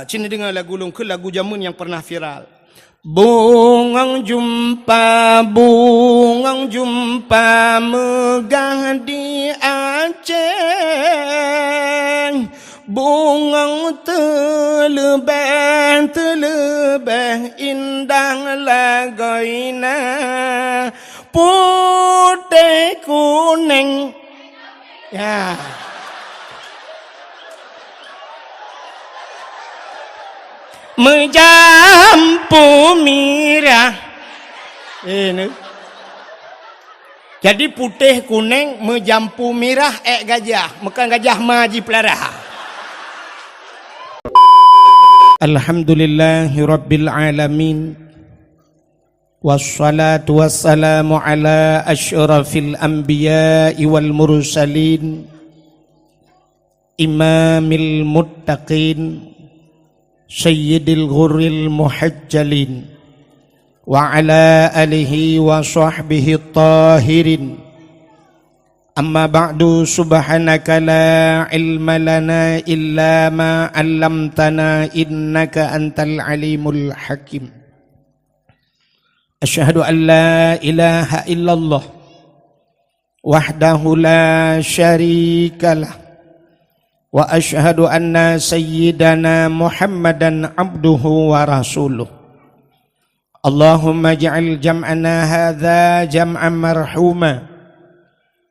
Cina dengar lagu long ke lagu jamun yang pernah viral. Bungang jumpa megah di Aceh, bungang telebeh indah lagoina, putih kuning. Ya. Menjampu mirah. Ini. Jadi putih kuning menjampu mirah gajah. Bukan gajah maji pelarah. Alhamdulillahi rabbil alamin. Wassalatu wassalamu ala asyrafil anbiya'i wal mursalin. Imamil muttaqin. Sayyidil ghurril muhajjalin wa ala alihi wa sahbihi tahirin. Amma ba'du, subhanaka la ilma lana illa ma 'allamtana innaka antal alimul hakim. Asyhadu an la ilaha illallah wahdahu la syarikalah wa asyhadu anna sayyidana Muhammadan abduhu wa rasuluh. Allahumma ja'al jam'ana hadza jam'an marhuma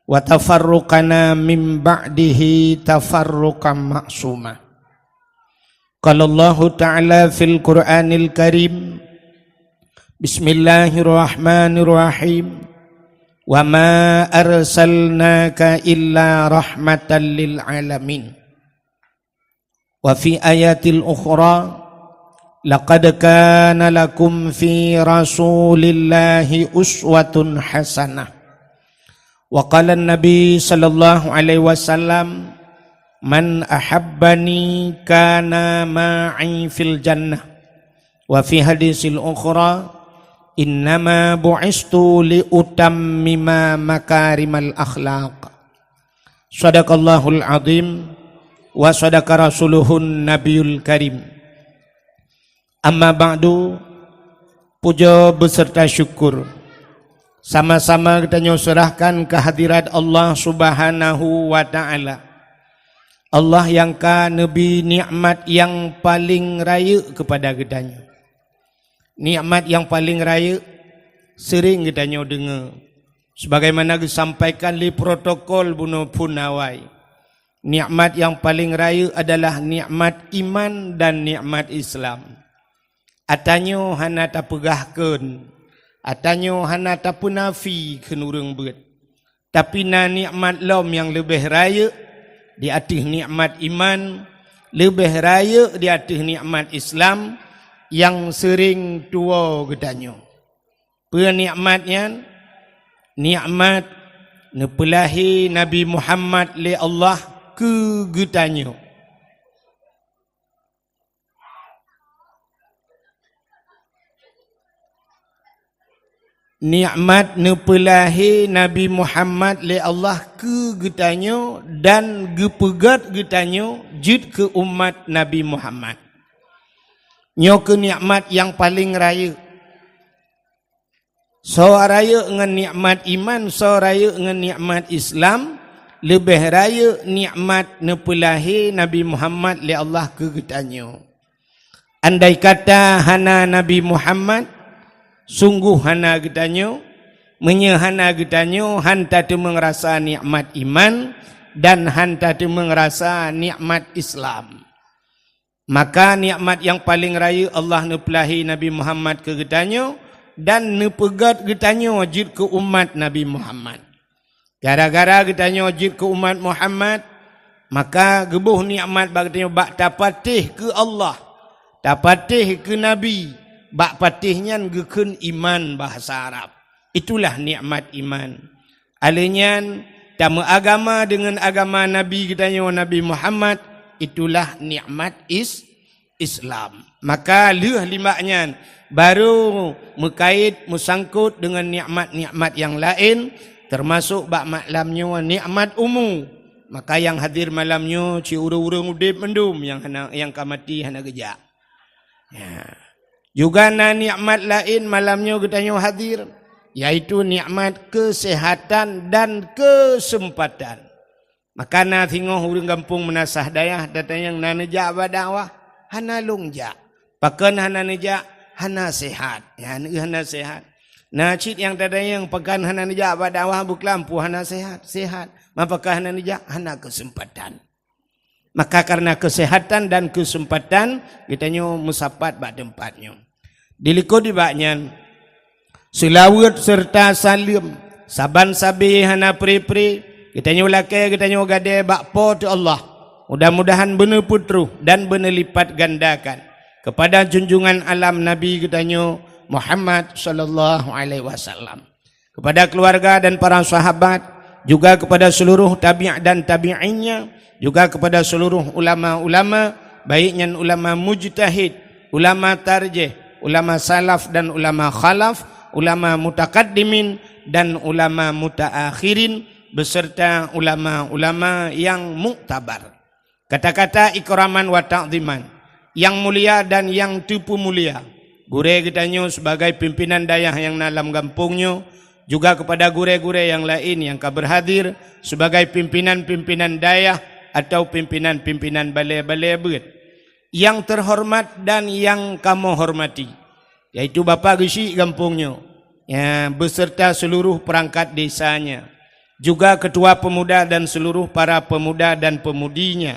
wa tafarruqana min ba'dihi tafarruqan ma'suma. Qala Allah ta'ala fil Qur'anil Karim, Bismillahirrahmanirrahim, wa ma arsalnaka illa rahmatan lil alamin. Wa fi ayatil ukhra, laqad kana lakum fi rasulillahi uswatun hasanah. Wa qala an-nabi sallallahu alaihi wasallam, man ahabbani kana ma'i fil jannah. Wa fi hadisil ukhra, innama bu'istu li utammima makarimal akhlaq. Sadaqallahul azim wa sadaqa rasuluhun nabiyul karim. Amma ba'du, puja beserta syukur sama-sama kita nyusurahkan kehadirat Allah subhanahu wa ta'ala. Allah yang ka nabi nikmat yang paling raya kepada kitanya. Nikmat yang paling raya sering kita dengar, sebagaimana disampaikan di protokol bunuh punawai. Nikmat yang paling raya adalah nikmat iman dan nikmat Islam. Atanyo hana ta pegahkeun, atanyo hana ta punafi kenurung beut. Tapi na nikmat lom yang lebih raya di atas nikmat iman, lebih raya di atas nikmat Islam yang sering tua gedanyo. Penikmatnya nikmat nepelahi Nabi Muhammad li Allah ke getanyo. Nikmat nepelahi Nabi Muhammad li Allah ke getanyo dan gepegat getanyo jid ke umat Nabi Muhammad. Nyo ke nikmat yang paling raya. So raya dengan nikmat iman, so raya dengan nikmat Islam, lebih raya nikmat nepelahi Nabi Muhammad li Allah ke getanyo. Andai kata hana Nabi Muhammad, sungguh hana getanyo, menyehana getanyo, hanta tu mengerasa nikmat iman dan hanta tu mengerasa nikmat Islam. Maka nikmat yang paling raya Allah nepelahi Nabi Muhammad ke getanyo dan nepegat getanyo jid ke umat Nabi Muhammad. Gara-gara getanyo jid ke umat Muhammad, maka gebuh nikmat bagtanya bak tapatih ke Allah, tapatih ke Nabi, bak patihnya gekeun iman bahasa Arab. Itulah nikmat iman. Alenyan tama agama dengan agama Nabi getanyo Nabi Muhammad, itulah nikmat Islam. Maka leuh limaknya baru mekait musangkut dengan nikmat-nikmat yang lain, termasuk bak maklamnya nikmat umum, Maka yang hadir malamnya ci urang-urang udip mendum yang kamati hana gejak. Ya. Juga na nikmat lain malamnya katanya hadir, yaitu nikmat kesehatan dan kesempatan. Maka na tengok urang kampung menasah dayah datang yang na nejak badakwah hana longjak. Pakan hana nejak hana sehat. Ya hana sehat. Nah cik yang tadi yang pakan hana nejak badakwah buklampu hana sehat. Mapakah hana nejak hana kesempatan. Maka karena kesehatan dan kesempatan kitanya musapat bak tempatnya. Diliko di baknya selawat serta salim saban sabi hana pri-pri kitanya ulake kitanya gade bak po tu Allah. Mudah-mudahan benar putruh dan benar lipat gandakan kepada junjungan alam Nabi kitanya Muhammad sallallahu alaihi wasallam, kepada keluarga dan para sahabat, juga kepada seluruh tabi' dan tabi'innya, juga kepada seluruh ulama-ulama, baiknya ulama mujtahid, ulama tarjih, ulama salaf dan ulama khalaf, ulama mutakaddimin dan ulama mutaakhirin, beserta ulama-ulama yang muktabar. Kata-kata ikraman wa ta'ziman, yang mulia dan yang tipu mulia. Gure kitanya sebagai pimpinan dayah yang dalam kampungnya, juga kepada gure-gure yang lain yang berhadir sebagai pimpinan-pimpinan dayah atau pimpinan-pimpinan balai-balai beut. Yang terhormat dan yang kamu hormati, yaitu Bapak Gesi kampungnya, ya, beserta seluruh perangkat desanya, juga ketua pemuda dan seluruh para pemuda dan pemudinya,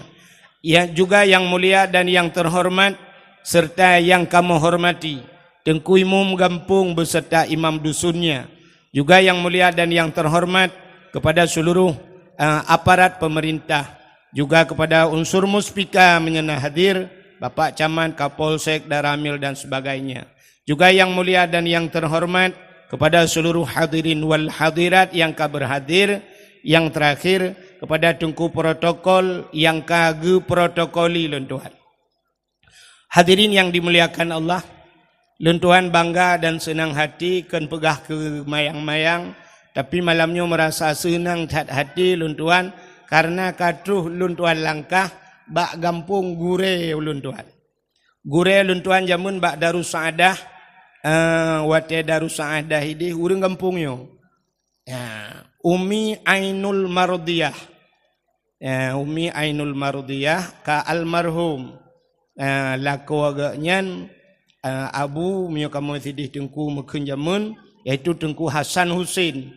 ya, juga yang mulia dan yang terhormat serta yang kamu hormati, Tengku Imam Kampung beserta imam dusunnya, juga yang mulia dan yang terhormat kepada seluruh aparat pemerintah, juga kepada unsur muspika menyena hadir, Bapak Camat, Kapolsek, Daramil dan sebagainya, juga yang mulia dan yang terhormat kepada seluruh hadirin wal hadirat yang berhadir, yang terakhir kepada tengku protokol yang kage protokoli lentuhan. Hadirin yang dimuliakan Allah, lentuhan bangga dan senang hati kan pegah ke mayang-mayang, tapi malamnya merasa senang hati lentuhan karena katruh lentuhan langkah bak gampung gure lentuhan. Gure lentuhan jamun bak Darus Saadah, wate Darus Saadah ini urang kampungnya. Ya, Umi Ainul Mardiyah. Ya, Umi Ainul Mardiyah ka almarhum laku agaknya abu mio kamu sidih tengku meken jamun, yaitu Tengku Hasan Husin,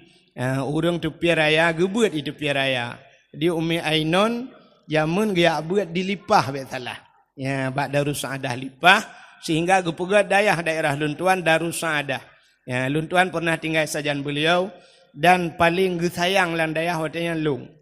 urang tepi raya gebeut di tepi raya. Di Umi Ainon jamun dia buat dilipah bet salah, ya, bak Darus Saadah lipah sehingga gepegat daerah luntuan Darus Saadah. Ya, luntuan pernah tinggal sajan beliau dan paling gesayang lan dayah watenya lung.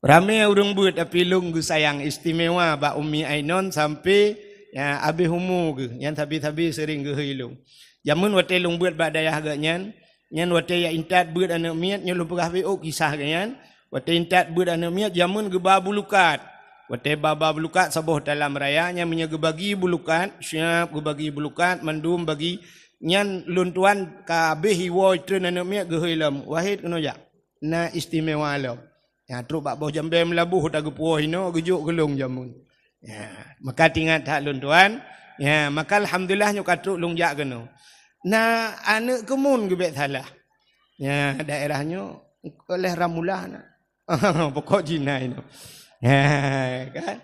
Ramai urang buat tapi lung gesayang istimewa bak Umi Ainon sampai ya abih humu ge yang tabi-tabi sering ge hilung. Jamun wate lung buat bak dayah agaknya, nyan wate ya intat buat anak miat nyelung pegah BO kisah ganyan. Wate intat buat anak miat jamun ge ba bulukat. Wate baba bulukat saboh dalam raya nya menye ge bagi bulukat, siap ge bagi bulukat mandum bagi nyan luntuan kabeh hiwo tren anak miat ge hilam. Wahid kena jak. Na istimewa lo. Ya truk bak boh jambe melabuh tak gepuh ino gejuk gelung jamun. Ya, maka tinggal tak luntuan. Ya, maka alhamdulillah nyo katruk lungjak keno. Nah, anak kemun gebet salah. Ya, daerahnya oleh ramulah nak. Pokok Cina itu. Ya, kan?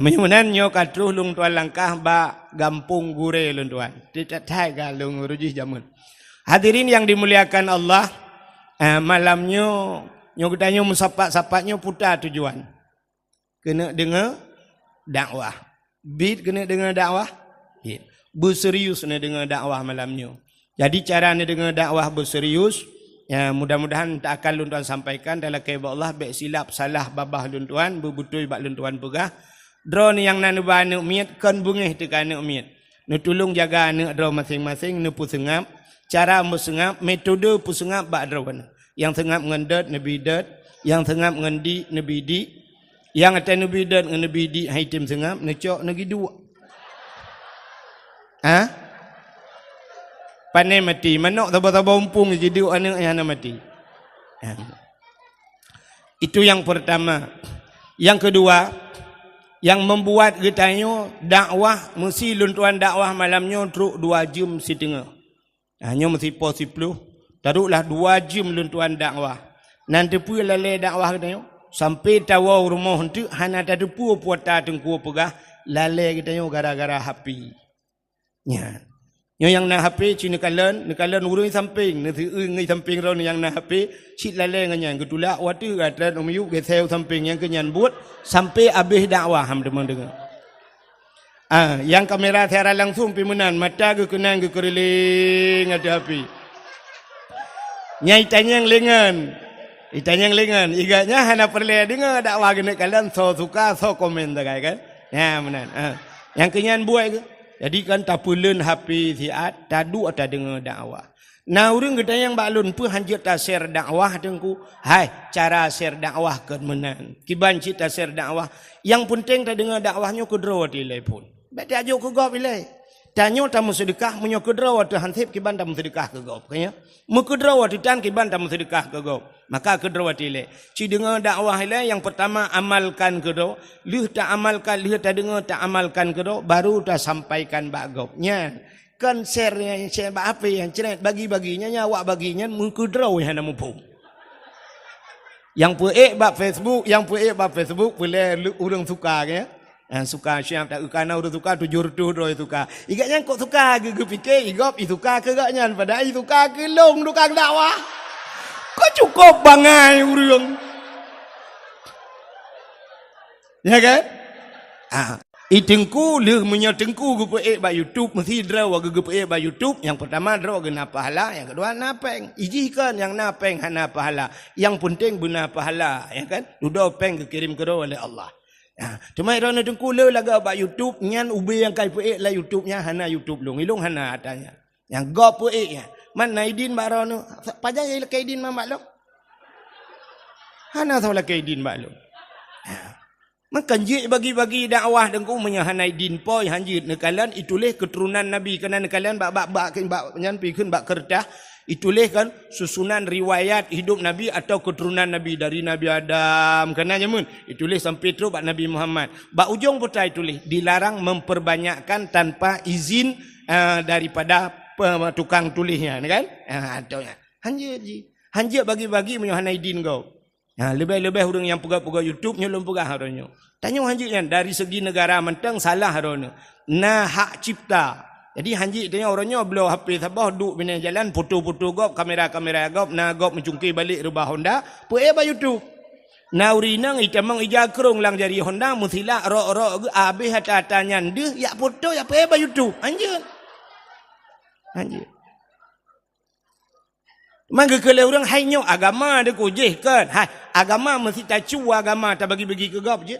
Menyunan nyo katruk luntuan langkah ba gampung gure luntuan. Tidak tai galung rujih jamun. Hadirin yang dimuliakan Allah, malamnya nyo katanya musapat-sapatnya putar tujuan. Kena dengar dakwah. Bid kena dengar dakwah. Berserius kena dengar dakwah malamnya. Jadi cara ni dengar dakwah berserius, ya, mudah-mudahan tak akan luntuan sampaikan dalam kehendak Allah baik silap salah babah luntuan bebutul bak luntuan pegah. Dro ni yang nanu ba anak miat kan bungih tekan anak miat. Nu tolong jaga anak dro masing-masing nu pusengap, cara mesengap, metode pusengap bak dro kan. Yang sengap ngendet nabi det, yang sengap ngendi nabi di, yang ada nabi det ngan nabi di hai tim sengap necok nagi dua. Ha? Pandai mati manok taba-taba umpung jadi anak yang mati. Itu yang pertama. Yang kedua, yang membuat getanyo dakwah mesti luntuan dakwah malamnya teruk 2 jam setengah. Hanya mesti pos 10. Taruklah 2 jam luntuan dakwah. Nanti pun lalai dakwah getanyo sampai tawa rumah tu hana tak depu puata tengku pegah lalai getanyo gara-gara HP. Ya. Yang nak HP cina kalen urung samping, ngai samping ron yang nak HP, cik lalai nganyan ketulak waktu kata umiu gesel samping yang kenyan buat sampai habis dakwah ham demang dengar. Yang kamera siaran langsung pimenan mata ke kenan ke keriling ada HP. Nyai tanyang lengan. Itanyang lengan, iganya hana perle dengar dakwah kena kalian so suka so komen tak kan? Ya benar. Yang kenyan buat ke? Jadi kan tak pulen HP siat, tadu atau dengar dakwah. Nah orang kita yang balun pun hanjut tak share dakwah tengku. Hai, cara share dakwah ke menang. Kiban cita share dakwah. Yang penting tak dengar dakwahnya kedua tilai pun. Berarti ajuk ke gop ilai. Tanya tamu sedekah menyo kedua tu hansip kiban tamu sedekah ke gop. Kaya, kedua tu tan kiban tamu sedekah ke gop. Maka kedua tilai. Ci dengar dakwah ilai yang pertama amalkan kedua. Lih tak amalkan, lih tak dengar tak amalkan kedua. Baru tak sampaikan bak gop. Nya. Kan share apa yang cerita bagi-baginya awak baginya mengkudraw yang nak mumpung. Yang puek bab Facebook, boleh orang suka ke? Suka siap tak ukana orang suka tujur doi suka. Igaknya kok suka ge fikir igop suka ke gaknya padahal suka ke long tukang dakwah. Kok cukup bangai urang. Ya kan? Itengku leh menyatengku gupe ba YouTube mesti draw gupe ba YouTube. Yang pertama draw gena pahala, yang kedua napeng. Ijikan yang napeng hana pahala. Yang penting guna pahala, ya kan? Duda peng kekirim kedua oleh Allah. Cuma irana tengku leh laga ba YouTube nyan ubi yang kai pe la YouTube-nya hana YouTube long. Ilung hana atanya. Yang go pe ya. Man naidin ba rono. Pajang ile kaidin mamak lo. Hana sola kaidin ba lo. Maka jik bagi-bagi dakwah dengku menyahanai din poi hanjit nekalan itulah keturunan Nabi kena nekalan bak nyan pikun bak kertas itulah kan susunan riwayat hidup Nabi atau keturunan Nabi dari Nabi Adam kena nyamun itulah sampai terus bak Nabi Muhammad bak ujung putra itulah dilarang memperbanyakkan tanpa izin daripada tukang tulisnya kan ataunya hanjit bagi-bagi menyahanai din kau. Lebih-lebih orang yang pegah-pegah YouTube nyelum pegah haranya. Tanya hanjitnya dari segi negara mentang salah haranya. Nah hak cipta. Jadi hanjit tanya orangnya belum HP sabah duk bina jalan foto-foto gop kamera-kamera gop na gop mencungkir balik rubah Honda puai ba YouTube. Na urinang itamang ijakrong lang jari Honda musila rok-rok habis hata-hatanya dia ya foto ya puai ba YouTube. Hanjit. Maka kalau orang hanya agama dia kujih kan. Agama mesti tak cua agama tak bagi-bagi ke gap je.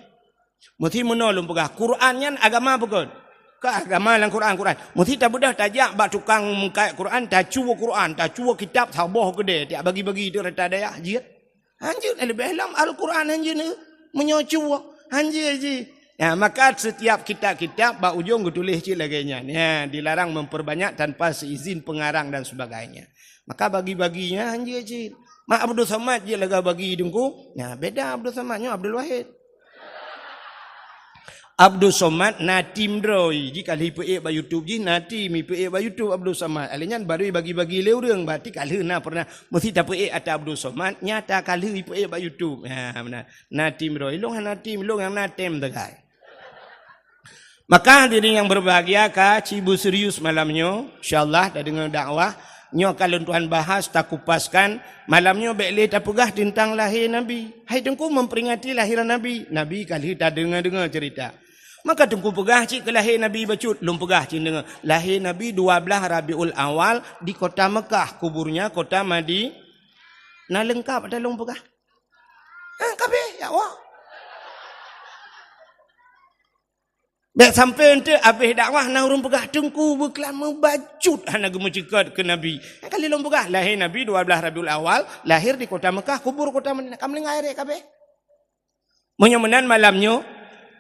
Mesti menolong pegah. Quran yang agama bukan. Ke agama lang Quran. Mesti tak mudah tajak bak tukang mengkait Quran tak cua kitab sabah ke dia. Tak bagi-bagi dia rata daya je. Anjir lebih dalam Al-Quran anjir ni menyocua. Anjir je. Ya, maka setiap kitab-kitab bak ujung tulis je laganya. Ya, dilarang memperbanyak tanpa seizin pengarang dan sebagainya. Maka bagi-baginya hanya je. Mak Abdul Samad je laga bagi hidungku. Ya, beda Abdul Samadnya Abdul Wahid. Abdul Samad natim droi. Jika lipe ba YouTube je nati mi pe ba YouTube Abdul Samad. Alenya baru bagi-bagi le urang berarti kali na pernah mesti tak pe atau Abdul Samad nyata kali pe ba YouTube. Ya, benar. Natim droi. Long natim long yang natem tegai. Maka hadirin yang berbahagia ka cibu serius malamnya insyaallah dah dengar dakwah nyo kalau Tuhan bahas tak kupaskan malamnya bekle tak pegah tentang lahir Nabi. Hai tengku memperingati lahiran Nabi. Nabi kali tak dengar cerita. Maka tengku pegah cik ke lahir Nabi bacut lum pegah cik dengar. Lahir Nabi 12 Rabiul Awal di kota Mekah, kuburnya kota Madi. Nah lengkap ada lum pegah. Kabeh ya Allah. Dak sampai ente habis dakwah na urang pegah tengku berkelama bacut hana gemucikat ke Nabi. Kali lom pegah lahir Nabi 12 Rabiul Awal, lahir di kota Mekah, kubur kota Madinah. Kamling air kabeh. Menyemenan malamnya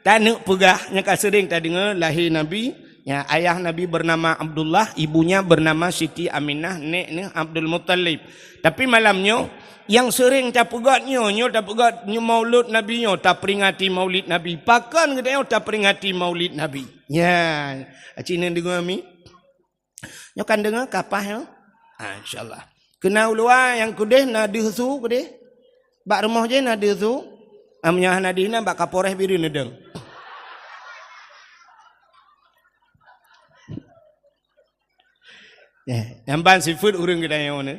tak nak pegah nya ka sering tak dengar lahir Nabi Ya, ayah Nabi bernama Abdullah, ibunya bernama Siti Aminah, nek ni Abdul Muttalib. Tapi malamnya yang sering tak pegatnya, tak pegat maulud Nabi nya, tak peringati maulid Nabi. Pakan katanya tak peringati maulid Nabi. Ya, Cina dengar mi. Nyo kan dengar kapah ya. Insyaallah. Kena ulua yang kudeh nadih su kudeh. Bak rumah je nadih su. Amnya nadihna bak kaporeh biru nedeng. Nampan seafood urang kedaya ni.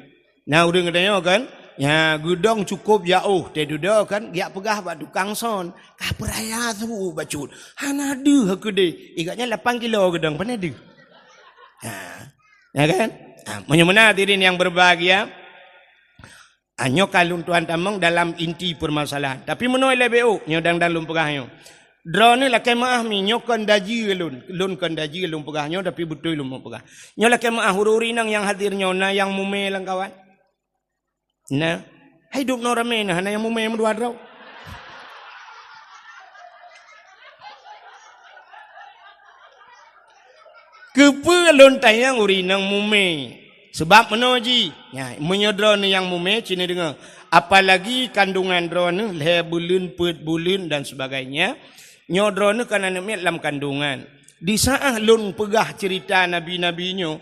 Nah urang kedaya kan, ya gudang cukup jauh. Dia duduk kan, dia pegah bak tukang son. Kah peraya tu bacut. Hana ada aku deh. Ikatnya 8 kilo gedang mana ada. Ya kan? Menyemena hadirin yang berbahagia. Anyo kalung tuan tamang dalam inti permasalahan. Tapi menoi lebeu nyodang dalam pegahnya. Drone lah kemaah mi nyokan daji lun kan daji lun pegahnya tapi betul lun pegah. Nyo lah kemaah hururi nang yang hadirnya na yang mume lang kawan. Nah, hidup no rame nah yang mume mendua draw. Kepa lun tayang uri nang mume. Sebab menoji. Ya, menyodron yang mume cina dengar. Apalagi kandungan drone le bulan, pet bulan dan sebagainya. Nyodron kan anak dalam kandungan. Di saat lun pegah cerita nabi-nabinya,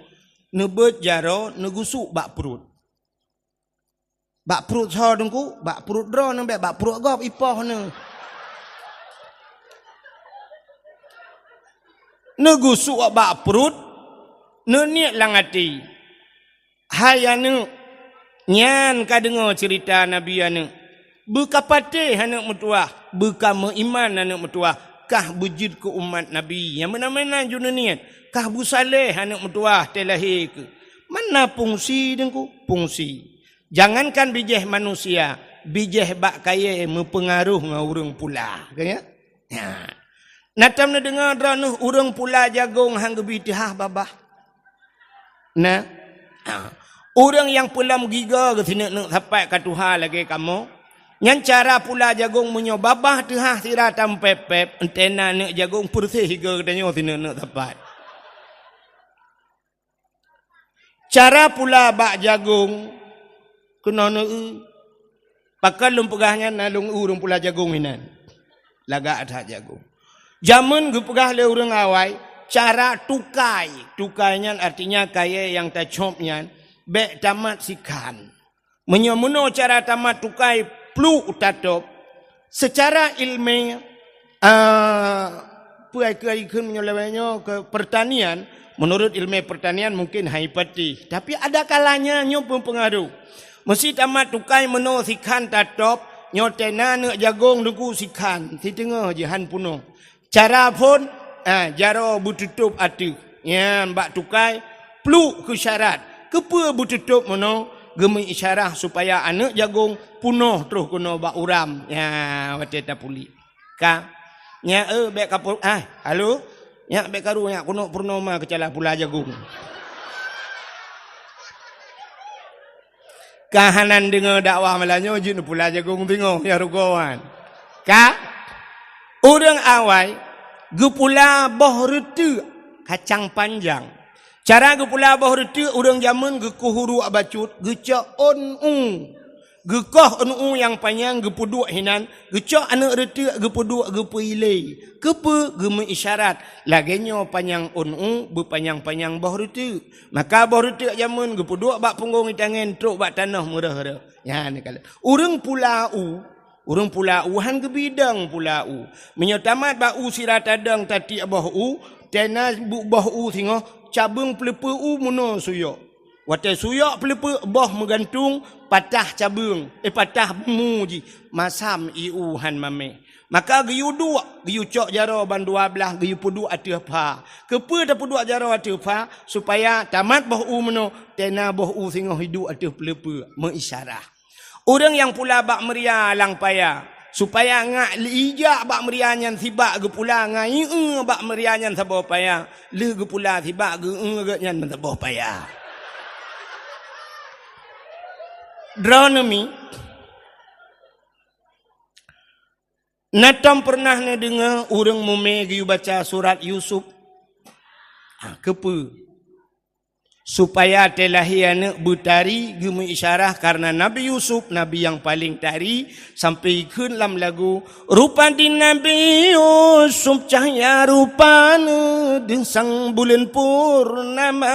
nebet jaro negusuk bak perut. Bak perut so dengku, bak perut drone nambah bak perut gop ipoh ne. Negusuk bak perut, niat lang hati. Hai anu nyan ka dengar cerita nabi anu. Bekapate anak mutuah, bekama iman anak mutuah, kah bujid ke umat Nabi. Yang mana-mana juna niat, kah busaleh anak mutuah telahir ke. Mana fungsi dengku? Fungsi. Jangankan bijih manusia, bijih bak kaya mempengaruh dengan orang pula. Kaya? Ya. Natam na dengar drone orang pula jagung hang gebitihah babah. Nah. Orang yang pelam giga ke sini nak sampai ke Tuhan lagi kamu. Yang cara pula jagung menyo babah tehah siratam pepep entena nak jagung bersih hingga katanya sini nak sampai. Cara pula bak jagung kena nak pakai lumpegahnya nalung urung pula jagung hinan. Laga ada jagung. Zaman gepegah le urang awai cara tukai. Tukainya artinya kaya yang tacopnya bek tamat sikan. Menyomuno cara tamat tukai plu utatop secara ilmiah puai ikun menyolawanya ke pertanian. Menurut ilmu pertanian mungkin haipati, tapi ada kalanya nyo pengaruh. Mesti tamat tukai meno sikan tatop nyotena nak jagung duku sikan ti tengah jihan puno. Cara pun jaro bututup atu. Ya bak tukai plu ke syarat. Kepa bututup meno gemi isyarah supaya anak jagung punuh terus kena bak uram. Ya wate tapuli. Ka nya bek kapul halo nya bek karu nya kuno purnama kecala pula jagung. Kahanan dengar dakwah malanyo jin pula jagung tengok ya rugawan. Ka urang awai gepula boh retu kacang panjang. Cara gepula boh retu urang zaman gekuhuru abacut gecak gekoh yang panjang gepuduk hinan gecak anak retu gepuduk gepuile kepe geme isyarat lagenyo panjang berpanjang-panjang boh retu maka boh retu zaman gepuduk bak punggung tangan truk bak tanah murah-murah ya ni kala urang pulau han gebidang pulau menyotamat bau sirat adang tati boh tena boh singo cabung pelepe muno suyok. Watai suyok pelepe boh menggantung patah cabung patah muji masam han mame. Maka giyu dua giyu cok jaro ban 12 giyu pudu atu apa. Kepe dah pudu jaro atu apa supaya tamat boh muno tena boh singo hidu atu pelepe mengisyarah. Orang yang pula bak meria lang paya supaya ngak lijak bak meria nyan sibak ge pula ngai bak meria nyan sabo paya le ge pula sibak ge nyan sabo paya. Dronomi natam pernah ne dengar orang mume giu baca surat Yusuf Kepa. Supaya telahi anak bertari gemu isyarah karena Nabi Yusuf Nabi yang paling tari sampai ke dalam lagu rupa di Nabi Yusuf cahaya rupana di sang bulan purnama.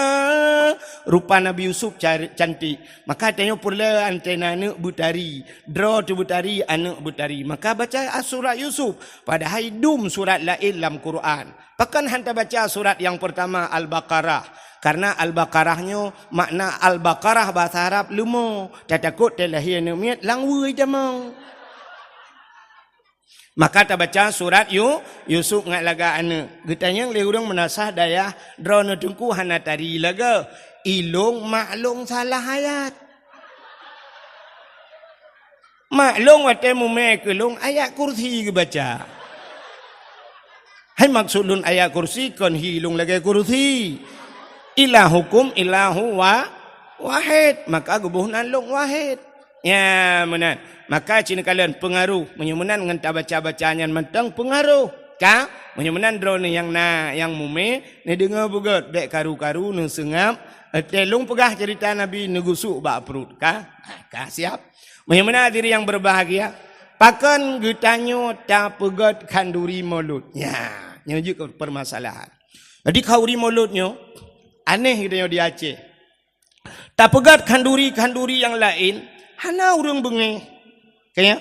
Rupa Nabi Yusuf cantik, maka tengok pula antena anak bertari, draw tu bertari, anak bertari, maka baca surat Yusuf. Padahal dum surat lain dalam Quran. Bahkan hantar baca surat yang pertama Al-Baqarah. Karena Al-Baqarahnya makna Al-Baqarah bahasa Arab lumo. Tak takut telahi anak langwui jamang. Maka tak baca surat Yusuf ngat laga anak. Getanya le urang menasah daya drone tungku hana tari laga. Ilung maklung salah ayat. Maklung wate mume kelung ayat kursi ke baca. Hai maksudun ayat kursi kon hilung lagi kursi. Ilahukum ilahu wahid. Maka gubuh nalung wahid. Ya menan. Maka cina kalian pengaruh. Menyumenan dengan tak baca-bacaan mentang pengaruh. Ka? Menyumenan drone yang mume. Ni dengar bugat. Dek karu-karu ni sengap. Telung pegah cerita Nabi negusuk bak perut. Ka? Ka siap. Menyumenan diri yang berbahagia. Pakan getanyo tak pegat kanduri mulut. Ya. Nyujuk ke permasalahan. Jadi kauri mulutnya. Aneh gitu di Aceh. Tak pegat kanduri-kanduri yang lain. Hana urang bengeng. Kaya?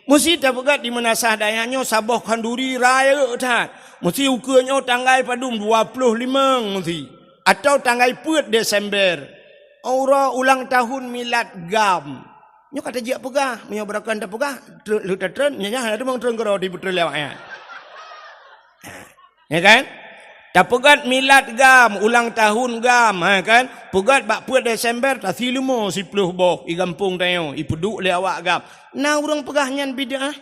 Mesti tak pegat di menasah dayanya sabah kanduri raya tak. Mesti ukurnya tanggal padum 25 mesti. Atau tanggal 4 Desember. Aura ulang tahun milad gam. Nyo kata jia pegah. Menyo berakan tak pegah. Luta tren. Nyanya ada bang tren kerau di betul lewaknya. Ya kan? Tak pegat milad gam, ulang tahun gam, kan? Pegat bak 4 Desember, tak silumo si peluh boh, i gampung tayo, i peduk le awak gam. Na urang pegahnya bid'ah.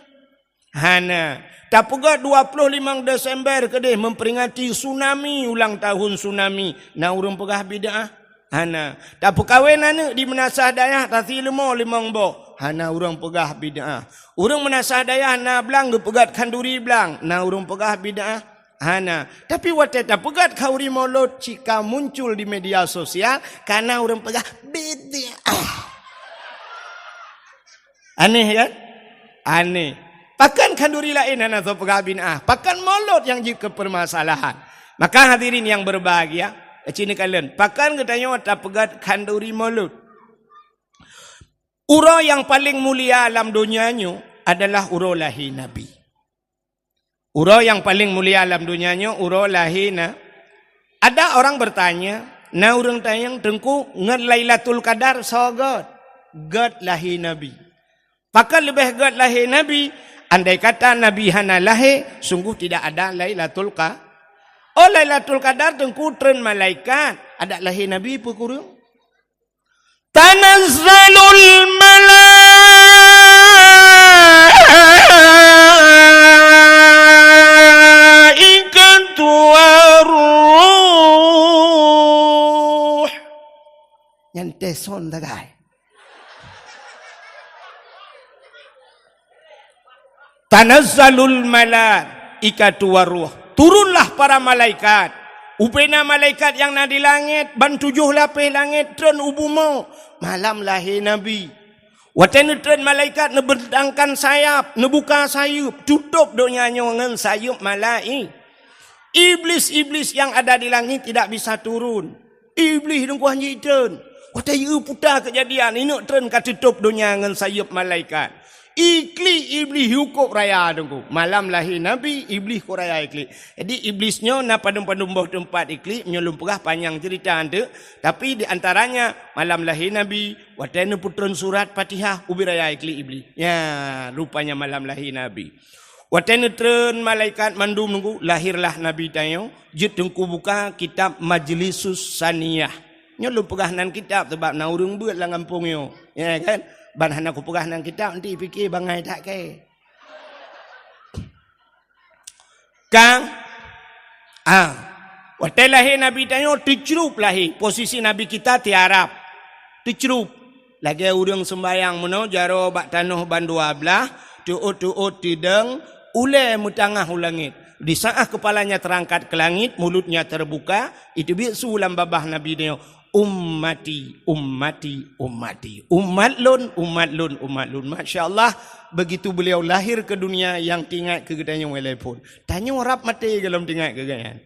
Hana. Tak pegat 25 Desember kedeh memperingati tsunami, ulang tahun tsunami. Na urang pegah bid'ah. Hana. Tak perkahwin anak di menasah dayah, tak silumo limang boh. Hana urang pegah bid'ah. Urang menasah dayah na belang, pegat kanduri belang. Na urang pegah bid'ah. Hana. Tapi waktu tak pegat kauri mulut jika muncul di media sosial karena orang pegah beda. Aneh kan? Aneh. Pakan kanduri lain hana so pegah bin'ah. Pakan mulut yang jika permasalahan. Maka hadirin yang berbahagia, cini kalian, pakan katanya tak pegat kanduri mulut. Ura yang paling mulia alam dunianya adalah ura lahir Nabi. Ura yang paling mulia alam dunianya, ura lahina. Ada orang bertanya, na orang tayang tengku, ngat Lailatul Qadar so God. God lahir Nabi. Pakai lebih God lahir Nabi, andai kata Nabi hana lahir, sungguh tidak ada Lailatul Qadar. Oh Lailatul Qadar tengku tren malaikat, ada lahir Nabi apa kurang? Tanazzalul Nyante son dagay. Tanazzalul malaikatu waruh. Turunlah para malaikat. Upena malaikat yang na di langit, ban 7 lapis langit tren ubumo. Malam lahir Nabi. Watan tren malaikat ne berdangkan sayap, ne buka sayup, tutup donyanya dengan sayup malaik. Iblis-iblis yang ada di langit tidak bisa turun. Iblis dengku hanyi tren. Wata yu putar kejadian ini tren katutup dunia dengan sayup malaikat. Ikli iblis hukum raya dengku. Malam lahir Nabi, iblis ko raya ikli. Jadi iblisnya na padum-padum boh tempat ikli, menyelum pegah panjang cerita anda. Tapi di antaranya malam lahir Nabi, wata yu putran surat Fatihah, ubi raya ikli iblis. Ya, rupanya malam lahir Nabi. Wata yu tren malaikat mandum nunggu, lahirlah Nabi tayo. Jut dengku buka kitab Majlisus Saniyah. Nyolong pegahanan kitab sebab na urang buat lah ngampung yo. Ya kan? Ban hana ku pegahanan kitab nanti fikir bangai tak ke. Kang waktu lahir Nabi tayo dicrup lahir. Posisi Nabi kita tiarap. Dicrup. Lagi urang sembayang meno jaro bak tanah ban 12, tuut tideng ule mutangah ulangit. Di saat kepalanya terangkat ke langit, mulutnya terbuka, itu bisu ulam babah Nabi dia, ummati, ummati, ummati. Umat lun, umat lun, umat lun. Masya Allah, begitu beliau lahir ke dunia yang tinggal kegedanya walaupun. Tanya rap mati kalau tinggal kegayan.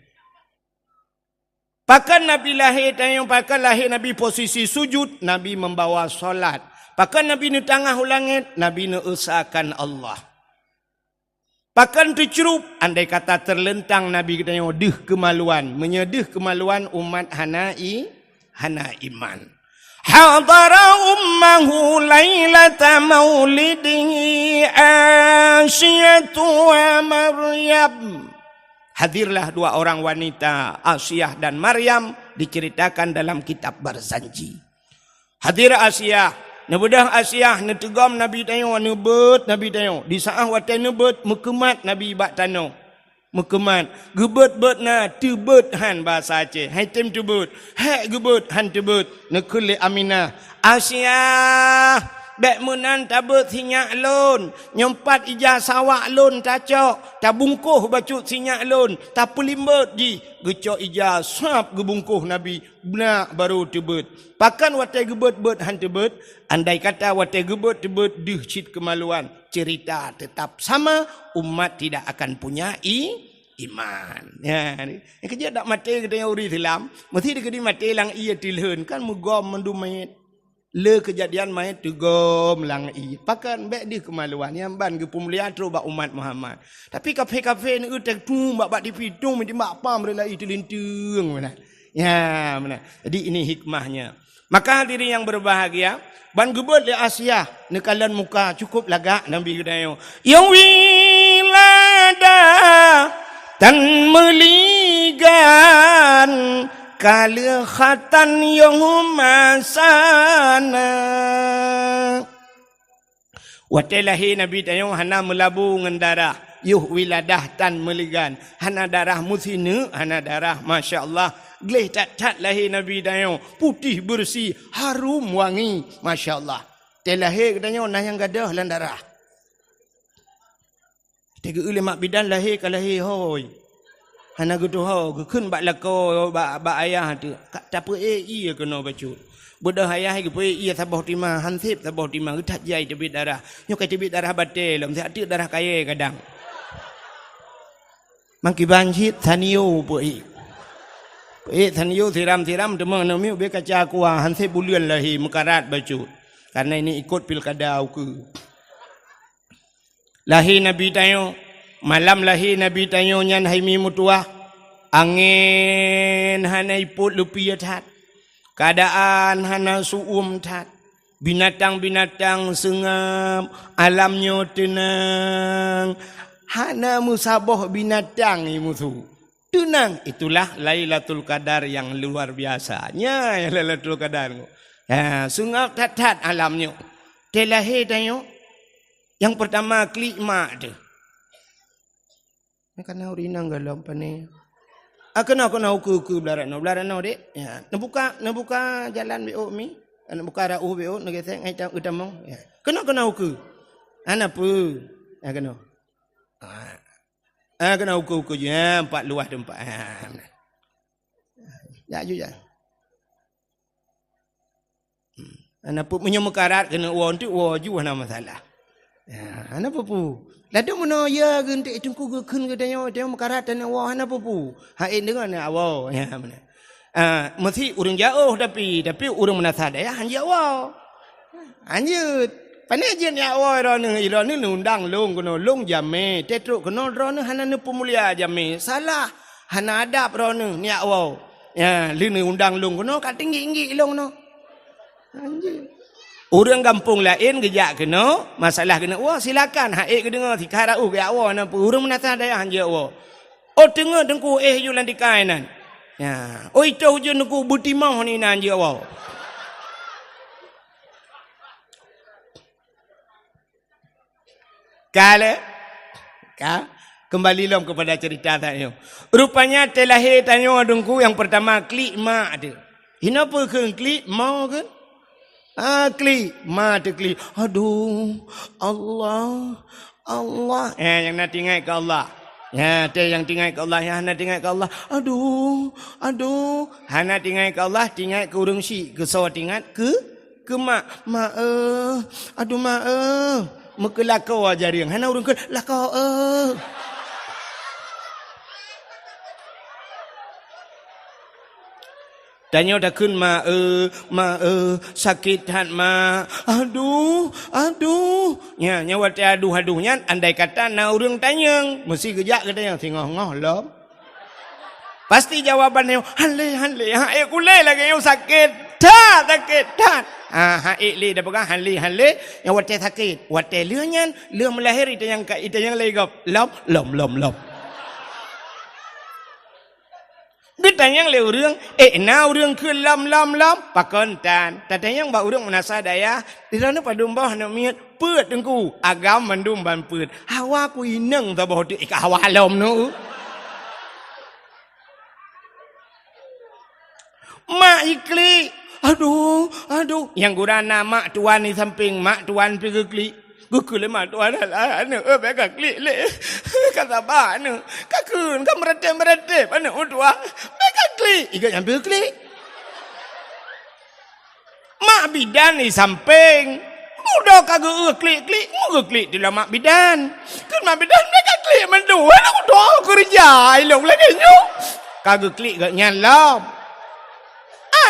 Pakan Nabi lahir, tanya pakan lahir Nabi posisi sujud, Nabi membawa solat. Pakan Nabi ni tengah ulangit, Nabi ni usahakan Allah. Pakan tercerup, andai kata terlentang Nabi katanya deh kemaluan, menyedih kemaluan umat hana iman. Hadara ummahu lailata maulidihi Asyatu wa Maryam. Hadirlah dua orang wanita Asyah dan Maryam diceritakan dalam kitab Barzanji. Hadir Asyah. Nabudah Asyah netegam Nabi tayo nebet Nabi tayo. Di saat watai nebet mekemat Nabi bak tano. Mekemat gebet-bet na tebet han bahasa Aceh. Hai tem tebet. Hai gebet han tebet. Nekule Aminah. Asyah bek menan tabet sinyak lon. Nyempat ijah sawak lon tacok. Tabungkuh bacut sinyak lon. Tapelimbet di. Gecok ijah sap gebungkuh Nabi. Benak baru tebet. Pakan watai gebet-bet han tebet. Andai kata watai gebet tebet dih cit kemaluan. Cerita tetap sama. Umat tidak akan punya iman. Ya, ni kerja tak mati katanya uri Islam. Mesti dia kena mati lang ia tilhun kan mugom mendumait. Le kejadian mayat tegom lang i. Pakan bek di kemaluan yang ban ke pemulihan terus bak umat Muhammad. Tapi kafe-kafe ni utek tu bak di pitung mesti mak pam rela itu lintung mana. Ya, mana. Jadi ini hikmahnya. Maka hadirin yang berbahagia, ban gebet le Asyah nekalan muka cukup lagak Nabi gedayo. Yang wilada tan meligan kalikhatan yang masana. Watelahi Nabi tayo hana melabu ngendara. Yuh wiladah tan meligan. Hana darah musinu, hana darah Masya Allah. Gleh tat lahir Nabi tayo. Putih bersih, harum wangi. Masya Allah. Telahir tayo nayang gadah lan darah. Tiga mak bidan lahir kalahir hoi. Hana gitu ho, keun bak lako bak ayah tu. Tak apa iya kena bacut. Bodoh ayah ke pe iya sabah timah hansip sabah timah getat jai tebit darah. Nyo kai tebit darah batel, lam sak tu darah kaya kadang. Mangki banjit taniu pe. Pe taniu tiram-tiram demang no miu be kaca kuah hansip bulian lahi mekarat bacut. Karena ini ikut pilkada ke. Lahir Nabi tayo. Malam lahir Nabi tayo nyan haimi mutuah. Angin hana iput lupi tat. Keadaan hana suum tat. Binatang-binatang sengam. Alamnya tenang. Hana musabah binatang musuh. Tenang. Itulah Lailatul Qadar yang luar biasanya. Lailatul Qadar. Ya, sengam tat-tat alamnya. Telahir tayo. Yang pertama klikma tu. Kena urinang galau pane. Kena uku belaran no dek. Ya, nabuka jalan BO mi. Nabuka rauh BO nagesek ngai utamong. Ya. Kena uku. Ana pu. Ya kena. Kena uku je empat luah tempat. Ya ju ya. Ana pu menyemekarat kena won tu ju ana masalah. Ya, ana pu. Ladu mana ya gentik tungku gekun ke tanya mekarat dan wah ana pupu. Hain dengan awal ya mana. Mesti urang jauh tapi urang menasad ya hanya awal. Hanya pane je ni awal rone irone undang long kono long jame tetruk kono rone hana ne pemulia jame salah hana adab rone ni awal. Ya lini undang long kono kat tinggi-tinggi long no. Anjir. Orang kampung lain gejak kena, masalah kena, wah silakan, haik ke dengar, sikara ke awak, nampu, orang menasah daya hanja awak. Oh tengah dengku, jualan di kainan. Ya, oh itu hujan dengku, butimah ni hanja awak. Kembali lom kepada cerita tadi. Rupanya telahir tanya dengku yang pertama, klik mak dia. Kenapa ke klik mak kan? Klik, mata klik. Aduh, Allah. Yang nak tinggal ke Allah. Ya, te yang tinggal ke Allah, ya hana tinggal ke Allah. Aduh. Hana tinggal ke Allah, tinggal ke urang si, ke sawa tinggal ke mak. Aduh mak. Mekelakau aja riang. Hana urang ke lakau. Tanya dah kun sakit hat ma. Aduh. Nya nyawa te aduh nya andai kata na urang tanya, mesti gejak ke tanya tengah-ngah lom. Pasti jawabannya hanle kule lagi yang sakit. Sakit. Le dah pegang hanle yang wate sakit. Wate leu nyan, leu melahir itu yang legap. Lom. Ditanya le urang, na urang ke lam pakontan. Tatanya ba urang menasa daya, dirana padumbah nak miat peut engku. Agam mandum ban peut. Hawa ku ineng ta boh ik hawa lom nu. Mak ikli. Aduh. Yang gurana mak tuan ni samping mak tuan pergi kli. Gukul mak tuan anu beka kli le. Kata ba anu. Kakun kan meretep anu tua. Beka kli. Iga nyambil kli. Mak bidan ni samping. Udah kagak kli. Mu kli di mak bidan. Kan mak bidan beka kli mendua aku doa kerja ilong lagi nyu. Kagak kli gak nyalam.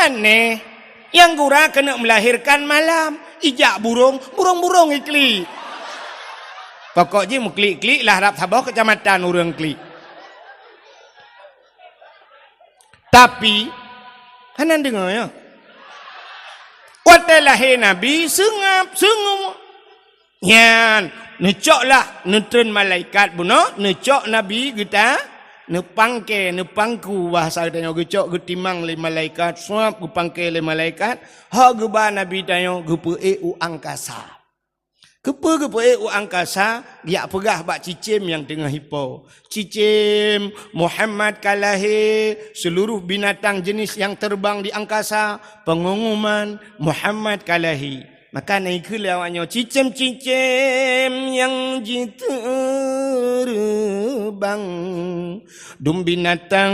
Aneh. Yang gura kena melahirkan malam. Ijak burung ikli. Pokoknya mu klik lah harap sabah kecamatan urang klik. Tapi kanan dengar ya. Waktu lahir Nabi sengap. Nyan, necok lah netren malaikat buno, necok Nabi kita nepangku bahasa tanya gecok getimang le malaikat suap gepangke le malaikat ha geba nabi tanya gepe u angkasa gepe u angkasa dia pegah bak cicim yang tengah hipo cicim Muhammad kalahi seluruh binatang jenis yang terbang di angkasa pengumuman Muhammad kalahi maka naik ke lawaknya cicim yang terbang dum binatang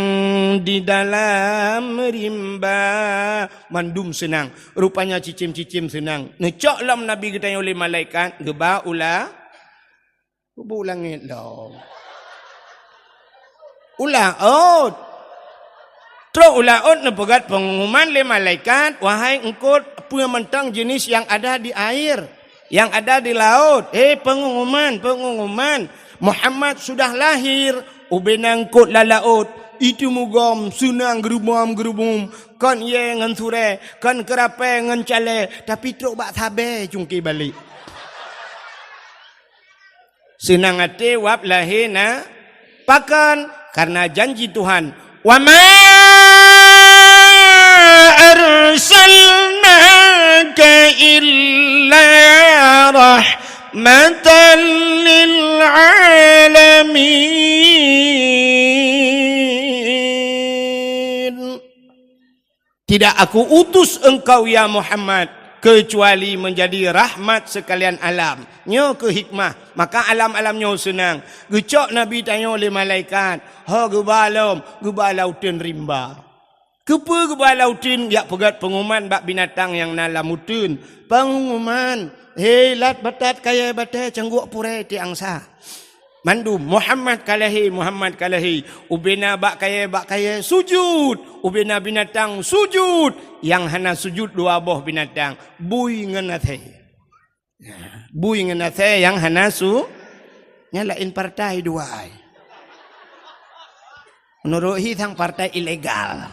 di dalam rimba mandum senang rupanya cicim senang necok lam nabi kita oleh malaikat geba ulang lo Terus ulaut nepegat pengumuman le malaikat, wahai engkau pementang jenis yang ada di air, yang ada di laut. Pengumuman. Muhammad sudah lahir, ubenang kot la laut. Itu mugam sunang gerubum. Kan ye ngan sure, kan kerape ngan cale, tapi truk bak sabe cungki balik. Senang hati wap lahir na pakan karena janji Tuhan. Wa ma arsalnaka illa rahmatan lil alamin. Tidak aku utus engkau ya Muhammad kecuali menjadi rahmat sekalian alam. Nyo ke hikmah, maka alam-alam nyo senang. Gecok Nabi tanya oleh malaikat, ha geba lautin rimba. Kepa geba lautin yak pegat pengumuman bak binatang yang nalamutun. Pengumuman, lat batat kaya batai cengguk pure ti angsa. Mandum Muhammad kalahi. Ubena bak kaya sujud. Ubena binatang sujud. Yang hana sujud dua boh binatang. Bui ngenathe yang hana nyalain partai dua. Menurut hitang partai ilegal.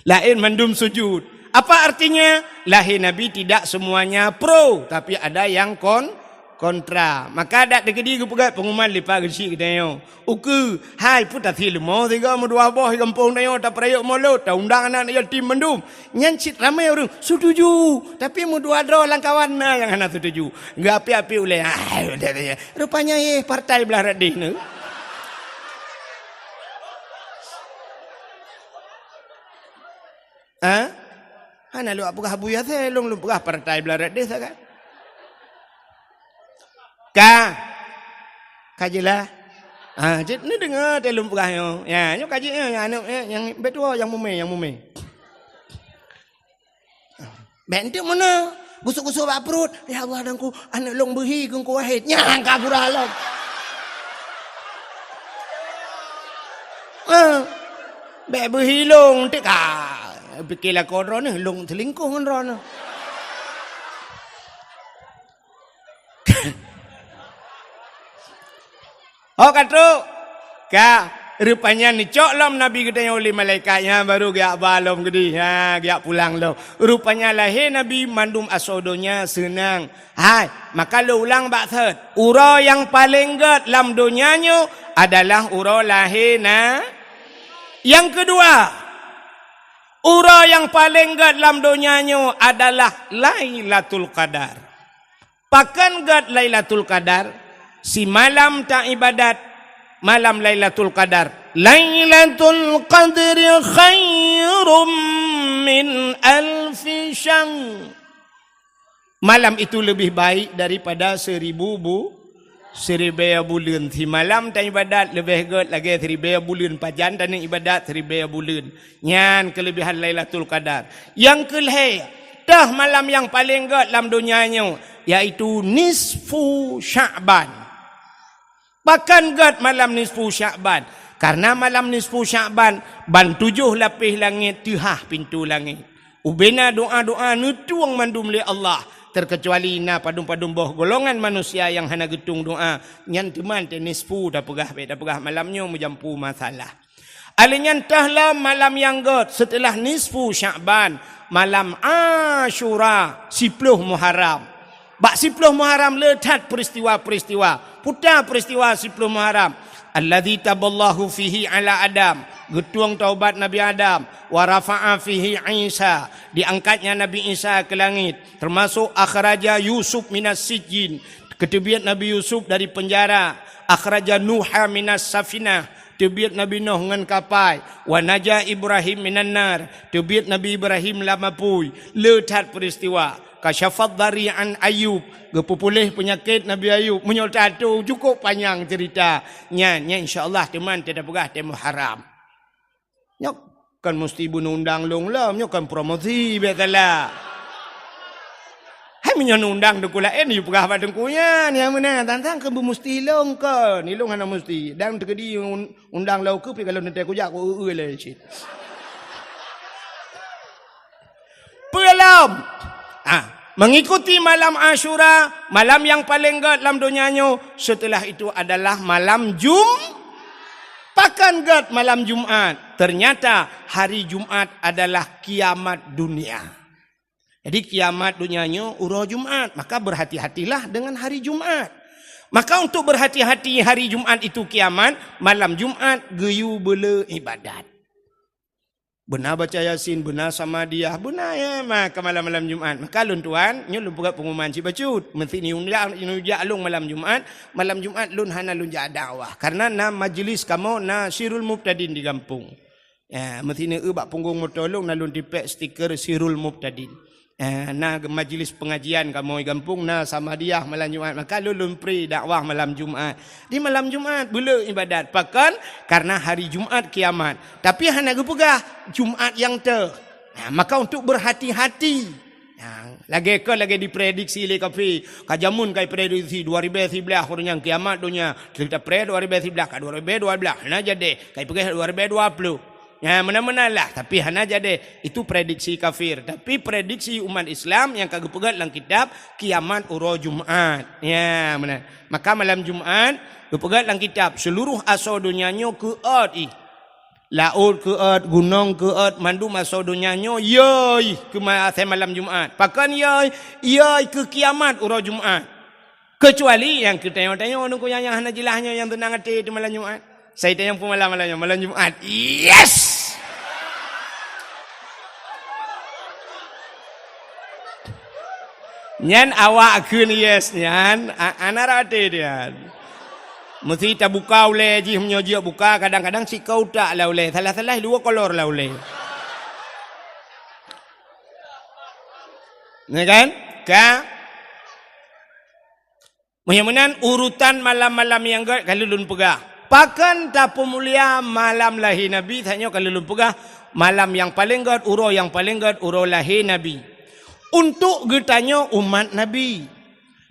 Lain mandum sujud. Apa artinya? Lahir Nabi tidak semuanya pro, tapi ada yang kontra. Maka ada dekedi kepegat pengumuman lipat gesi katanya. Uku, hai putar tilmo tiga dua boh kampung tayo tak perayuk mulut, tak undang anak yatim mendum. Nyancit ramai orang setuju, tapi dua dro langkawan yang hana setuju. Enggak api-api oleh. Rupanya partai belah radih ni. Hana lu apakah buya teh lu apakah partai belah radih kan? Kajilah. Cik ni dengar telum perah ya, nyo kaji yang betul yang mume. Bentuk mana? Gusuk-gusuk bak perut. Ya Allah dangku anak long berhi kengku wahid. Nyang kabur alam. Bek berhi long tik fikirlah kau ron ni long selingkuh kan ron. Oh katru, rupanya ni cok lam Nabi kita yang oleh malaikatnya baru giak balom gedi, giak pulang lo. Rupanya lahir Nabi mandum asodonya senang. Hai, maka lo ulang bak third. Ura yang paling get lam dunianya adalah ura lahir na. Yang kedua, ura yang paling get lam dunianya adalah Lailatul Qadar. Pakan get Lailatul Qadar. Si malam tak ibadat, malam Lailatul Qadar. Lailatul Qadri khairum min alfi syahr. Malam itu lebih baik daripada 1000 bulan. Si malam tak ibadat lebih good lagi 1000 bulan. Pajan dan ibadat 1000 bulan. Nyan kelebihan Lailatul Qadar. Yang kelih, dah malam yang paling good dalam dunianya, yaitu nisfu Sya'ban. Bahkan gad malam nisfu Sya'ban. Karena malam nisfu Sya'ban, ban 7 lapis langit, tihah pintu langit. Ubena doa-doa nutuang mandum li Allah. Terkecuali na padum-padum boh golongan manusia yang hana getung doa. Nyan teman te nisfu dah pegah malamnya menjampu masalah. Alinyan tahlah malam yang gad setelah nisfu Sya'ban. Malam Ashura, 10 Muharram. Bak 10 Muharram letat peristiwa-peristiwa. Putar peristiwa 10 Muharram. Alladzi taballahu fihi ala Adam. Getuang taubat Nabi Adam. Wa rafa'a fihi Isa. Diangkatnya Nabi Isa ke langit. Termasuk akhraja Yusuf minas sijin. Ketebiat Nabi Yusuf dari penjara. Akhraja Nuha minas safinah. Tebiat Nabi Nuh dengan kapal. Wa naja Ibrahim minan nar. Tebiat Nabi Ibrahim lamapui. Letat peristiwa. Kasyafat dari'an Ayub. Gepupulih penyakit Nabi Ayub. Menyoltat tu cukup panjang cerita. Nya insyaAllah teman tidak pegah temu haram. Nyok kan mesti bunuh undang long lah. Nyok kan promosi biasalah. Hai menyon undang dekula ni pegah badengkunya. Ni mana tantang ke mesti long ke. Ni long hana mesti. Dan terkedi undang lau ke kalau nanti aku jak aku lah shit. Pelam. Mengikuti malam Ashura, malam yang paling gad dalam dunianya. Setelah itu adalah malam Pakan gad malam Jumat. Ternyata hari Jumat adalah kiamat dunia. Jadi kiamat dunianya urau Jumat. Maka berhati-hatilah dengan hari Jumat. Maka untuk berhati-hati hari Jumat itu kiamat, malam Jumat geyu bela ibadat. Benar baca Yasin, benar sama dia, benar ya maka malam-malam Jumat. Maka lun tuan, nyo lun buat pengumuman si bacut. Mesti ni unjak lung malam Jumat lun hana lun jak dakwah. Karena na majlis kamu na Sirul Mubtadin di kampung. Ya, mesti ni bak punggung motolong na lun dipek stiker Sirul Mubtadin. Na majlis pengajian kamu di kampung na sama dia malam Jumat. Maka lun pri dakwah malam Jumat. Di malam Jumat bela ibadat. Pakan karena hari Jumat kiamat. Tapi hana gepegah Jumat yang maka untuk berhati-hati. Lagi diprediksi le kafe. Kajamun kai prediksi 2011 orangnya kiamat dunia. Kita pred 2011 ka 2012 hana jadi. Kai pegah 2020. Ya mana-mana lah. Tapi hana jadi. Itu prediksi kafir. Tapi prediksi umat Islam yang kagak pegat dalam kitab kiamat uro Jumat. Ya mana. Maka malam Jumat pegat dalam kitab seluruh asal dunianya keat laut keat, gunung keat, mandum asal dunianya yoi ke malam Jumat. Pakan yoi ke kiamat uro Jumat. Kecuali yang kita tanya orang yang hana jelahnya yang tenang hati di malam Jumat. Saya tanya pun malam Jumat. Yes. Nyan awak kun yes nyan anarate dia. Mesti tak buka oleh ji menyoji buka kadang-kadang si kau tak lah oleh. Salah-salah dua kolor lah oleh. Ni kan? Mudah-mudahan urutan malam-malam yang gad kalau lun pegah. Pakan tapu mulia malam lahir Nabi tanya kalau lun pegah malam yang paling gad uro yang paling gad uro lahir Nabi. Untuk getanya umat Nabi.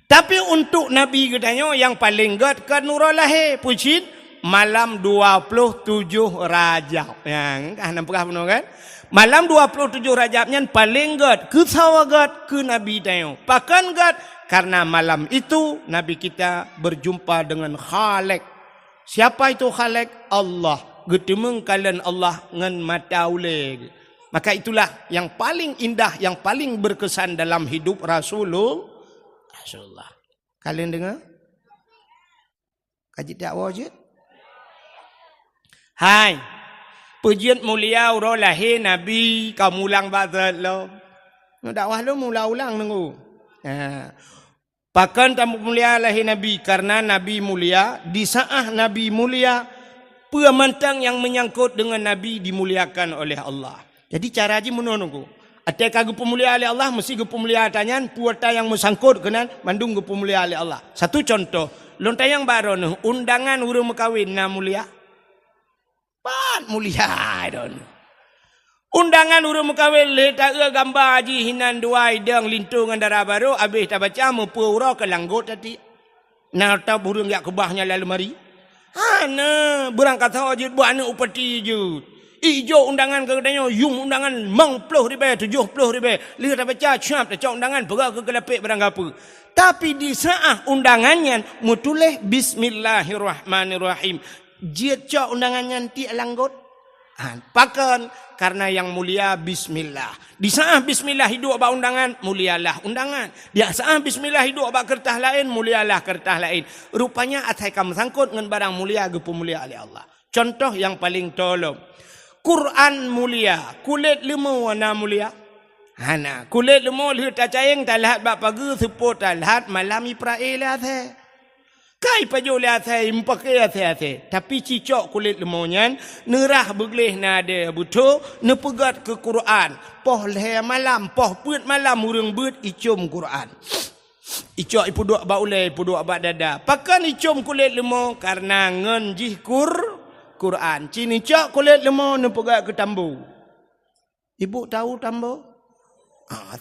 Tapi untuk Nabi getanya yang paling gad kan uro lahir pucin malam 27 Rajab. Yang nampak benar kan? Malam 27 Rajabnya paling gad ke sawagat ke Nabi tanya. Pakan gad karena malam itu Nabi kita berjumpa dengan Khalik. Siapa itu Khalik? Allah. Getemeng kalian Allah ngan mata uleg. Maka itulah yang paling indah, yang paling berkesan dalam hidup Rasulullah. Kalian dengar? Kaji dakwah je? Hai. Pujian mulia uro lahir Nabi kamu ulang bazat lo. Dakwah lo mula ulang nunggu. Pakan tamu mulia lahir Nabi karena Nabi mulia, di saat Nabi mulia, pemantang yang menyangkut dengan Nabi dimuliakan oleh Allah. Jadi cara aja menunggu. Ada kagum pemulia oleh Allah mesti pemulia tanyaan puata yang mesangkut kena mandung pemulia oleh Allah. Satu contoh, lontar yang baru nih undangan urung kawin na mulia. Pan mulia don. Undangan urung kawin le tak gambar haji hinan dua idang lintungan darah baru habis tak baca mempura ke langgut tadi. Nak tahu burung yak kebahnya lalu mari. Hana berangkat haji buat anak upati je. Ijo undangan ke katanya yung undangan mang 10,000 70,000 lihat tak baca cap tak undangan pergi ke kelapik barang apa. Tapi di saat undangannya mutuleh bismillahirrahmanirrahim. Dia cak undangannya ti langgut. Pakan karena yang mulia bismillah. Di saat bismillah hidup abak undangan, mulialah undangan. Di saat bismillah hidup abak kertas lain, mulialah kertas lain. Rupanya atai kamu sangkut dengan barang mulia gepu mulia oleh Allah. Contoh yang paling tolong. Quran mulia, kulit lemau warna mulia. Hana, kulit lemau lihat cacayeng talat bak pagi seput talat malam Israel athe. Kai pajole athe impake athe. Tapi cicok kulit lemaunya nerah begleh nade buto nepegat ke Quran. Poh le malam, poh put malam urang beut icum Quran. Icok ipu dua bak ulai, ipu dua bak dada. Pakan icum kulit lemau karena ngenjih Quran. Cini cak kulit lemau nepegat ke tambu. Ibu tahu tambu?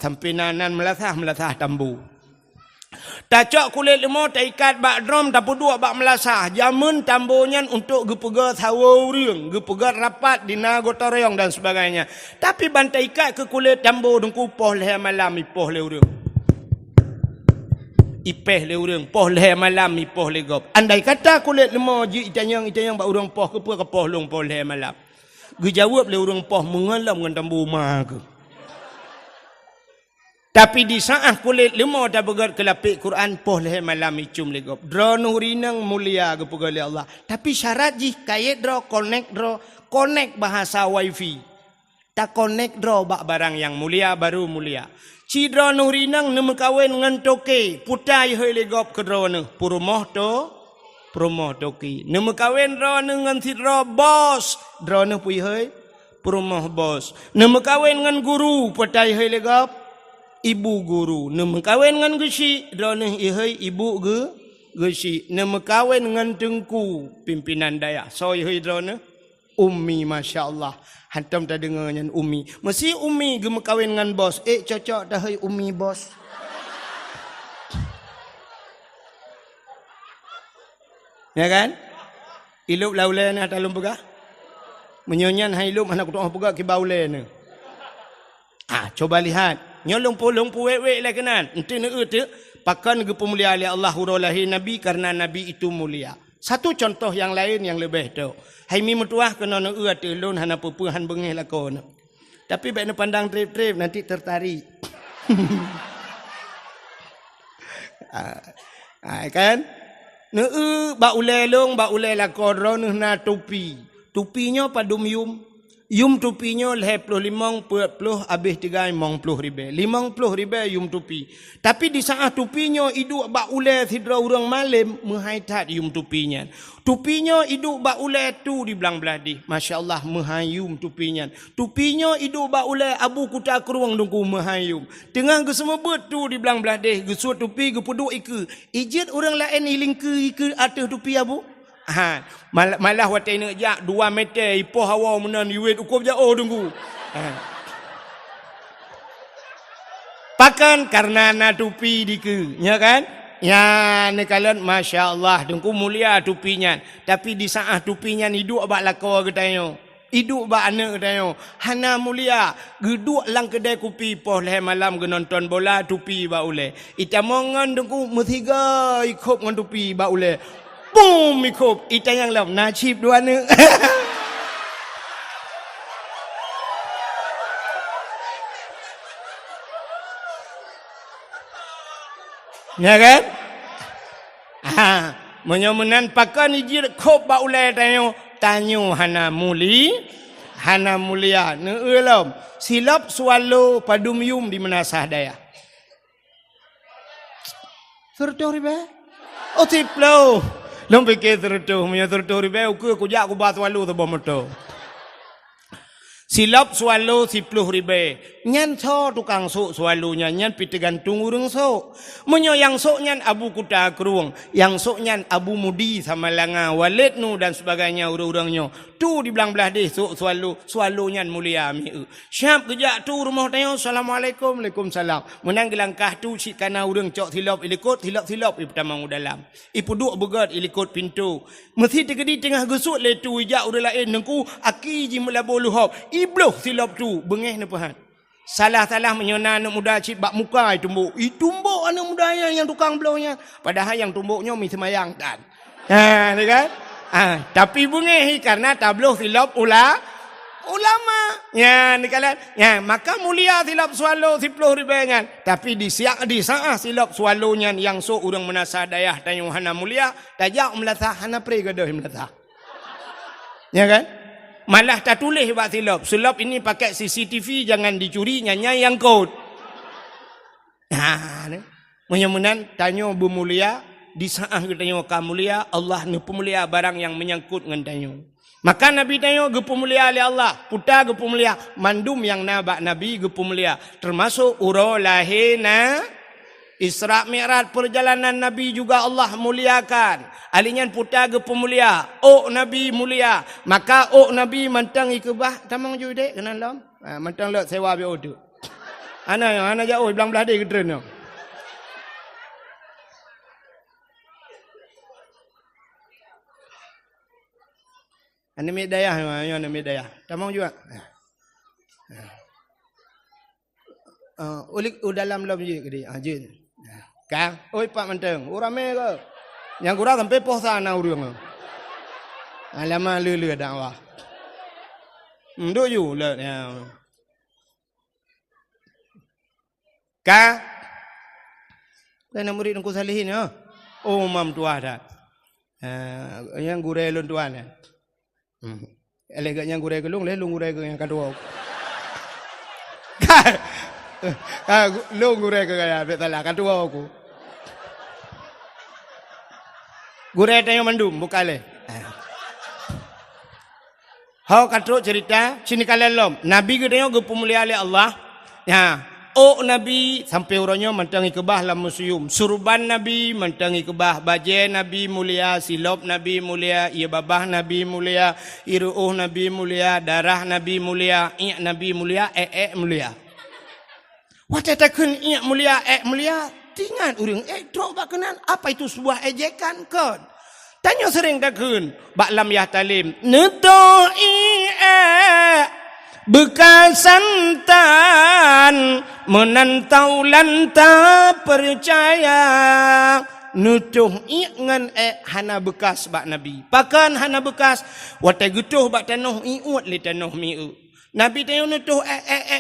Sampai nanan melasah tambu. Tak cak kulit lemau tak ikat bak drum tak dua bak melasah. Jamun tambunya untuk gepega sawo ring, gepega rapat dina gotong royong dan sebagainya. Tapi bantai ikat ke kulit tambu dengku poh leh malam ipoh le urang. Ipeh le urang poh leh malam ipoh le gop. Andai kata kulit lemau ji itanyang bak urang poh ke poh long poh leh malam. Ge jawab le urang poh mengalam dengan tambu mah ke. Tapi di saat kulit lemau dah begat ke lapik Quran poh leh malam icum le gop. Dra nurinang mulia ke pegale Allah. Tapi syarat ji kait dra connect bahasa wifi. Tak connect dra bak barang yang mulia baru mulia. Cidra nurinang nemu kawin dengan toke putai hoi legop ke drone purumoh toki nemu kawin drone dengan sidra bos drone pui hoi purumoh bos nemu kawin dengan guru putai hoi legop ibu guru nemu kawin dengan gesi drone ihoi ibu gesi nemu kawin dengan tengku pimpinan daya soi hoi drone Ummi, Masya Allah. Hantam tak dengar dengan Ummi. Mesti Ummi gema kahwin dengan bos. Cocok dah hai Ummi bos. Ya kan? Ilup laulai nak talum pegah. Menyonyan hai ilup anak kutuk pegah ke baulai ni. Coba lihat. Nyolong wek lah kenan. Nanti tu pakan ke pemulia oleh Allah urolahi Nabi karena Nabi itu mulia. Satu contoh yang lain yang lebih tu. Hai mi metuah kena nak telun hana pupuhan bengih lakon. Tapi baik nak pandang trip-trip nanti tertarik. Kan? Ba ulai long ba ulai lakon ron na topi. Topinya padum yum. Yum tupinya leh puluh limang puluh habis 350 ribu. 50 ribu yum tupi. Tapi di saat tupinya iduk bak ulai sidra orang malam menghaitat yum tupinya. Tupinya iduk bak ulai tu di belang beladi. Masya-Allah menghayum tupinya. Tupinya iduk bak ulai abu kuta keruang dengku menghayum. Tengah ge semebet tu di belang beladi, ge suat tupi ge peduk ike. Ijit orang lain iling ke atas tupi abu. Ha, malah watai nak jak 2 meter ipoh hawa menan yuit ukur jauh tunggu. Ha. Pakan karena na tupi dike, ya kan? Ya, ni kalian masya-Allah tunggu mulia tupinya. Tapi di saat tupinya hidup abak lakau katanya. Hidup bak anak katanya. Hana mulia, geduk lang kedai kopi poh leh malam ke nonton bola tupi bak ule. Ita mongan tunggu metiga ikut ngan tupi bak ule. Boom ikut ita yang lam nasib dua ni. Ya kan? Menyomenan pakan ijir kop ba ulai tanyo hana mulia ne elam silap swallow padum yum di menasah daya. Sertoh ribe? Oh tiplo. Long fikir sertoh, punya sertoh ribe aku jak aku bat swallow tu bomoto. Silap swallow 10 ribu. Nyan so tukang sok swallownya nyan pi tergantung urang sok. Menyo yang sok nyan Abu Kuta Keruang, yang sok nyan Abu Mudi sama Langa Walid nu dan sebagainya urang-urangnya. Tu di belang belah deh sok swallow nyan mulia mi. Syap kejak tu rumah tanya Assalamualaikum, Waalaikumsalam. Menang gelangkah tu si kana urang cok silap ilikot silap pertama dalam. Ipu duk begat ilikot pintu. Mesti tegedi tengah gesut le tu ijak urang lain nengku aki ji melabo luhop. Ibloh silap tu bengeh ne pahat. Salah-salah menyona anak muda cip bak muka tumbuk. Tumbuk anak muda yang tukang blownya. Padahal yang tumbuknya mi semayang dan. Ha, ni kan? Tapi bengeh karena tabloh silap ulama. Ya, ni kalian. Ya, maka mulia silap swallow 10 ribu kan. Tapi di saat silap swallownya yang so urang menasa dayah tanyung hana mulia, tajak melatah hana pre gadah melatah. Ya kan? Malah tak tulis buat silap. Silap ini pakai CCTV jangan dicuri nyanyai yang kod. Menyemenan tanya Bu Mulia di saat tanya ka mulia Allah ni pemulia barang yang menyangkut dengan tanya. Maka Nabi tanya ge pemulia oleh Allah, puta ge pemulia, mandum yang nabak Nabi ge pemulia, termasuk uro lahina Isra Mi'raj perjalanan Nabi juga Allah muliakan. Alinyan puta ge pemulia, Nabi mulia. Maka Nabi mantang ikebah tamang jude kenan lam. Mantang lek sewa bi odu. Ana jauh belang belah dia gedren. Ana medayah, ana medayah. Tamang juga. Ulik dalam lam je gede. Jin. Kang, oi Pak Manteng, urame ke? Yang kurang sampai poh sana urang. Alamak lele dakwah. Nduk ju le ya. Kang. Kena murid aku salihin ya. Oh mam tua dah. Yang gure lun tuan ya. Eleganya gure gelung le lung gure yang kedua. Lu gure ke kaya betala kan tua aku. Gure tanya mandum bukale. Hau katro cerita sini kalian lom. Nabi gedenya ge pemulia oleh Allah. Ya, Nabi sampai orangnya mantangi kebah lam museum. Surban Nabi mantangi kebah, baje Nabi mulia, silop Nabi mulia, ia babah Nabi mulia, iruh Nabi mulia, darah Nabi mulia, Nabi mulia, mulia. Watatakun iya mulia, mulia. Tingan urang, drop bakanan. Apa itu sebuah ejekan kan? Tanya sering takun. Bak lam yah talim. Netoi bekas santan. Menantau lanta percaya. Nutuh ngan hana bekas bak Nabi. Pakan hana bekas. Watai getuh bak tanuh iut li tanuh mi'u. Nabi tanya nutuh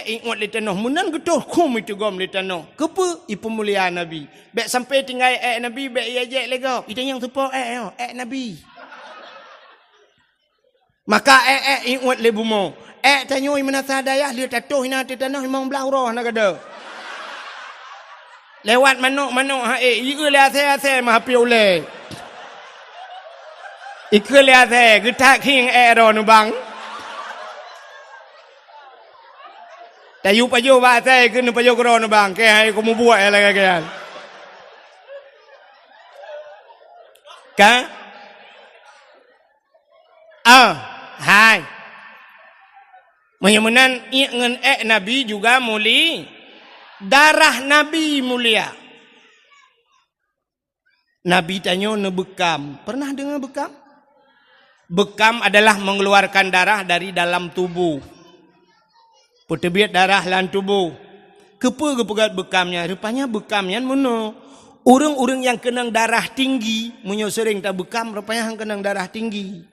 ingat li tanah munan getuh kum itu gom li tanah. Kepa ipu mulia Nabi. Bek sampai tinggal Nabi bek ia jek lega. Itu yang sepo Nabi. Maka ingat li bumo. tanyoi menasa dayah dia tatuh hina tanah 15 roh nak ada. Lewat manuk ieu le ase mah piu le. Ikut le ase getak king ro nu bang. Tayu payo ba ase ke nu payo ro nu bang ke hai ko mu buat la kan. Ka? Hai. Menyemunan ngen Nabi juga mulia. Darah Nabi mulia. Nabi tanya ne bekam. Pernah dengar bekam? Bekam adalah mengeluarkan darah dari dalam tubuh. Pertebiat darah dalam tubuh. Kepa kepegat bekamnya? Rupanya bekamnya mana? Orang-orang yang kenang darah tinggi, munyo sering tak bekam, rupanya yang kenang darah tinggi.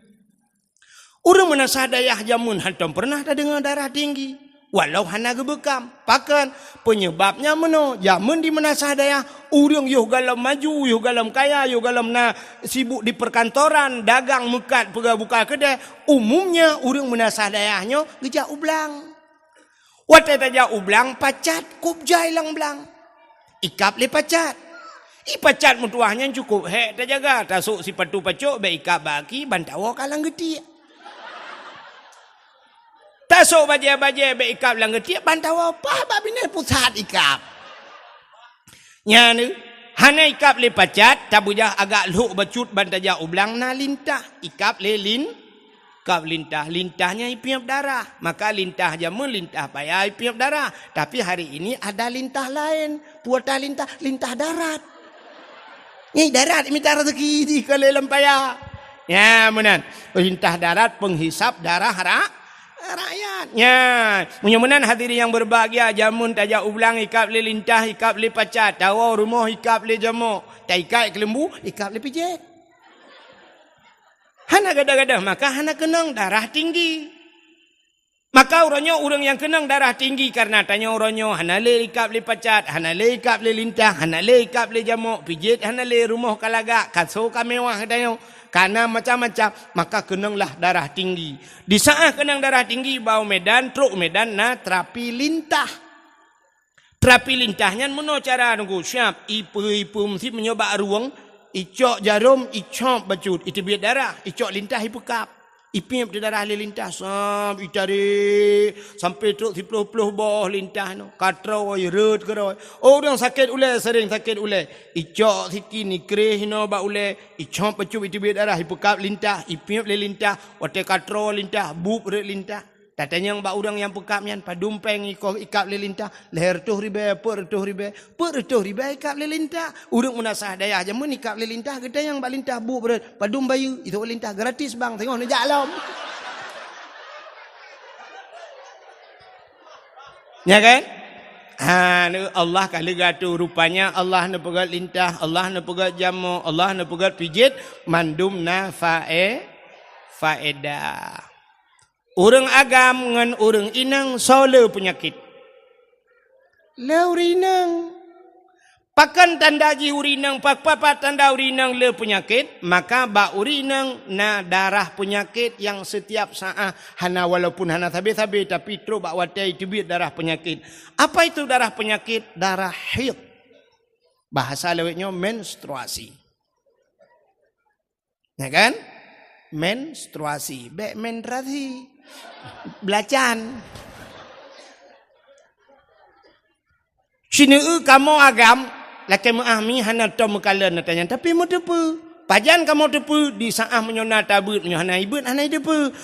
Orang mana sadayah jamun hantam pernah tak dengar darah tinggi. Walau hana gebekam, pakan penyebabnya mana? Jamun di mana sadaya urang yo galam maju, yo galam kaya, yo galam na sibuk di perkantoran, dagang mekat pega buka kedai, umumnya urang mana sadayahnya geja ublang. Watai taja ublang pacat kubjai lang blang. Ikap le pacat. Pacat mutuahnya cukup hek tajaga, tasuk si patu pacuk be ikap baki bantawa kalang geti. Tasuk baje-baje be ikap lang getiak bantau apa babine pusat ikap. Nya ni hana ikap le pacat tabujah agak luk bacut bantaja ublang na lintah ikap le kap lintahnya ipiap darah. Maka lintah jamun lintah payah ipiap darah. Tapi hari ini ada lintah lain, puata lintah darat. Ni darat minta rezeki di kelelem payah. Ya menan. Lintah darat penghisap darah rakyatnya. Mudah-mudahan hadirin yang berbahagia jamun tajak ublang ikap le lintah ikap le pacat tawa rumah ikap le jamuk tak ikat kelembu ikap le pijat. Hana gada-gada maka hana kenang darah tinggi. Maka orang yang kenang darah tinggi karena tanya orangnya hana le ikap le pacat, hana le ikap le lintah, hana le ikap le jamuk, pijat hana le rumah kalagak, kaso kamewah tanya. Karena macam-macam, maka kenanglah darah tinggi. Di saat kenang darah tinggi, bau medan, truk medan, na terapi lintah. Terapi lintahnya, mana cara nunggu? Siap, ipu mesti menyoba ruang, icok jarum, icok bacut. Itu biar darah, icok lintah, ipekap. Ipim di darah lintah, sampai tarik, sampai truk 10 bawah lintah. Katrau, rut kerau. Orang sakit ulai, sering sakit ulai. Icok siki ni kerih, ba ulai. Icok bacut, itu biar darah, ipekap lintah, ipim le lintah. Wate katrau lintah, bub rut lintah. Tatanya yang orang yang pekapnya padumpeng ikap le lintah leher tuh ribe per tuh ribe ikap le lintah urang menasah daya aja mun ikap le lintah kita yang balintah bu ber padum bayu itu lintah gratis bang tengok ni jalam ya kan Allah kali gatu rupanya Allah na pegat lintah Allah na pegat jamu Allah na pegat pijit mandum na faedah. Orang agam dengan orang inang sole penyakit. Le urinang. Pakan tanda ji urinang, pak tanda urinang le penyakit, maka ba urinang na darah penyakit yang setiap saat hana walaupun hana sabi-sabi tapi terus bak watai tibit darah penyakit. Apa itu darah penyakit? Darah haid. Bahasa lewatnya menstruasi. Ya kan? Menstruasi. Menstruasi. Belacan. Sini kamu agam laki mengahmi hana tom kala natanya tapi mau tepu. Pajan kamu tepu di saat menyona tabut menyona ibut hana tepu.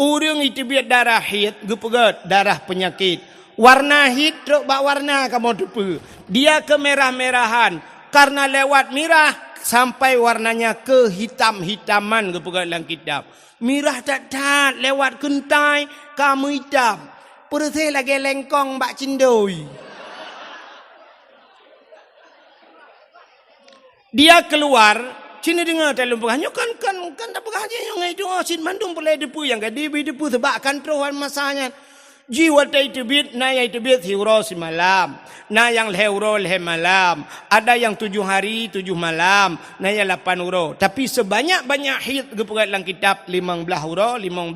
Orang itu biar darah haid gepegat darah penyakit. Warna haid truk bak warna kamu tepu. Dia kemerah-merahan karena lewat merah sampai warnanya ke hitam-hitaman gepegat dalam kitab. Mirah tak lewat kentai kamu hitam. Perse lagi lengkong bak cindoi. Dia keluar, cina dengar dalam pengahnya kan tak pengahnya yang itu asin mandum boleh depu yang gadi depu sebab kontrol masanya. Jiwa itu bit, na yang itu bit hiuro si malam, na yang leuro leh malam, ada yang 7 hari 7 malam, na yang 8 euro. Tapi sebanyak-banyak hit kepegat dalam kitab 15 euro, 15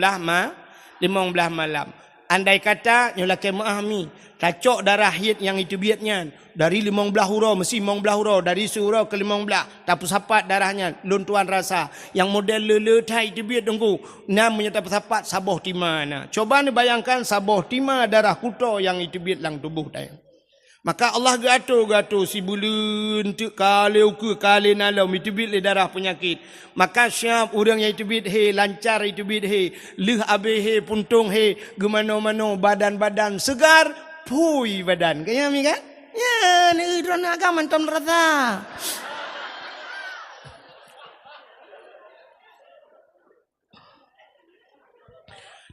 malam. Andai kata nyolake maahmi, tacok darah hit yang itu biatnya dari 15 hurau mesti 15 hurau dari surau ke 15 tapu sapat darahnya lun tuan rasa yang model lele tai itu biat dengku namanya tapu sapat saboh timana. Coba ni bayangkan saboh tima darah kuto yang itu biat lang tubuh tai. Maka Allah gato si bulun tu kalau ke kali nalam itu bit le darah penyakit. Maka siap orang yang itu bit he lancar itu bit he leh abe he puntung he gemano-mano badan-badan segar pui badan. Kaya mi kan? Ya ni drone agama tom rasa.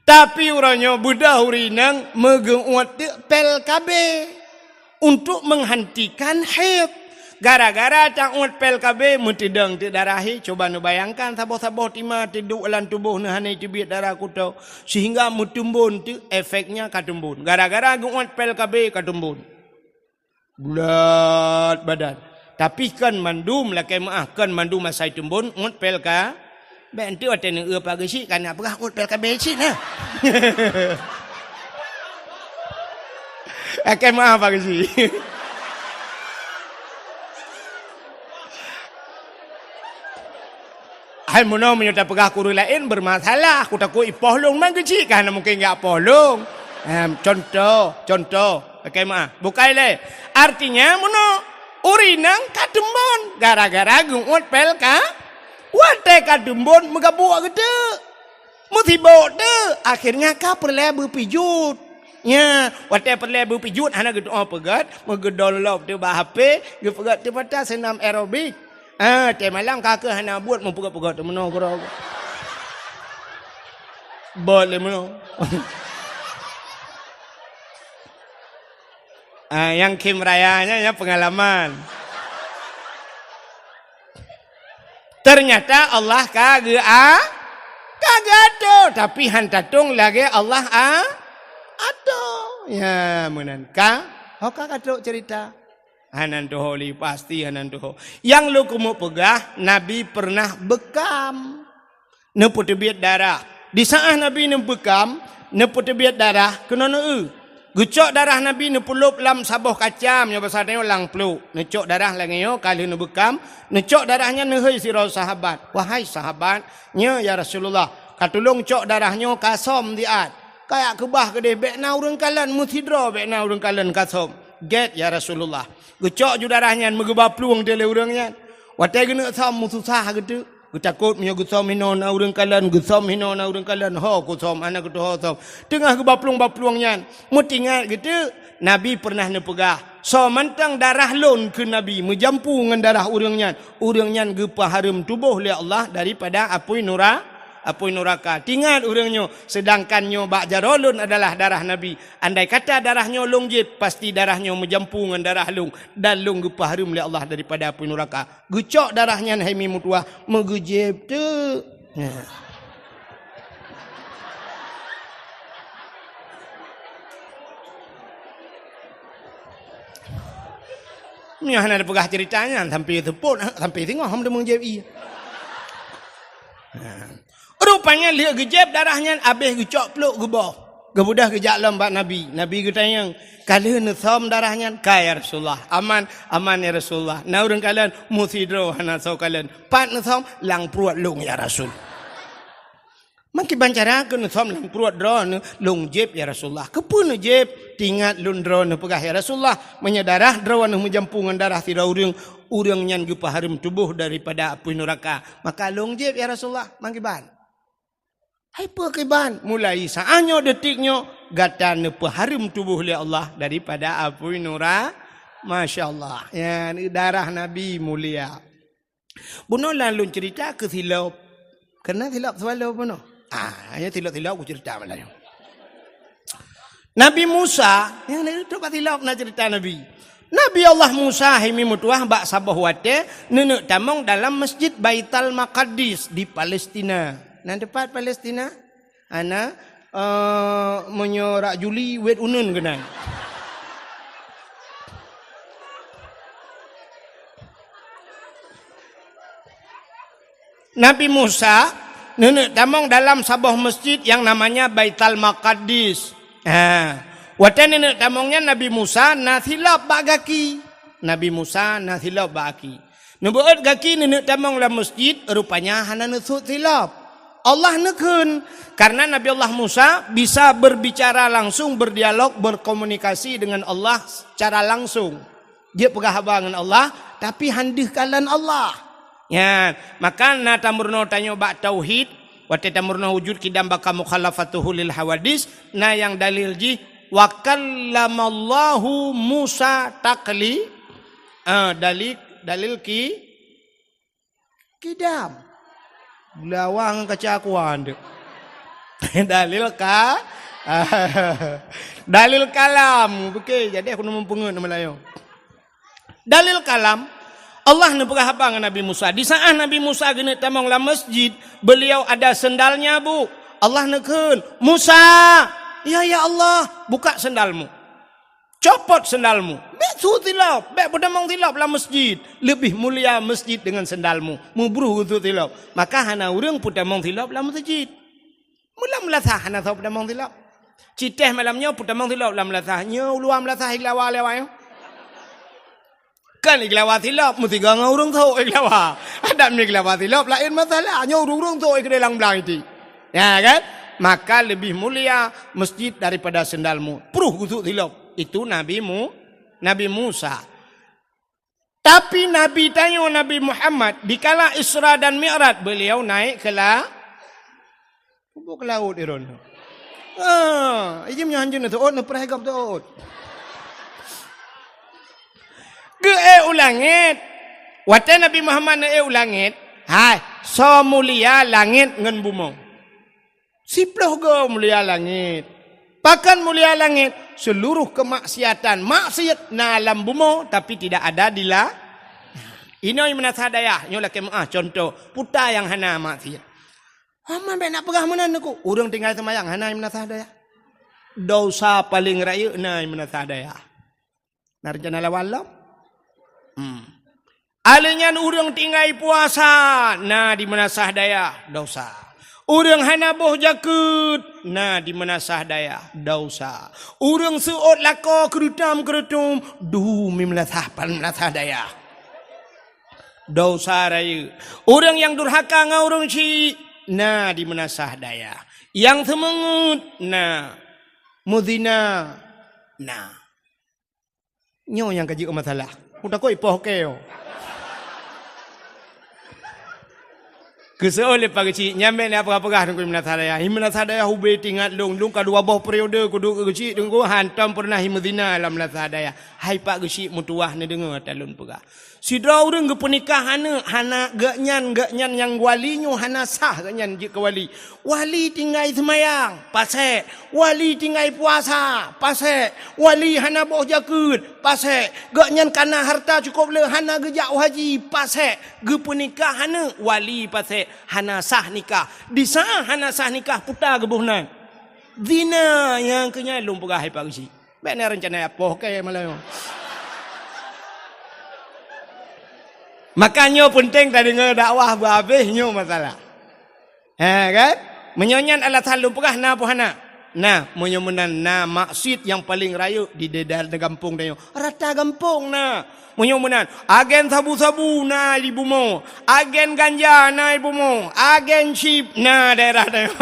Tapi orangnya budak urinang megeuat pel kabe. Untuk menghentikan haid. Gara-gara cangut pel KB mentidang ti darahi. Coba nu bayangkan saboh-saboh tima tiduk dalam tubuh nu hanai tibit darah kuto. Sehingga mutumbun tu efeknya katumbun. Gara-gara guat pel KB katumbun. Bulat badan. Tapi kan mandum lakai maah kan mandum masai tumbun ngut pel ka. Bentu ate nu pagi si kan apa ngut pel KB si nah. Akan maaf Pak Gesi. Hai mono menyata pegah kuru lain bermasalah. Aku takut ipohlong man Gesi karena mungkin enggak pohlong. Contoh. Akan maaf. Bukai le. Artinya mono urinang kadembon gara-gara gungut pel ka. Wate kadembon megabuk gede. Musibot de. Akhirnya ka perlu berpijut. Ya, waktu perlu berpijut, anak gitu pegat, megedol lop tu bah HP, gepegat tu patah senam aerobik. Teh malam kakak hana buat mempegat-pegat tu meno kira. Boleh meno. Yang Kim Rayanya ya pengalaman. Ternyata Allah kagak tu, tapi hantatung lagi Allah Aduh, ya menanka, hoka kadok cerita. Hanan doho li pasti hanan doho. Yang lu kumu pegah, Nabi pernah bekam, neput tebiat darah. Di saat Nabi nebekam, neput tebiat darah, kena Gucok darah Nabi nepulup lam saboh kacam, yang besarnya lang peluk. Necok darah lagi yo kali nebekam, necok darahnya nehei sirau sahabat. Wahai sahabat, ya Rasulullah, katulung cok darahnya kasom diat. Kayak kebah kedeh bekna urang kalan muthidra bekna urang kalan kasom. Get ya Rasulullah. Gecok ju darahnya megebah peluang tele urangnya. Watai gena sam mususah gitu. Gutakut punya gusom hinon urang kalan gusom hinon urang kalan ho gusom anak gitu ho som. Tengah gebah peluangnya. Mutingat gitu Nabi pernah nepegah. So mantang darah lon ke Nabi menjampu dengan darah urangnya. Urangnya gepah harum tubuh oleh Allah daripada apui neraka. Tinggal orangnya. Sedangkannya bak jarolun adalah darah Nabi. Andai kata darahnya long jib, pasti darahnya menjampu dengan darah long. Dan long gepah harum oleh Allah daripada api neraka. Gucok darahnya haimi mutuah. Megejib tu. Ni hanya ada pegah ceritanya. Sampai tepuk. Sampai tengok. Hamda mengejib iya. Rupanya lihat gejeb darahnya habis gecok peluk gebah. Gebudah gejak lambat Nabi. Nabi ketanya, kalian nesam darahnya kaya Rasulullah. Aman ya Rasulullah. Nah orang kalian musidro hana sau kalian. Pat nesam lang pruat long ya Rasul. Maki bancara ke nesam lang pruat drone long jeb ya Rasulullah. Kepun jeb tingat lun drone pegah ya Rasulullah. Menyedarah drone menjampungan darah tidak urang nyan gepah harum tubuh daripada api neraka. Maka long jeb ya Rasulullah mangkiban. Hai pekiban mulai saatnya detiknya gatan peharum tubuh oleh Allah daripada api neraka. Masya Allah. Ya ni darah Nabi mulia. Buno lalu cerita ke silap. Kena silap selalu buno. Ya silap-silap aku cerita malah. Nabi Musa, yang itu pak silap nak cerita Nabi. Nabi Allah Musa himi mutuah bak sabah wate nenek tamong dalam masjid Baitul Maqdis di Palestina. Nan depan Palestina, ana menyorak Juli wet unun kena. Nabi Musa nenek tamong dalam sebuah masjid yang namanya Baitul Maqdis. Watan nenek tamongnya Nabi Musa nathilap bagaki. Nabi Musa nathilap baki. Nubuat gaki nenek tamong la masjid rupanya hana nusut silap. Allah nekun karena Nabi Allah Musa bisa berbicara langsung, berdialog, berkomunikasi dengan Allah secara langsung. Dia pegah dengan Allah tapi handih kalan Allah. Ya, maka na tamurno tanyo ba tauhid, wa tamurno wujud kidam baka mukhalafatuhu lil hawadis, na yang dalil ji wa kallamallahu Musa takli. Dalil kidam. Lawang kecakuan dek. Dalil kalam. Okey, jadi aku nak mempungut nama lain. Dalil kalam Allah nak pegah apa dengan Nabi Musa. Di saat Nabi Musa gini tamang la masjid, beliau ada sendalnya bu. Allah nekun, Musa, ya Allah, buka sendalmu. Copot sendalmu. Bek sutilap, bek berdamang tilap la masjid. Lebih mulia masjid dengan sendalmu. Mubruh tu tilap. Maka hana urang pudamang tilap la masjid. Mula melasah hana tahu pudamang tilap. Citeh malamnya pudamang tilap la melasahnya luam melasah iglawa lewat. Kan iglawa tilap mesti gang urang tahu iglawa. Ada mi iglawa tilap lain masalah. Nya urang tahu iglalang belang itu. Ya kan? Maka lebih mulia masjid daripada sendalmu. Pruh gusuk tilap. Itu Nabi Musa. Tapi Nabi tanya Nabi Muhammad dikala Isra dan Mi'raj beliau naik ke laut iron. Ijim nyanjun tu na perhagap tu. Ge ulangit. Wata Nabi Muhammad na ulangit. Hai, so mulia langit ngan bumong. Siploh ge mulia langit. Bahkan mulia langit seluruh kemaksiatan maksiat na alam bumo tapi tidak ada di la. Ini yang menasah daya. Nyolah contoh puta yang hana maksiat. Aman be nak pegah menan aku. Urang tinggal semayang hana yang menasah daya. Dosa paling raya na yang menasah daya. Narjana lawalam. Alenyan urang tinggal puasa na di menasah daya dosa. Urang hana boh jakut, na di menasah daya dosa. Urang seot lako kerutam dumi melasah daya dosa raya. Urang yang durhaka ngaurang ci, na di menasah daya. Yang semengut, na muzina, na. Nyo yang kaji masalah. Udah kau ipoh keo. Keseoleh pagi nyampe ni apa-apa dengan menasahaya. Menasahaya hube tinggal long kedua boh periode kudu kecil dengan hantam pernah himedina dalam menasahaya. Hai pak kecil mutuah ni dengar talun pegah. Sidra urang ke pernikahan hana gaknyan yang walinyo hana sah gaknyan je ke wali. Wali tinggal semayang, pasek. Wali tinggal puasa, pasek. Wali hana boh jakut, pasek. Gaknyan kana harta cukup le hana gejak haji, pasek. Ge pernikahan wali pasek hana sah nikah. Di sah hana sah nikah puta gebuhnan. Zina yang kenyai lum pegah hai pak kecil. Baik ni rencana apa ke malam. Makanya penting tadi dengar dakwah berhabisnya masalah. Kan? Menyonyan Allah Ta'ala pegah na puhana. Nah, menyomenan na maksud yang paling raya di daerah kampung dia. Rata kampung na. Menyomenan agen sabu-sabu na ibu mo. Agen ganja na ibu mo. Agen chip na daerah dia.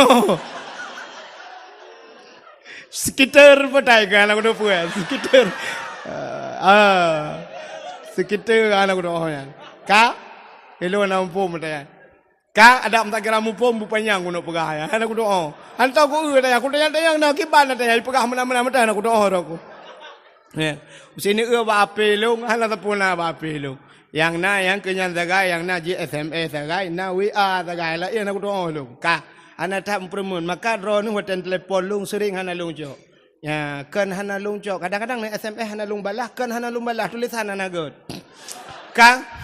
Sekitar petai kan aku dah puas. Sekitar anak aku dah. Ka, hello nampu mutaya. Ka ada tak kira mupom bupanyang guna pegah ya. Anak aku doa. Hantar aku tanya, aku tanya nak kiban tanya pegah mana-mana mata aku doa aku. Ya. Sini ba ape long, hala tapuna ba ape long. Yang na yang kenyan tagai, yang na SMS tagai, na WA tagai lah. Ia aku doa long. Ka, anak tak mempermun. Maka draw ni hotel telefon long sering hana long jo. Ya, kan hana long jo. Kadang-kadang ni SMS hana long balah, kan hana long balah tulisan hana god. Ka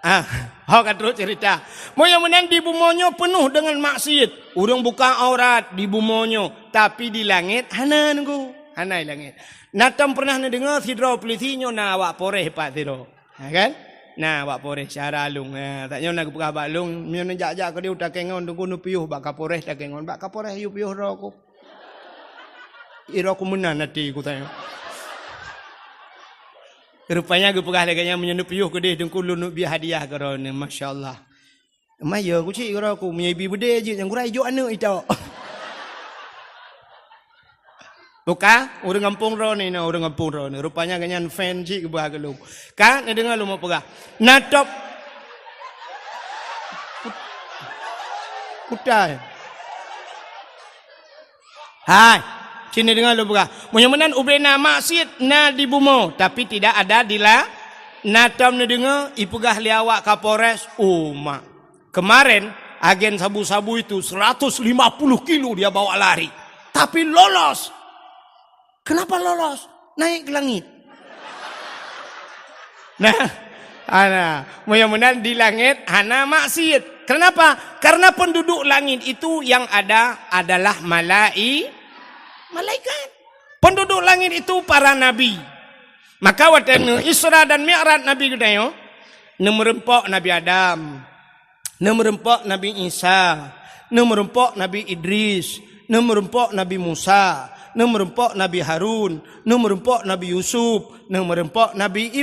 Hak terus cerita. Moyo-moyo di bumonyo penuh dengan maksiat. Urang buka aurat di bumonyo, tapi di langit hana nunggu. Hana langit. Natam pernah dengar sidro polisinyo na awak poreh pak sidro. Kan? Nah, awak poreh syara lung. Tak nyo nak buka bak lung, nyo jak-jak ke dia utak kengon tunggu nu piuh bak kaporeh tak kengon. Bak kaporeh yu piuh ro aku. Ira aku menang nanti aku tanya. Rupanya aku pegah leganya menyenup yuh ke dia dengku lunuk biar hadiah kerana masya-Allah. Maya aku cik kira aku menyebi bede je yang kurai jo anak itu. Buka, orang kampung ro ni, orang kampung ro ni. Rupanya ganyan fan cik ke bahag lu. Kan, ni dengar lu mau pegah. Natop Kutai. Hai, sini dengar lu pegah. Mudah-mudahan ubena maksiat na di bumo, tapi tidak ada di la. Natom ni dengar ipegah liawak Kapolres Uma. Kemarin agen sabu-sabu itu 150 kilo dia bawa lari. Tapi lolos. Kenapa lolos? Naik ke langit. Nah, mudah-mudahan di langit hana maksiat. Kenapa? Karena penduduk langit itu yang ada adalah malaikat. Penduduk langit itu para nabi. Maka waktu Isra dan Mi'raj Nabi Gudayo, merempok Nabi Adam, merempok Nabi Isa, merempok Nabi Idris, merempok Nabi Musa, merempok Nabi Harun, merempok Nabi Yusuf, merempok Nabi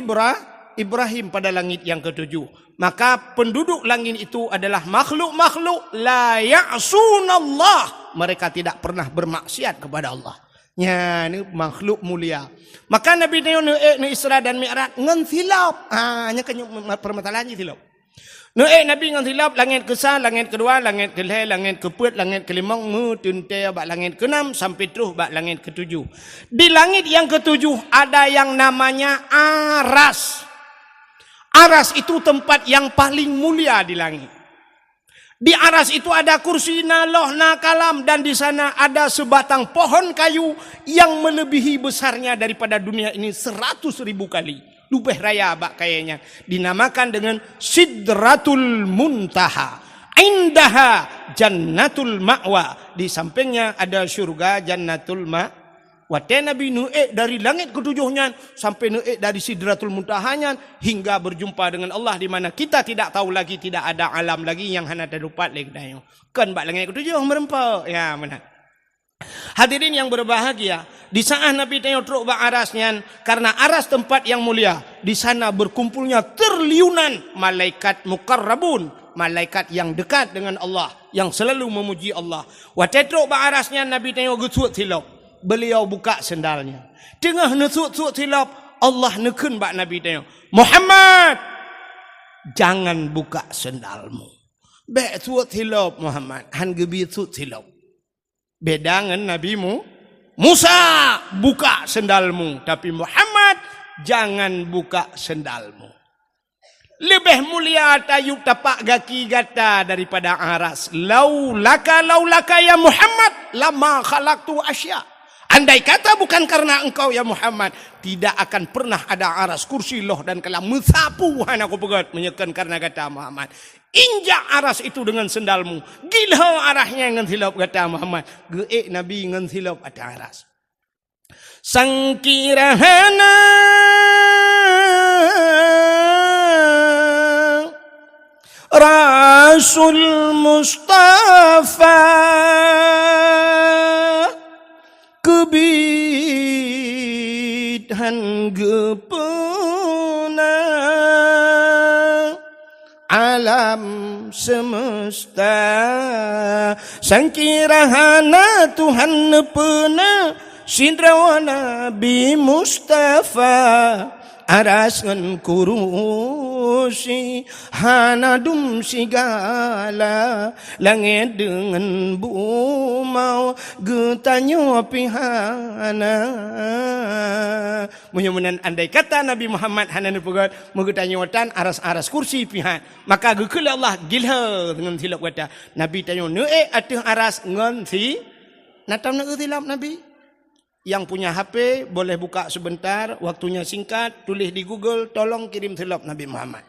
Ibrahim pada langit yang ketujuh. Maka penduduk langit itu adalah makhluk-makhluk la ya'sunallah. Mereka tidak pernah bermaksiat kepada Allah. Ya, ini makhluk mulia. Maka Nabi ni Isra dan Mi'raj ngan silap. Hanya kan permasalahannya silap. Nabi ngan silap langit ke-1, langit kedua, langit ke-2, langit ke-4, langit ke-5, tuntai bak langit ke-6 sampai terus bak langit ke-7. Di langit yang ke-7 ada yang namanya Aras. Aras itu tempat yang paling mulia di langit. Di aras itu ada kursi naloh na kalam dan di sana ada sebatang pohon kayu yang melebihi besarnya daripada dunia ini 100.000 kali. Lubeh raya bak kayaknya. Dinamakan dengan Sidratul Muntaha. Indaha Jannatul Ma'wa. Di sampingnya ada syurga Jannatul Ma'wa. Waktu Nabi Nuh dari langit ketujuhnya sampai Nuh dari Sidratul Muntahanya hingga berjumpa dengan Allah di mana kita tidak tahu lagi, tidak ada alam lagi yang hanya terdapat lagi dayo. Kan bak langit ketujuh merempau. Ya benar. Hadirin yang berbahagia, di saat Nabi tengok truk bak arasnya karena aras tempat yang mulia, di sana berkumpulnya triliunan malaikat muqarrabun, malaikat yang dekat dengan Allah, yang selalu memuji Allah. Waktu truk bak arasnya Nabi tengok gesut silap. Beliau buka sendalnya. Tengah nesut-sut silap, Allah neken bak Nabi tengok. Muhammad, jangan buka sendalmu. Bek sut silap Muhammad, han gebi sut silap. Beda dengan nabimu Musa, buka sendalmu. Tapi Muhammad, jangan buka sendalmu. Lebih mulia tayub tapak kaki gata daripada aras. Laulaka ya Muhammad, lama khalaqtu asya. Andai kata bukan karena engkau ya Muhammad, tidak akan pernah ada aras kursi loh dan kalam mensapu aku pegat menyekan karena kata Muhammad. Injak aras itu dengan sendalmu. Gila arahnya dengan silap kata Muhammad. Geek Nabi dengan silap ada aras. Sangkirahana Rasul Mustafa kebidhan gepena alam semesta sangkirahana Tuhan nepena sindrawa Nabi Mustafa aras ngan kurusi hanadum sigala langit dengan bumau getanyo pihana. Mudah-mudahan andai kata Nabi Muhammad hanan pegat megetanyotan aras-aras kursi pihan, maka gekele Allah gilha dengan silap kata Nabi tanyo ne atih aras ngan si natam nak silap Nabi. Yang punya HP boleh buka sebentar, waktunya singkat, tulis di Google, tolong kirim silap Nabi Muhammad.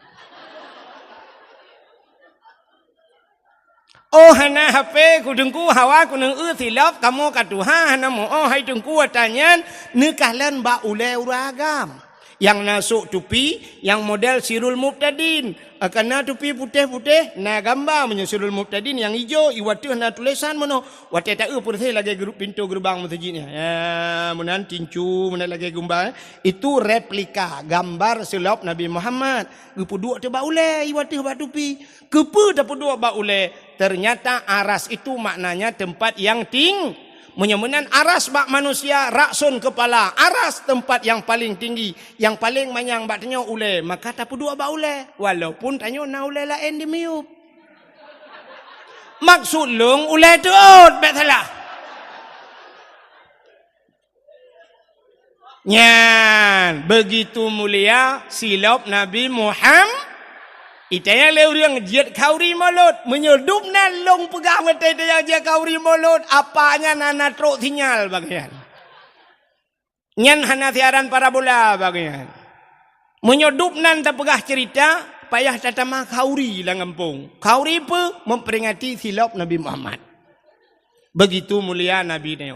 Oh hana HP kudengku hawa kuneng silap kamu katuha hana mo oh hai dengku tanya nekahlan ba ule uragam. Yang nasuk tupi, yang model Sirul Muqtadin. Kerana tupi putih-putih, na gambar punya Sirul Muqtadin yang hijau, iwatu na tulisan mana. Wate tak pun saya lagi pintu gerbang masjidnya. Ya, munan tincu, munan lagi gambar. Itu replika gambar silap Nabi Muhammad. Kepuduk tu baule, iwatu bak tupi. Kepu tak puduk bak ule. Ternyata aras itu maknanya tempat yang tinggi. Menyemenan aras bak manusia, raksun kepala. Aras tempat yang paling tinggi. Yang paling manyang bak tanya ule. Maka tak dua bak ule. Walaupun tanya na ule lain di miup. Maksud lung ule tu bak salah. Nyan. Begitu mulia silap Nabi Muhammad. Itu yang leuriang jiat kauri mulut. Menyedup nan long pegang mata itu yang jiat kauri mulut. Apanya nana truk sinyal bagian. Nyan hana siaran parabola bagian. Menyedup nan tak pegah cerita. Payah tatama kauri lah ngampung. Kauri apa? Memperingati silap Nabi Muhammad. Begitu mulia Nabi ni.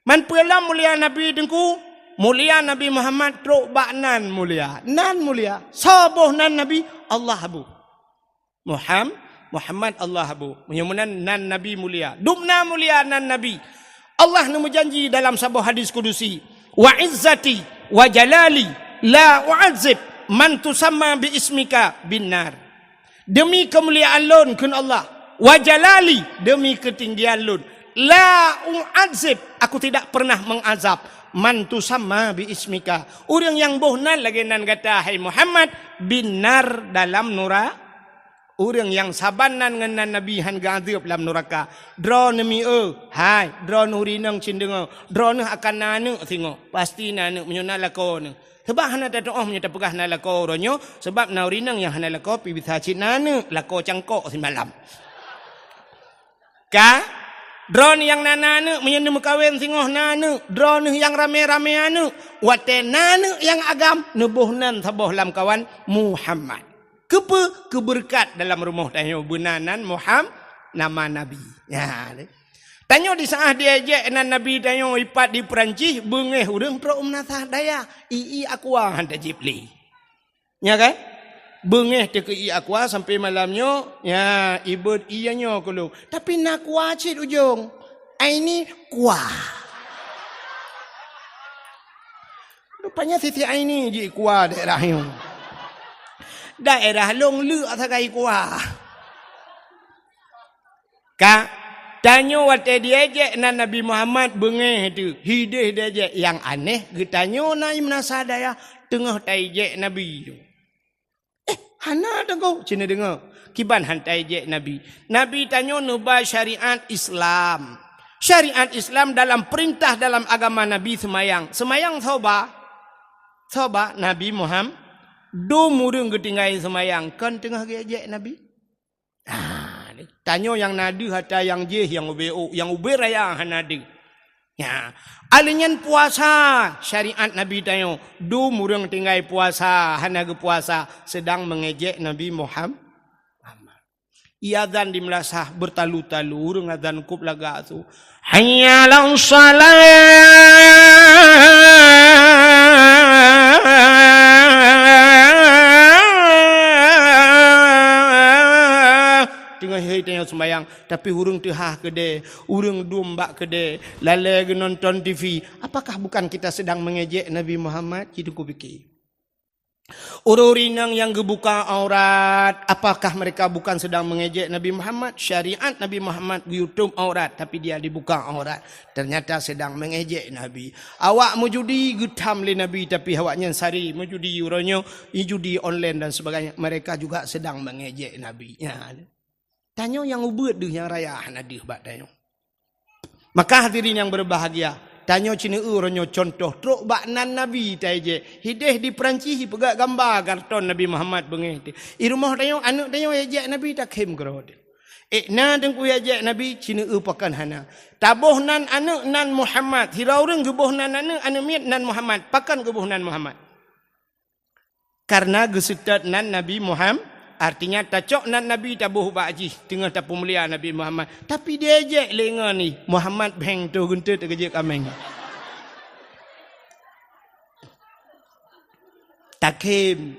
Man pula mulia Nabi dengku. Mulia Nabi Muhammad truk bak nan mulia. Nan mulia. Sabuh nan Nabi Allah habu. Muhammad Allah habu. Menyemunan nan Nabi mulia. Dubna mulia nan Nabi. Allah nu berjanji dalam sebuah hadis kudusi. Wa izzati wa jalali la u'adzib man tusamma bi ismika binnar. Demi kemuliaan lun kun Allah. Wa jalali demi ketinggian lun. La u'adzib aku tidak pernah mengazab. Man tusamma bi ismika. Orang yang bohnan lagi nan kata hai Muhammad binar dalam neraka. Orang yang sabanan dengan Nabi han gadib dalam neraka. Dro nemi hai dro nurinang cindengo. Dro ne akan nanu singo. Pasti nanu menyona lako ne. Sebab hana tak doa menyata pegah na lako ronyo sebab nurinang yang hana lako pi bisa cin nanu lako cangkok semalam. Ka drone yang nana menyenda mekawin singoh nana. Drone yang rame-rame anu. Wate nana yang agam. Nebuhnan saboh lam kawan Muhammad. Keberkat dalam rumah tanya. Benanan Muhammad. Nama Nabi. Ya, tanya di saat dia ajak nan Nabi tanya ipat di Perancis. Bengeh urang pro umnasah daya. Ii akwa hantar jipli. Ya kan? Bengeh te ke i akwa sampai malamnya ya ibad ianya kalau tapi nak kuacit ujung ini kuah rupanya sisi ini ji kuah daerah long lu asakai kuah ka tanya wate dia je nan Nabi Muhammad bengeh tu hidih dia je yang aneh getanyo na imnasadaya tengah tai je Nabi tu. Hana tengok cina dengar. Kiban hantai je Nabi. Nabi tanya nuba syariat Islam. Syariat Islam dalam perintah dalam agama Nabi semayang. Semayang soba. Soba Nabi Muhammad. Do murung ketinggai semayang. Kan tengah gejek Nabi. Tanya yang nadu hatta yang jeh yang ubeo. Yang ube raya hanadu. Ya. Alinyan puasa syariat Nabi tanya du murung tinggai puasa hanaga puasa sedang mengejek Nabi Muhammad. Iadzan di melasah bertalu-talu urang adzan kup laga tu. Hayya 'alas tengah hari tengah sembayang tapi urang tehah kede urang domba kede lale nonton TV apakah bukan kita sedang mengejek Nabi Muhammad gitu ku fikir ururinang yang gebuka aurat apakah mereka bukan sedang mengejek Nabi Muhammad syariat Nabi Muhammad YouTube aurat tapi dia dibuka aurat ternyata sedang mengejek Nabi awak mujudi getam le Nabi tapi awaknya sari mujudi uronyo judi online dan sebagainya mereka juga sedang mengejek Nabi ya. Tanya yang ubud deh yang raya nadih bak tanya. Maka hadirin yang berbahagia, tanya cina uronyo contoh truk bak nan Nabi taje. Hideh di Perancis pegak gambar karton Nabi Muhammad bengeh. I rumah tanya anak tanya ajak Nabi tak kem gerod. Na dengku ajak Nabi cina pakan hana. Tabuh nan anak nan Muhammad. Hira urang gebuh nan anak miat nan Muhammad. Pakan gebuh nan Muhammad. Karena gesetat nan Nabi Muhammad artinya tacok nan Nabi tabuh baji tengah tapu mulia Nabi Muhammad tapi dia ajak lenga ni Muhammad beng tu guntur terkejut kameng takim.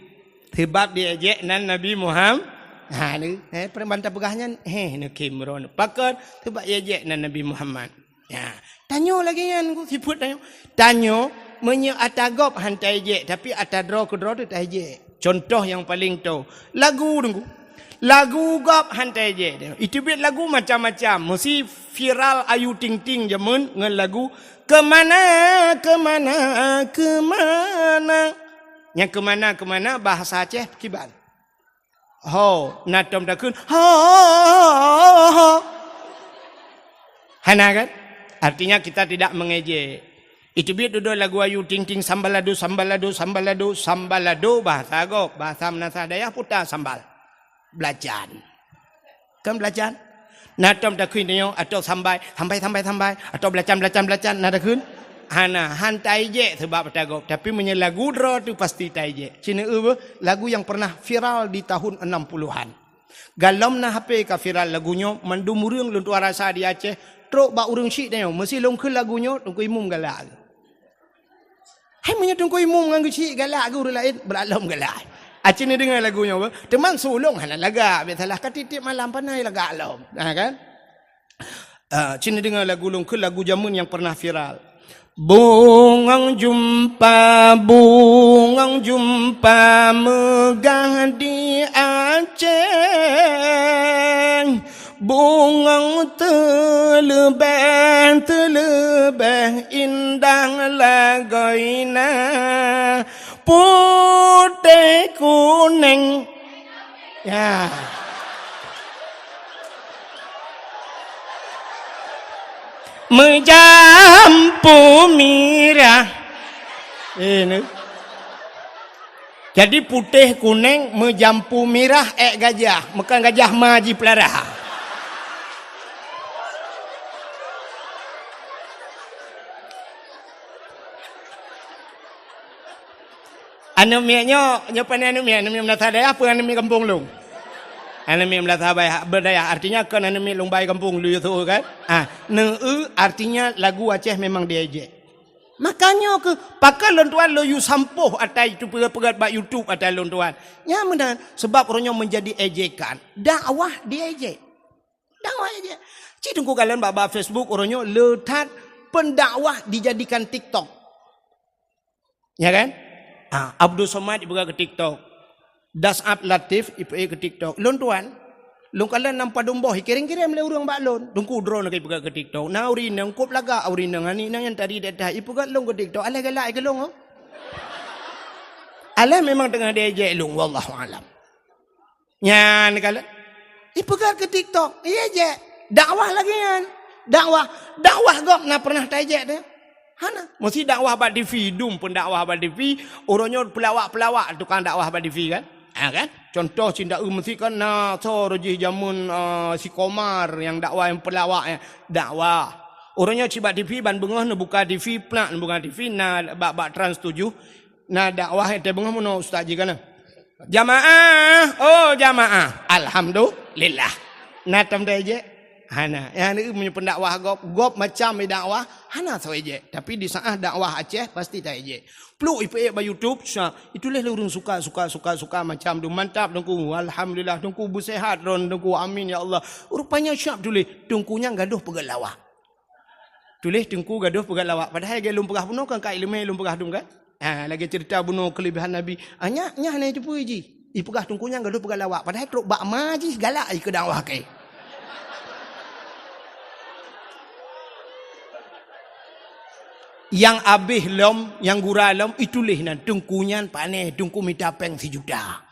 Sebab dia ejek nan Nabi Muhammad. Ha ni, perbantai pegahnya ni kimron. Pakar sebab dia ejek nan Nabi Muhammad. Ya, tanyo lagi kan ku siput tanyo. Tanyo menye atagop hantai ejek tapi atadro kedro tu tak ejek. Contoh yang paling tahu, lagu tunggu. Lagu gop hantai ejek. Itu bit lagu macam-macam. Mesti viral Ayu Ting Ting jamun dengan lagu kemana kemana kemana. Yang kemana bahasa Aceh kiban. Ho, natom dakun. Ho. Hana kan? Artinya kita tidak mengejek. Itu biar duduk lagu Ayu Ting Ting sambalado sambalado sambalado sambalado bahasa agok, bahasa Menasa Dayah putar sambal. Belajar. Kan belajar? Natom dakun niyo atau sambai atau belacan nada kun. Hana hantai je sebab bertagok tapi menyelagu dro tu pasti tai je. Cina lagu yang pernah viral di tahun 60-an. Galom na HP ka viral lagunya mandum urang lun tua rasa di Aceh trok ba urang syik dia mesti longkeun lagunya tungku imum galak. Hai punya tungku imum nganggu syik galak ke urang lain beralom galak. Aceh ni dengar lagunya apa? Teman sulung hana laga biasalah katitip malam panai laga alom. Ha kan? Cina dengar lagu longkeun lagu jamun yang pernah viral. Bungang jumpa megah di Aceh. Bungang telebeh indah lagoina. Putih kuning. Ya. Menjampu mirah. Ini. Jadi putih kuning menjampu mirah gajah. Bukan gajah maji pelarah. Anumianya nyopan anumia Menasa Dayah apa anumia kampung long. Anumia Menasa Berdayah artinya kan anumia lombai kampung lu itu kan. Artinya lagu Aceh memang diejek. Makanya ke pakai lontuan lo you sampuh atai itu pegat bak YouTube atai lontuan. Ya benar sebab orangnya menjadi ejekan. Dakwah diejek. Dakwah ejek. Cik tunggu kalian bak Facebook orangnya letat pendakwah dijadikan TikTok. Ya kan? Abdul Somad ibu ke TikTok. Dasab Latif ibu ke TikTok. Lontuan long kala nampak domboh kiring-kiring le urang baklon dongku drone ke ke TikTok na uri nang kop laga uri nang ani nang yang tadi dah ipu kat long ke TikTok ala galak ke long ala memang tengah dia je long wallahu alam nyan kala ipu kat ke TikTok iya je dakwah lagi kan dakwah gok na pernah tajak dia hana mesti dakwah bad TV dum pun dakwah bad TV orangnya pelawak tukang dakwah bad TV kan kan contoh cinta mesti kan so rojih jamun si Komar yang dakwah yang pelawak dakwah orangnya cibat TV ban bengah na buka TV plak na buka TV na bak trans 7 na dakwah te bengah mono ustaz ji kana jamaah alhamdulillah na tam je hana yang ni punya pendakwah gop macam dakwah hana so je tapi di saat dakwah Aceh pasti tak je pluk ipe ba YouTube itulah urang suka macam tu mantap dongku alhamdulillah dongku bersehat ron dongku amin ya Allah rupanya syap tulis dongkunya gaduh pegat lawak tulis dongku gaduh pegat lawak padahal ge lum pegah bunuh kan kai lemai lum pegah dum kan lagi cerita bunuh kelebihan Nabi nya ne tu puji pegah dongkunya gaduh pegat lawak padahal truk bak maji galak ke dakwah kai yang abih lom, yang gura lom, itulah nan tungkunyan paneh, tungku minta peng 1 juta.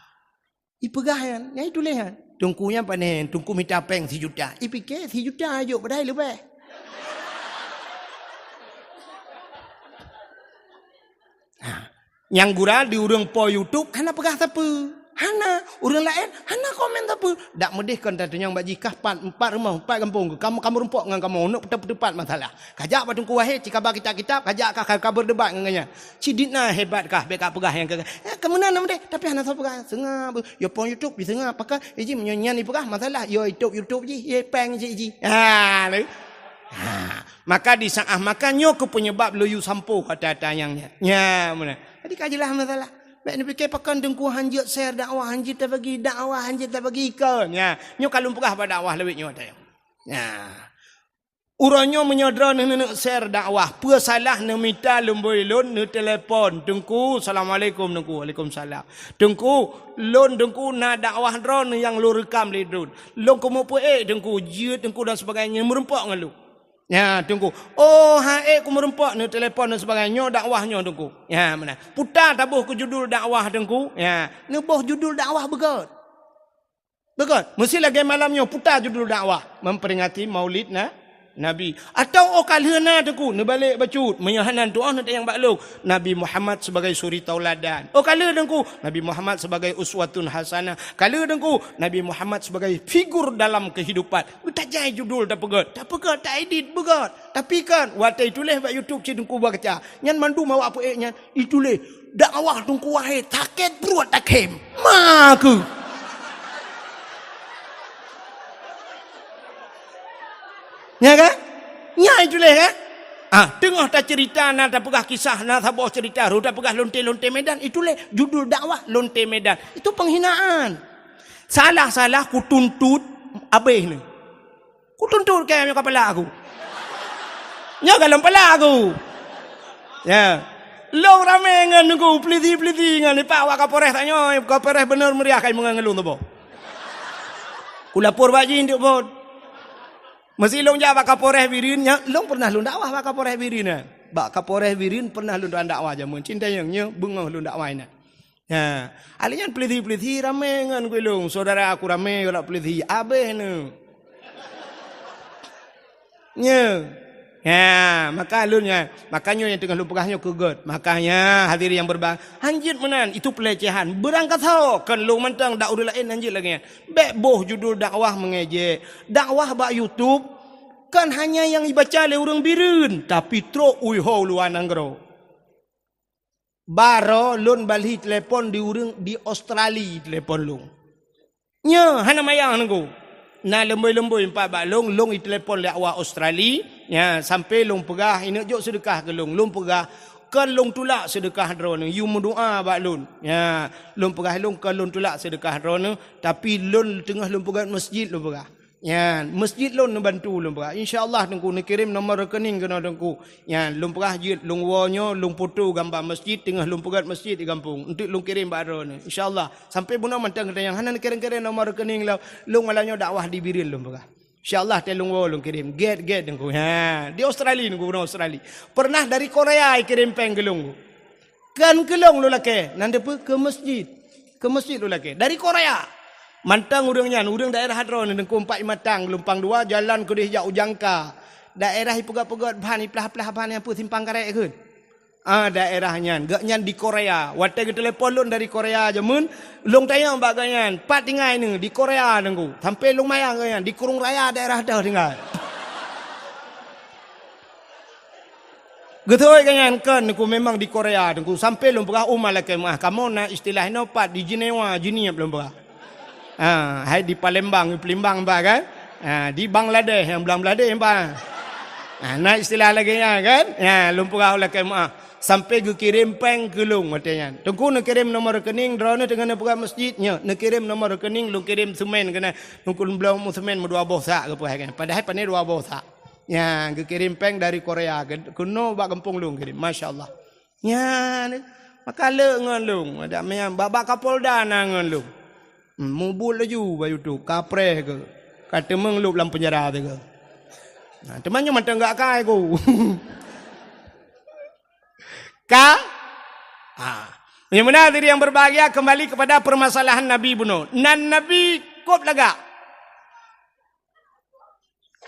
Ipegahan, ya itulah han. Tungkunyan paneh, tungku minta peng 1 juta. Ipike 1 juta ayo padahal lebih. Yang gura di urang po YouTube, hana pegah siapa? Hana, orang lain, hana komen apa? Dak medih kan tanya bak jikah 4 rumah, 4 kampung. Kamu rumpok dengan kamu, nak tepat masalah. Kajak batungku wahid, cika bagi kitab, kajak kah berdebat dengannya. Ciditna hebat kah, beka pegah yang ke. Kemudian nama dia, tapi hana sa pegah. Sengah, yo pon YouTube, sengah apakah? Iji menyanyian ni pegah masalah. Yo YouTube ji, ye peng ji. Maka di saat makannya ke penyebab loyu sampo kata tayangnya. Ya, mana? Jadi kajilah masalah. Baik ni fikir pakan dengku hanjit share dakwah, hanjit tak bagi dakwah, hanjit tak bagi ikan. Ya, nyo kalau pegah pada dakwah lebih nyo tayo. Ya. Uranyo menyodra nak share dakwah. Apa salah nak minta lemboi lon nak telefon. Dengku, Assalamualaikum dengku. Waalaikumsalam. Dengku, lon dengku nak dakwah drone yang lu rekam le drone. Lon komo pu dengku, jut dengku dan sebagainya merempak dengan lu. Ya, tunggu. Oh, ku merempak ni telefon dan sebagainya dakwahnya tunggu. Ya, mana? Putar tabuh ke judul dakwah tunggu. Ya, ni boh judul dakwah begot. Begot. Mesti lagi malamnya putar judul dakwah memperingati Maulid Nabi. Atau kalhana tunggu, ni balik bacut menyahanan doa nanti yang bakluk. Nabi Muhammad sebagai suri tauladan. Oh, kala tunggu, Nabi Muhammad sebagai uswatun hasanah. Kala tunggu, Nabi Muhammad sebagai figur dalam kehidupan. Tak jai judul tak pegot. Tak pegot, tak edit begot. Tapi kan watai tulis buat YouTube tunggu baca. Nyan mandu mau apa nyan itulis dakwah tunggu wahai taket perut takem. Maku. Ya kan? Ya itulah kan? Tengah tak cerita nak tak pegah kisah nak tak bawa cerita ru tak pegah lonte-lonte medan itulah judul dakwah lonte medan. Itu penghinaan. Salah-salah ku tuntut habis ni. Ku tuntut ke kepala aku. Nya dalam kepala aku. Ya. Long ramai ngan aku peliti-peliti ngan ni pak wak kapolres tanya kapolres benar meriah kai mengalung tu bo. Ku lapor baji nduk bo. Masih long jawab kapolres Wirin, long pernah long dakwah bak kapolres Wirin nah. Bak kapolres Wirin pernah long dakwah jamun cinta yang nya bengah long dakwah ina. Ya, alian peliti-peliti ramai ngan ku long, saudara aku ramai kalau peliti abeh nu. Nya. Ya, maka lunnya, makanya yang tengah lupagahnya kegot. Makanya hadirin yang berbang, hanjit menan itu pelecehan. Berangkat tau kan lu mentang dak urut lain hanjit lagi. Bek boh judul dakwah mengejek. Dakwah bak YouTube kan hanya yang dibaca oleh orang Biren, tapi tro uiho luan anggro. Baro lun balhi telefon di urang di Australia telefon lu. Nya, hana mayang nunggu. Na lemboi-lemboi empat bak long i telefon le awak Australia ya sampai long pegah ini jok sedekah ke long pegah kan long tulak sedekah drone you mendoa bak long ya long pegah long kan long tulak sedekah drone tapi long tengah long pegah masjid long pegah ya masjid long bantu long pegah insyaallah tengku nak kirim nombor rekening kena tengku ya long pegah jid long wonyo long foto gambar masjid tengah long pegah masjid di kampung untuk long kirim bak drone insyaallah sampai buna mantang kata yang hanan kirim-kirim nombor rekening long malanya dakwah di Birin long pegah insyaallah telung long kirim get tengku ha di Australia tengku buna Australia pernah dari Korea kirim peng gelung kan gelung lu lake nanti ke masjid lu lake dari Korea. Mantang urangnya, urang daerah hadron dengku 4 matang, lumpang 2 jalan ke dia ujangka. Daerah pegat-pegat bahan iplah-plah bahan apa simpang karek ke. Daerahnya, gaknya di Korea. Watai ke telefon lun dari Korea jamun, long tayang baganyan, 4 tinggal ni di Korea dengku. Sampai long mayang ganyan di Kurung Raya daerah dah tinggal. Getoi ganyan kan dengku memang di Korea dengku sampai long pegah umal ke mah. Kamu nak istilah no pat di Jenewa, Jenia belum pegah. Hai di Palembang, kan? Di Bangladesh, yang Bangladesh apa? Nah istilah lagi ya kan? Ya, lumpur oleh kemah. Sampai ke kirim peng kelung matanya. Tunggu nak kirim nomor rekening, drone dengan nak masjidnya. Nak kirim nomor rekening, lu kirim semen kena. Tunggu belum semen dua bosa ke kan? Padahal pandai 2 bosa. Ya, ke kirim peng dari Korea. Kuno bak kampung lu kirim. Masya-Allah. Ya, maka le ngan lung. Ada yang babak Kapolda ngan lung. Mubul laju bayu tu kapre ke kata mengelup dalam penjara tu ke temannya mata enggak kai ku yang mana diri yang berbahagia kembali kepada permasalahan Nabi bunuh nan Nabi kop laga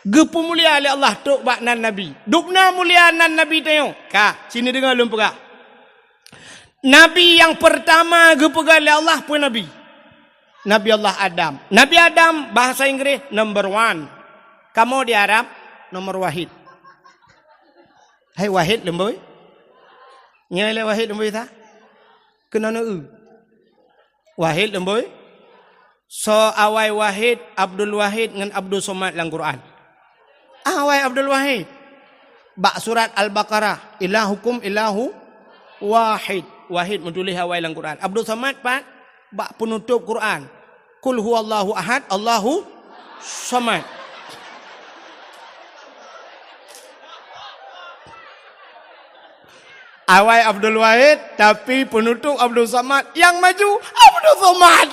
gepu mulia oleh Allah tok bak nan Nabi dukna mulia nan Nabi tengok sini dengar lum pegak Nabi yang pertama gepu oleh Allah pun Nabi Allah Adam. Nabi Adam bahasa Inggris number 1. Kamu di Arab nomor wahid. Hai wahid lemboi. Nyai wahid lemboi ta? Kena nu. Wahid lemboi. So awai wahid Abdul Wahid dengan Abdul Somad dalam Quran. Awai Abdul Wahid. Bak surat Al-Baqarah. Ilahukum ilahu wahid. Wahid menulis awal dalam Quran. Abdul Samad Pak bak penutup Quran. Qul huwallahu ahad, Allahu samad. Awal Abdul Wahid tapi penutup Abdul Samad, yang maju Abdul Samad.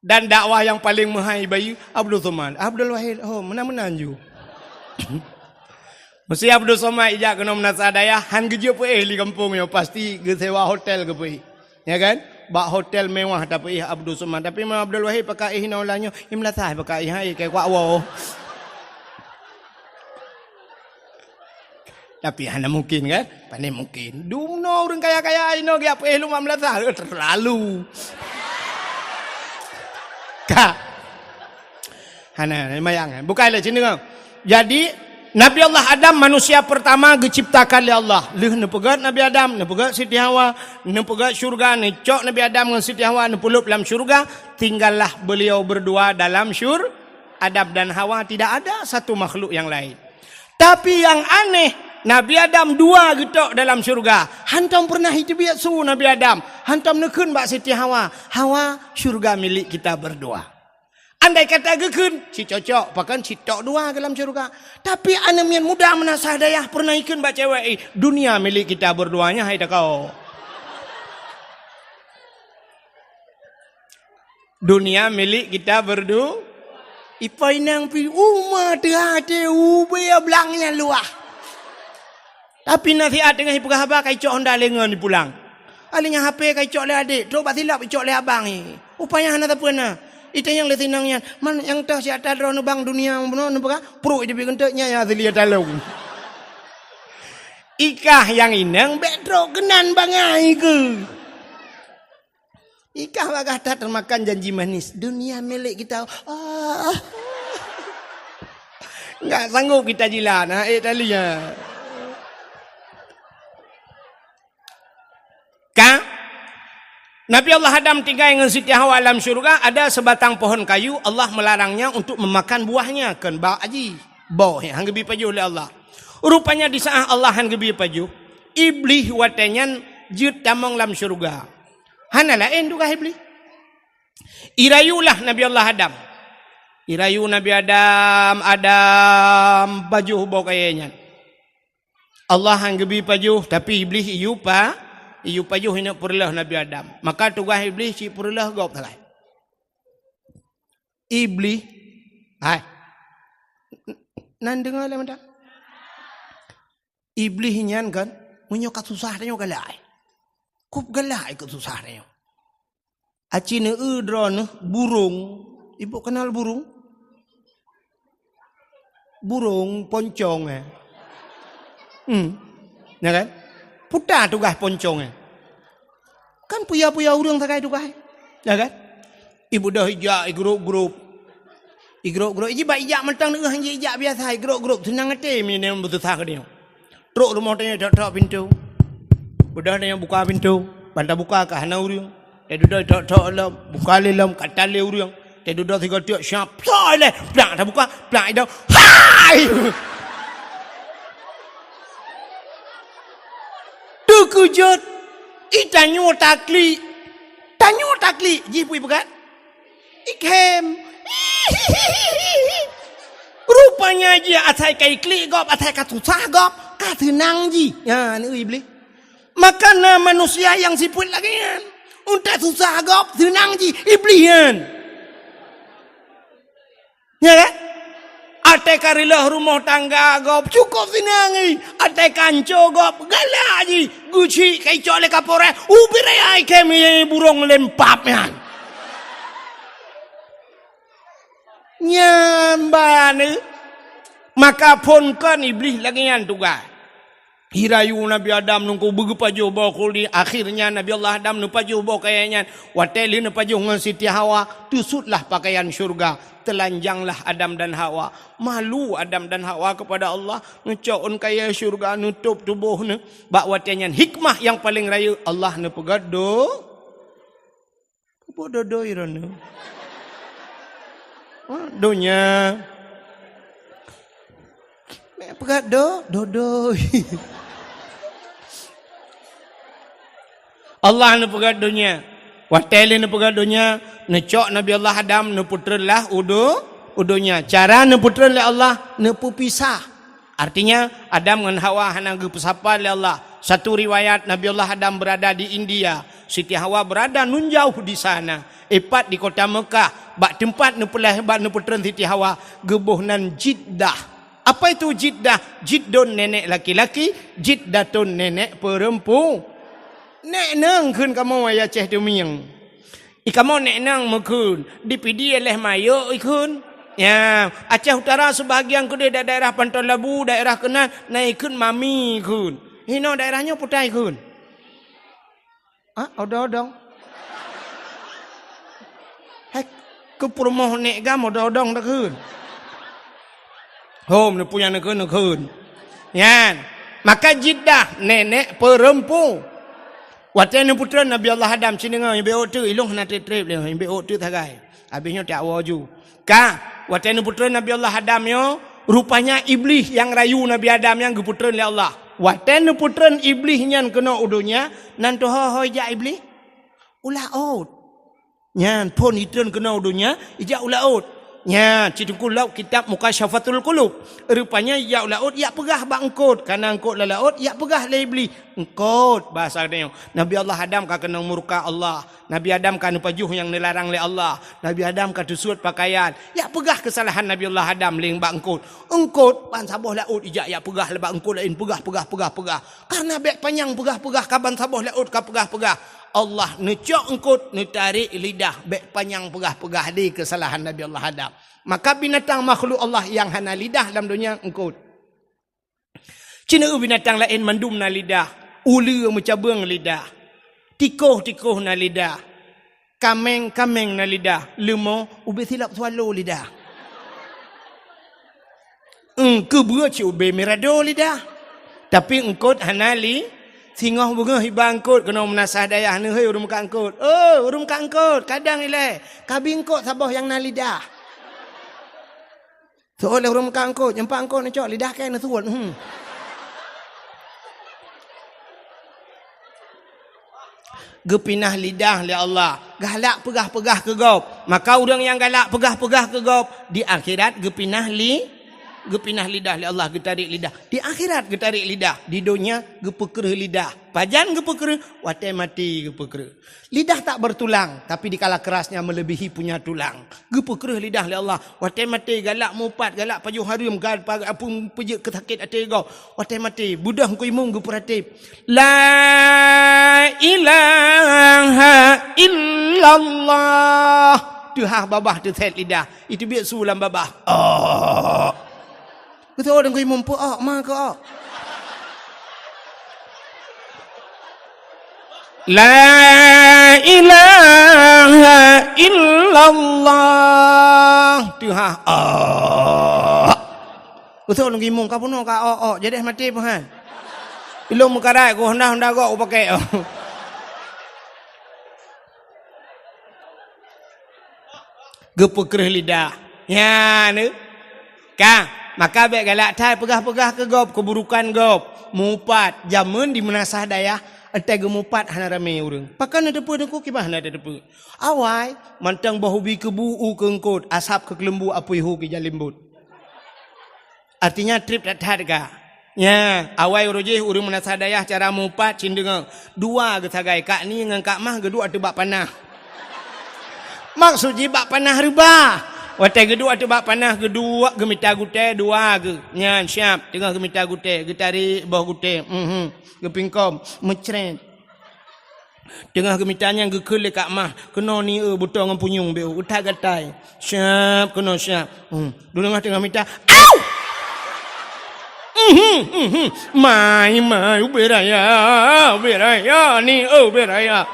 Dan dakwah yang paling menghargai Abdul Samad. Abdul Wahid, oh menang-menang ju. Mesti Abdul Samad ijak kena menasadaya, han kerja apa di kampung yo pasti ke sewa hotel ke pi. Ya kan? Bak hotel mewah tapi Abdul Samad. Tapi Imam Abdul Wahid pakai naulanya, imlatah pakai hai kayak kuat wow. Tapi hanya mungkin kan? Pandai mungkin. Dumno orang kaya-kaya ino ge apa lu mamlatah terlalu. Kak. Hana mayang. Bukanlah sini kau. Jadi Nabi Allah Adam manusia pertama diciptakan oleh Allah. Leh nepegat Nabi Adam, nepegat Siti Hawa, nepegat syurga, necok Nabi Adam dengan Siti Hawa, nepulup dalam syurga. Tinggallah beliau berdua dalam Adam dan Hawa, tidak ada satu makhluk yang lain. Tapi yang aneh, Nabi Adam dua getok dalam syurga. Hantam pernah hidup su Nabi Adam. Hantam nekun bak Siti Hawa. Hawa syurga milik kita berdua. Andai kata gekun, si cocok, bahkan si tok dua dalam syurga. Tapi anemian muda menasah dayah pernah ikun bak cewek. Dunia milik kita berduanya, hai tak kau. Dunia milik kita berdua. Ipai nang pi umah terhati ubaya belangnya luah. Tapi nasihat dengan ibu khabar kai cok honda lengan dipulang. Alinya HP kai cok le adik, terus batilap cok le abang ni. Upaya hana tak pernah. Itu yang lebih senangnya. Man yang tahu si atas drone bang dunia benar nampak? Pro itu bikinnya ya dilihat dalam. Ikah yang inang betro kenan bangai ke. Ikah bagah termakan janji manis. Dunia milik kita. Enggak sanggup kita jilat. Talinya. Nabi Allah Adam tinggal dengan Siti Hawa alam syurga, ada sebatang pohon kayu, Allah melarangnya untuk memakan buahnya. Kan bau aji, bau yang gebi paju oleh Allah. Rupanya di saat Allah yang gebi paju, iblis watenyan jut tamang alam syurga. Hana lain juga iblis. Irayulah Nabi Allah Adam. Irayu Nabi Adam paju bau kayaknya. Allah yang gebi paju, tapi iblis iyu pa. Iyu pajuh ini purlah Nabi Adam. Maka tugas iblis si purlah gop talai. Iblis, hai, nan dengar lah macam. Iblis nyan kan, menyokat susah dia galai. Kup galai ke susah dia. Acine drone burung. Ibu kenal burung? Burung poncong ya kan? Putar tugas poncongnya. Kan puya-puya urang sakai tugas. Ya kan? Ibu dah ijak grup-grup. Grup-grup iji bak ijak mentang deuk hanji ijak biasa grup-grup senang ate mini betul sah dia. Truk rumah tanya tok pintu. Udah dia buka pintu, banta buka ke hana urang. Dia duduk tok lam, buka lam katal le urang. Dia duduk tiga tiok syap. Sole, plak dah buka, plak dah. Hai. Kujut itanyo takli jipu bukan ikem rupanya dia atai kai kli gop atai katusah gop katenang ji ya ni iblis maka manusia yang siput lagi kan untuk susah gop tenang ji iblis kan ya kan ate karilah rumah tangga gop cukup sinangi ate kanco gop galaji guci kai cole kapore ubire ai kemi burung lempapnya nyambane maka pun kan iblis lagi yang tugas hirayu Nabi Adam nunggu begepaju bawa kuli akhirnya Nabi Allah Adam nupaju bawa kayaknya wateli nupaju dengan Siti Hawa tusutlah pakaian syurga telanjanglah Adam dan Hawa malu Adam dan Hawa kepada Allah ngecaun kaya syurga nutup tubuhnya bak watenya hikmah yang paling raya Allah nepegado Apa dodoi rono? Donya. Mek pegat dodoi. Allah ne pegat dunia. Watel ne pegat dunia, ne cok Nabi Allah Adam ne puteralah udunya. Cara ne putera oleh Allah ne pisah. Artinya Adam dengan Hawa hana gepesapa oleh Allah. Satu riwayat Nabi Allah Adam berada di India, Siti Hawa berada nun jauh di sana. Epat di kota Mekah, bak tempat ne pelah bak ne putera Siti Hawa gebuhnan Jiddah. Apa itu Jiddah? Jiddun nenek laki-laki, Jiddatun nenek perempuan. Nek nang kun kamu ya ceh tu miang. Kamu nek nang mekun dipidi oleh mayo ikun. Ya, Aceh Utara sebahagian ke daerah Pantai Labu, daerah Kenan naikun mami kun. Hino daerahnya putai kun. Odong-odong. Hek ke perumahan nek gam odong-odong dak kun. Hom ne punya nekun. Yan. Maka Jiddah nenek perempuan. Watene putera Nabi Allah Adam cindenga yang beok tu ilung na trip le yang beok tu tagai. Habisnya tak waju. Watene putera Nabi Allah Adam yo rupanya iblis yang rayu Nabi Adam yang geputera oleh Allah. Watene putera iblis nyan kena udunya nan to ho ja iblis. Ulah out. Nyan pon itun kena udunya ija ulah out. Nya citukul laut kitab Mukasyafatul Qulub. Rupanya ya laut ya pegah bak engkot. Karena engkot la laut ya pegah le iblis. Engkot bahasa dia. Nabi Allah Adam ka kena murka Allah. Nabi Adam ka pajuh yang dilarang oleh Allah. Nabi Adam ka tusut pakaian. Ya pegah kesalahan Nabi Allah Adam ling bak engkot. Engkot ban saboh laut ija ya pegah le bak engkot lain pegah. Karena bek panjang pegah ka ban saboh laut ka pegah. Allah necok engkut netarik lidah bek panjang pegah di kesalahan Nabi Allah Adam. Maka binatang makhluk Allah yang hana lidah dalam dunia engkut. Cina binatang lain mandum na lidah, ulu mencabung lidah, tikoh na lidah, kameng na lidah, lemah ube silap swallow lidah. Kebua ci ube mirado lidah. Tapi engkut hana Singoh bunga hibangkut kena menasah dayah ni hei urum kangkut. Urum kangkut kadang ile kabingkut saboh yang na lidah. Soalnya urum kangkut nyempak angkut ni cok lidah kan na suwat. Gepinah lidah li Allah. Galak pegah ke gop. Maka orang yang galak pegah ke gop di akhirat gepinah lidah li Allah getarik lidah. Di akhirat getarik lidah. Di dunia gepekereh lidah. Pajan gepekereh, watai mati gepekereh. Lidah tak bertulang, tapi dikala kerasnya melebihi punya tulang. Gepekereh lidah li Allah. Watai mati galak mupat, galak pajuh harum, galak apun pejek kesakit hati kau. Watai mati budah ku imung geperatip. La ilaha illallah. Tuhan babah tu set lidah. Itu biar sulam babah. Kata orang kau imam pun mak kau. La ilaha illallah. Tuhan. Kata orang kau imam kau pun kau jadi mati pun kan. Ilmu mukarai kau hendak kau pakai. Gepekereh lidah. Ya ni. Maka baik galak thai pegah ke gop keburukan gop mupat jamun di menasah dayah entai gemupat hana rame urang pakan ada depu deku kibah hana ada depu awai mantang bahubi kebu kengkut asap ke kelembu apui hu ke jalimbut artinya trip dat ga nya awai urujih urang menasah dayah cara mupat cindengang dua ge sagai kak ni ngan kak mah gedua atu bak panah maksud ji bak panah rubah. Watai kedua tu bak panah kedua gemita gute dua ge nyan siap tengah gemita gute getari bawah gute gepingkom mecret tengah gemitanya gekele kak mah kena ni buto ngan punyung be utai gatai siap kena siap dulu tengah mita au mai beraya ni beraya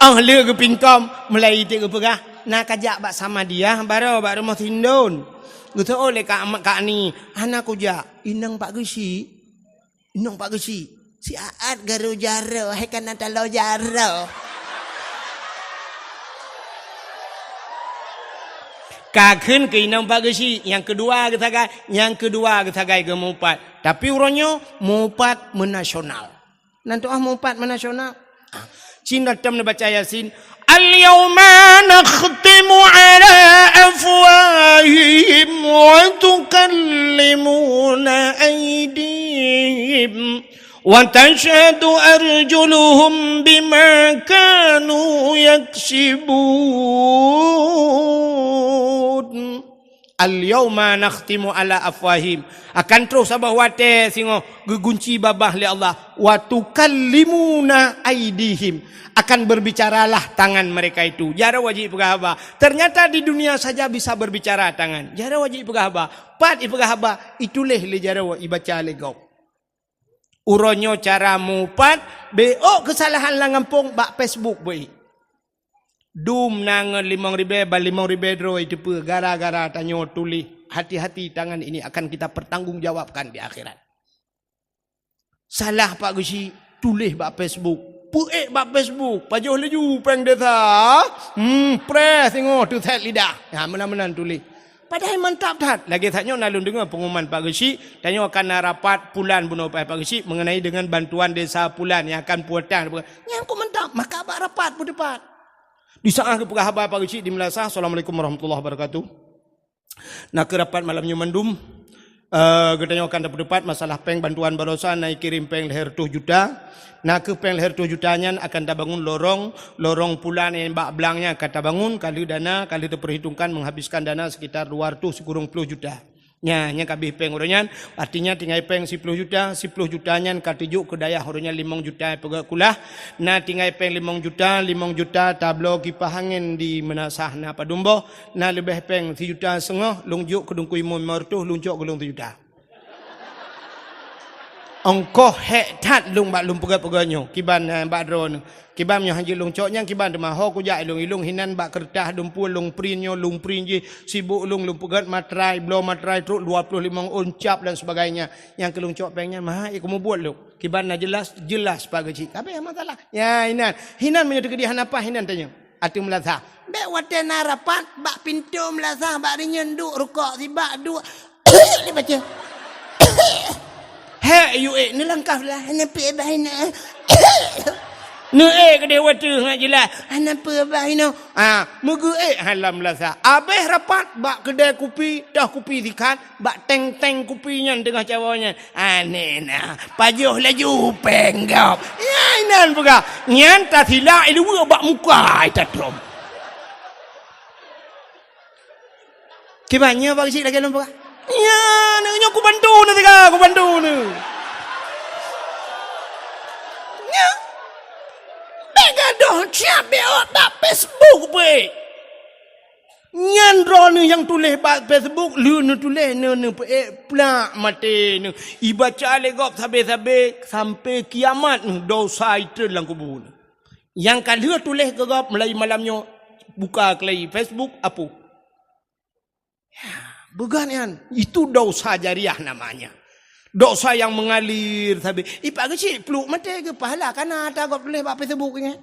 le ke pingkom mulai te ke pegah nak kajak bak sama dia baru rumah tindon gitu oleh kak ni anak kuja inang pak gesi Inong Pak Gesi. Si Aat garu jaro. Hai kan natalo jaro. Kakun ke inong Pak Gesi. Yang kedua ketagai ke mupat. Tapi urangnya mupat menasional. Nanti mupat menasional. Cina tam baca Yasin. Al-yawma nakhtimu ala afwahihim wa tukallimuna aydihim wa tashhadu arjuluhum bima kanu yaksibun. Al-yawma nakhtimu ala afwahim. Akan terus sabah wate singo gegunci babah li Allah. Wa tukallimuna aydihim. Akan berbicaralah tangan mereka itu. Jara wajib pegahaba. Ternyata di dunia saja bisa berbicara tangan. Jara wajib pegahaba. Pat ipegahaba. Ituleh li jara wajib baca legau. Uronyo cara mupat. Beo kesalahan langampung bak Facebook boy. Dum nang 5.000 ba 5.000 dro itu pe gara-gara tanyo tulis. Hati-hati tangan ini akan kita pertanggungjawabkan di akhirat. Salah Pak Gusi tulis bak Facebook. Puek bak Facebook. Pajuh laju peng desa. Press tengok tu set lidah. Ya menan-menan tulis. Padahal mantap tat. Lagi taknya nalun dengar pengumuman Pak Gesi. Tanya akan rapat pulan bunuh Pak Gesi mengenai dengan bantuan desa pulan yang akan puatan. Yang aku mantap. Maka abang rapat pun depan. Di saat ke pegawai Pak Gesi di Melasa. Assalamualaikum warahmatullahi wabarakatuh. Nak ke rapat malamnya mendum. Katanya akan dapat masalah peng bantuan barosa naik kirim peng leher 2 juta. Nak ke peng leher 2 jutanya akan dah bangun lorong pulan yang bak belangnya akan dah bangun kali dana kali diperhitungkan menghabiskan dana sekitar 210 juta. Nya kabih peng uranyan artinya tinggal peng 10 juta 10 jutanya katijuk ke daya urannya 5 juta pegak kulah. Nah tinggal peng 5 juta tablo kipas angin di menasah na padumbo. Nah lebih peng 3 juta setengah lungjuk kedungkui mertu lungjuk gelung 3 juta. Ongkoh hek tat lung bak lung pegak-pegaknya kiban bak drone kiban nya haji lung coknya kiban de maho ku ja ilung hinan bak kertas dumpul lung prinyo lung prinji sibuk lung pegat matrai blow matrai truk 25 uncap dan sebagainya yang kelung cok pengnya mah kamu buat lu kiban na jelas Pak Gesi apa yang masalah ya hinan menyatu ke dia apa hinan tanya atu melasa be wate narapat bak pintu melasa bak nyenduk rukuk si bak dua ni baca hei you ni langkah lah nepi bahina nu ke dia watu ngak jelas apa bahina mugu halam lasa abeh rapat bak kedai kopi dah kopi dikat bak teng kopinya tengah cawanya nena pajuh laju penggap ya inan buka nyan ta sila ilu bak muka itatrom kibannya bak si lagi nampak ya, nak aku bantu ni tiga, aku bantu ni. Ya, bega dah siap beot bak Facebook be. Nyan drone yang tulis bak Facebook, lu nu tulis nu plak mati nu. Ibaca legop sampai kiamat dosa itu dalam kubur. Yang kalau tulis gegop mulai malamnya buka kelai Facebook apa? Ya. Bukan kan? Itu dosa jariah namanya. Dosa yang mengalir. Pak Gesi peluk mati ke pahala. Karena tak boleh buat Facebook ni.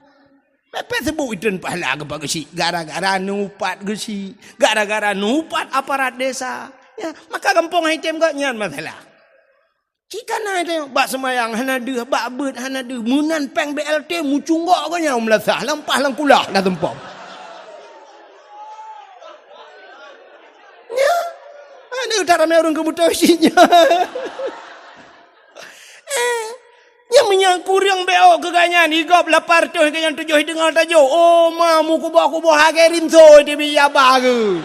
Facebook itu pahala ke Pak Gesi. Gara-gara nupat Gesi. Gara-gara nupat aparat desa. Ya, maka kampung hitam kau nyan masalah. Jika nak tengok bak semayang hana de, bak bet hana de. Munan peng BLT mucunggok kau nyau melasah. Lampah langkulah dah tempom. Ini utara merung kebutuhan isinya. Yang menyangkur yang beo keganyan. Igop lapar tu yang tujuh dengar tajuk. Oh mamu kubuh hagerin so di biya bagu.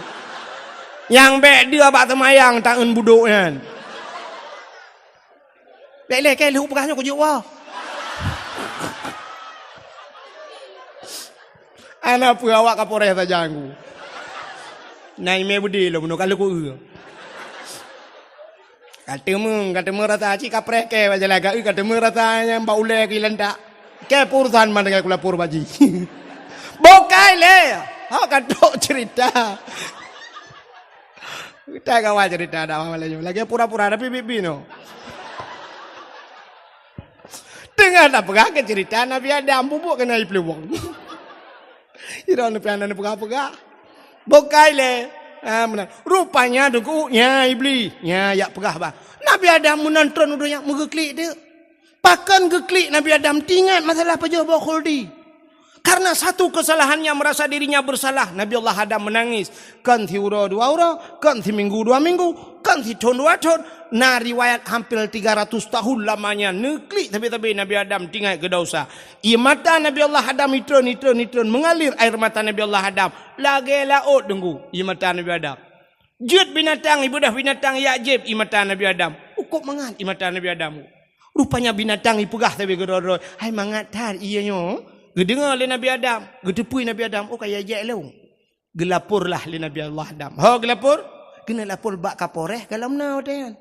Yang bek dia bak semayang tangan buduknya. Lek ke lu bekasnya kujuk wah. Anak awak kapore saja aku. Nai me budi lo bunuh kalau ku. Kata mu rata cik kaprek ke baca laga kata mu rata yang bau le kilan tak ke purusan mana ke kula pur baji bokai le ha kata cerita kita kawan cerita ada apa lagi pura-pura tapi bibi no Dengar tak pegah ke cerita Nabi Adam bubuk kena air peluang. Ira nak pian nak pegah-pegah. Bokai le. Rupanya dengku nya iblis. Nya ya pegah bah. Nabi Adam menonton udahnya megeklik dia. Pakan geklik Nabi Adam tingat masalah pejabat khuldi. Karena satu kesalahannya merasa dirinya bersalah. Nabi Allah Adam menangis. Kan thi ura 2 ura, kan thi minggu 2 minggu, kan thi tahun 2 tahun. Nah riwayat hampir 300 tahun lamanya. Neklik tapi Nabi Adam tinggal ke dosa. Ia mata Nabi Allah Adam nitron mengalir air mata Nabi Allah Adam. Lagi laut dengku. Ia mata Nabi Adam. Jut binatang, ibadah binatang ya ajib. Ia mata Nabi Adam. Ukuk mangat ia mata Nabi Adam. Rupanya binatang ipegah tapi gedor. Hai mangat tar ianya. Gedengar oleh Nabi Adam, gedepui Nabi Adam, oh kaya je lu. Gelapurlah le Nabi Allah Adam. Ho gelapur, kena lapor bak kaporeh kalau menau dan.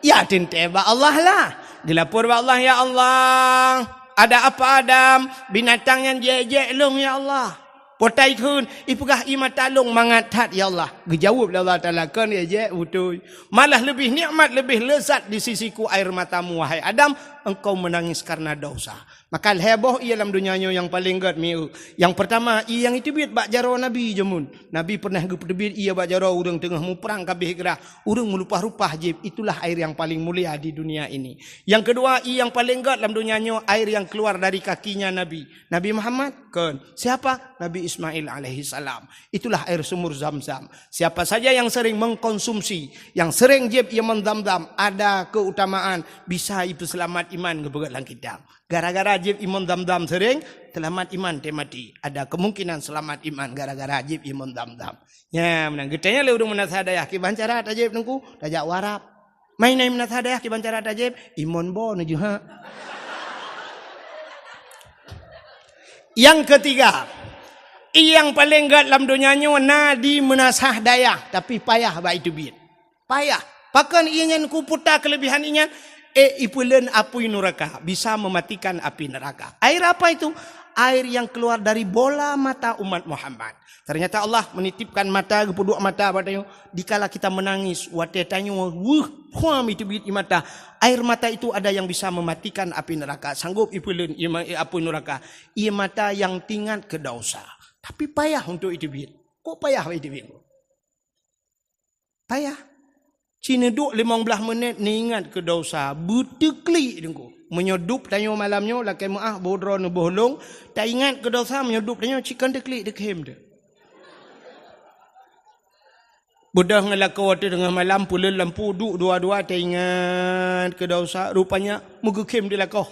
Ya tinte bak Allah lah. Gelapur bak Allah ya Allah. Ada apa Adam? Binatang yang je lu ya Allah. Potai kun, ipegah imata long mangat tat ya Allah. Gejawab Allah Taala kan je betul. Malah lebih nikmat, lebih lezat di sisiku air matamu wahai Adam, engkau menangis karena dosa. Maka heboh ia dalam dunianya yang paling gad miu. Yang pertama, ia yang itu biat bak jaro Nabi jemun. Nabi pernah gepedebit ia bak jaro urang tengah mu perang kabeh gerah. Urang melupah-rupah jib. Itulah air yang paling mulia di dunia ini. Yang kedua, ia yang paling gad dalam dunianya air yang keluar dari kakinya Nabi. Nabi Muhammad kan. Siapa? Nabi Ismail alaihi salam. Itulah air sumur Zam-Zam. Siapa saja yang sering mengkonsumsi, yang sering jib ia mendam-dam, ada keutamaan bisa itu selamat iman kebegalan kita. Gara-gara ajib iman dam-dam sering, selamat iman temati. Ada kemungkinan selamat iman gara-gara ajib iman dam-dam. Ya, menang. Getanya le urung menat hadayah ki bancara ajib nengku, tajak warap. Main nai menat hadayah ki bancara ajib, iman bon je ha. Yang ketiga, yang paling gad dalam dunianya nadi menasah dayah, tapi payah ba itu biat. Payah. Pakan ianya ku putar kelebihan ianya ipulen api neraka, bisa mematikan api neraka. Air apa itu? Air yang keluar dari bola mata umat Muhammad. Ternyata Allah menitipkan mata kedua mata padanya dikala kita menangis watetanya huam itu bit mata. Air mata itu ada yang bisa mematikan api neraka. Sanggup ipulen api neraka. Ia mata yang tinggal ke dosa. Tapi payah untuk itu bit. Kok payah itu bit? Payah. Cina duk 15 minit ni ingat ke dosa. Berteklik dengku. Menyodup tanya malamnya. Lakai maah bodro ni bohlong. Tak ingat ke dosa. Menyodup tanya chicken teklik dekem dia. Budah ngelakau waktu tengah malam. Pula lampu duk dua-dua. Tak ingat ke dosa. Rupanya mugekem dia lakau.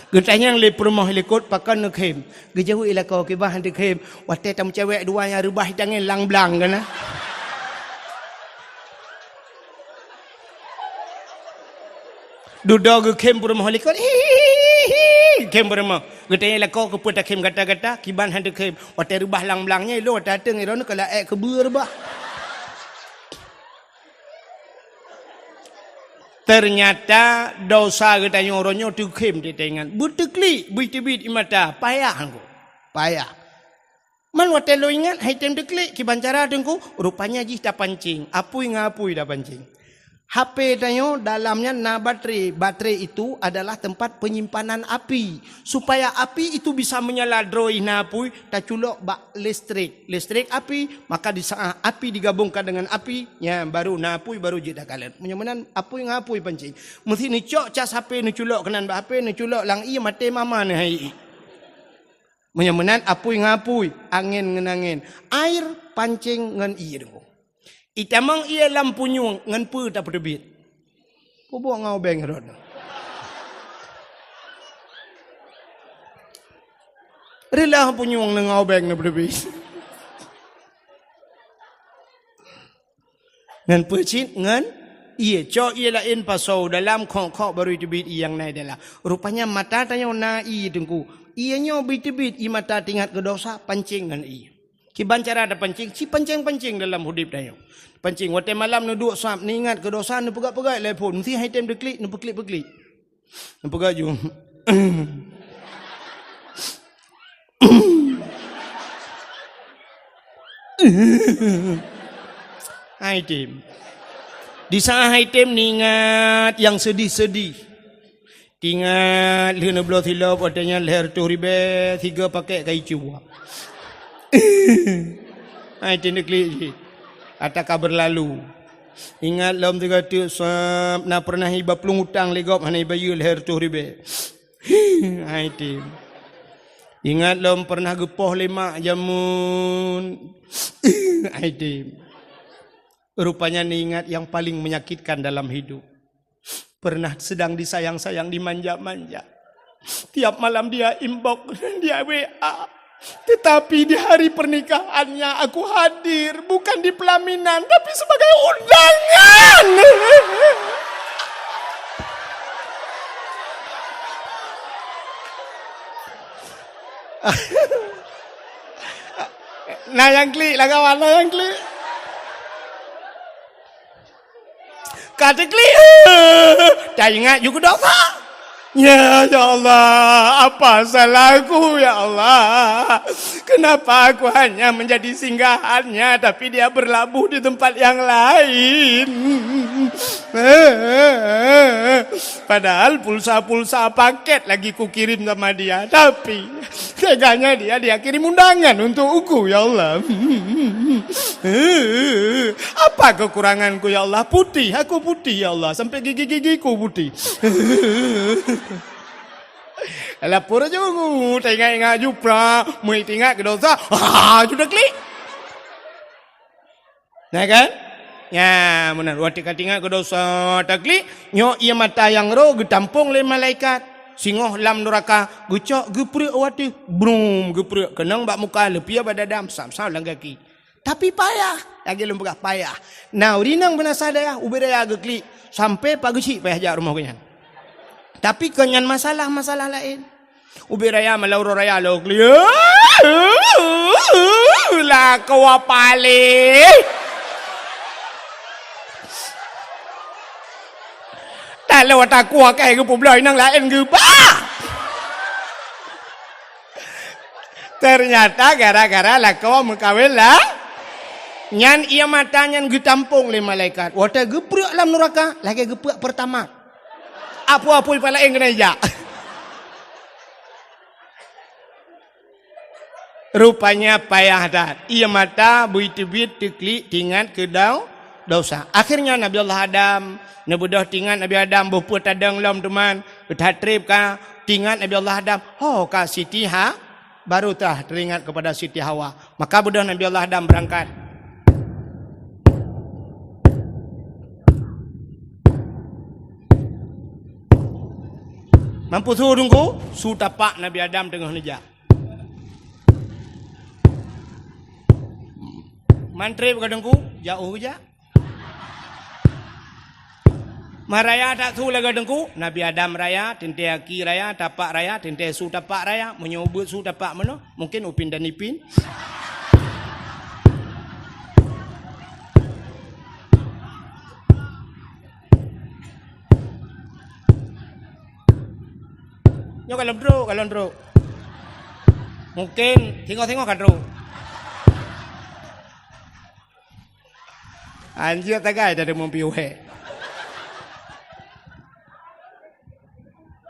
Getanya yang lepur mah lekot pakan nekem. Gejauh ilakau kebah dekem. Watai tamu cewek dua yang rubah tangan lang-blang kan. Duda gekem pur mah lekot. Kem pur mah. Getanya ilakau keput kem kata-kata kiban hande kem. Watai rubah lang-blangnya lo datang iron kalau kebur bah. Ternyata dosa katanya orangnya tukem di tangan. Berteklik, bit-bit imata. Payah aku. Payah. Man waktu lo ingat, hai tem teklik, kibancara dengku, rupanya jih dah pancing. Apui ngapui dah pancing. HP tanya dalamnya na baterai. Baterai itu adalah tempat penyimpanan api. Supaya api itu bisa menyala droi na apui, tak culok bak listrik. Listrik api, maka di saat api digabungkan dengan api, ya baru na apui baru jeda kalian. Menyamanan apui ngapui pancing. Mesti ni cok cas HP ni culok kenan bak HP ni culok lang iya mate mama ni hai. Menyamanan apui ngapui, angin ngenangin. Air pancing ngan iya dengku. Itamang ia lampu nyung ngan pu tak perbit. Buat ngau beng rod. Rela lampu nyung ngau beng na perbit. Ngan pu cit ngan ia cok ia lain pasau dalam kok baru debit yang naik adalah. Rupanya mata tanya na i dengku. Ianya bit-bit i mata tingkat ke dosa pancing ngan i. Kiban cara ada pancing, si pancing dalam hidup dia. Pancing waktu malam nu duk sap ni ingat ke dosa nu pegat-pegat telefon. Mesti hai time deklik nu peklik-peklik. Nu pegat jom. Hai tim. Di saat item ni ingat yang sedih-sedih. Ingat lena belah silap adanya leher tu ribe 3 paket kai ciwa. Item ni klik. Atak kabar lalu. Ingat lam 300 sab na pernah iba pelung hutang legop hanai bayu leher tu ribe. Item. Ingat lam pernah gepoh lemak jamun. Item. Rupanya ni ingat yang paling menyakitkan dalam hidup. Pernah sedang disayang-sayang, dimanja-manja. Tiap malam dia inbox, dia WA. Tetapi di hari pernikahannya aku hadir. Bukan di pelaminan, tapi sebagai undangan. Nah yang klik lah kawan, nah yang klik. Kata klik. Tak ingat juga dosa. Ya Allah, apa salahku ya Allah? Kenapa aku hanya menjadi singgahannya tapi dia berlabuh di tempat yang lain? Padahal pulsa-pulsa paket lagi ku kirim sama dia, tapi teganya dia kirim undangan untukku ya Allah. Apa kekuranganku ya Allah? Putih, aku putih ya Allah, sampai gigi-gigiku putih. Lapor aja aku, tengok-tengok jupra, mau tengok ke dosa, sudah klik. Nah kan? Ya, benar. Waktu tengok ke dosa, tak klik. Nyok ia mata yang roh, getampung le malaikat. Singoh lam neraka, gecok, geprek waktu. Brum, geprek. Kenang bak muka, lepia badadam, sam-sam lang kaki. Tapi payah. Lagi lembagah payah. Nah, urinang benar sadaya, ubedaya geklik. Sampai pagi cik payah jak rumah kenyan. Tapi kenyan masalah-masalah lain. Ubi raya malauro raya lo klik. Lah kau apale. Tak lewat aku akai ke publik nang lain ke ba. Ternyata gara-gara lah kau mengkawin lah. Nyan ia matanya getampung le malaikat. Wata geprek dalam neraka, lagi geprek pertama. Apa-apa pala yang kena jak. Rupanya payah dah. Ia mata buit-buit teklik tingat ke dosa. Akhirnya Nabi Allah Adam, nabudah tingat Nabi Adam berpuat tadang lam teman, berhatrib ka tingat Nabi Allah Adam. Oh ka Siti Ha baru telah teringat kepada Siti Hawa. Maka budah Nabi Allah Adam berangkat. Mampu suruh tunggu, su tapak Nabi Adam tengah nejak. Mantri berkadangku, jauh je. Maraya tak su lagi kadangku, Nabi Adam raya, tente aki raya, tapak raya, tente su tapak raya, menyobot su tapak mana? Mungkin upin dan ipin. Yo kalau ndro. Mungkin tengok-tengok kan ndro. Anjir tagai dah mau piuhe.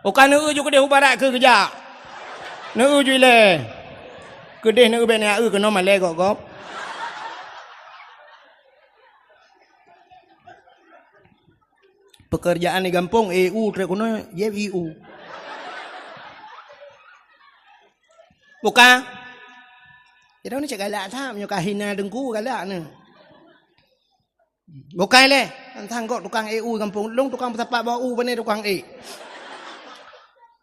Okan nu ju kedeh ubarak ke kerja. Nu ju le. Kedeh nu ben ya ke no male kok gop. Pekerjaan di kampung EU trekono YEU. Buka. Ira ni cak galak tham nyo kahina dengku galak ni. Bukai le, antang kok tukang EU kampung long tukang tapak bau bane tukang E.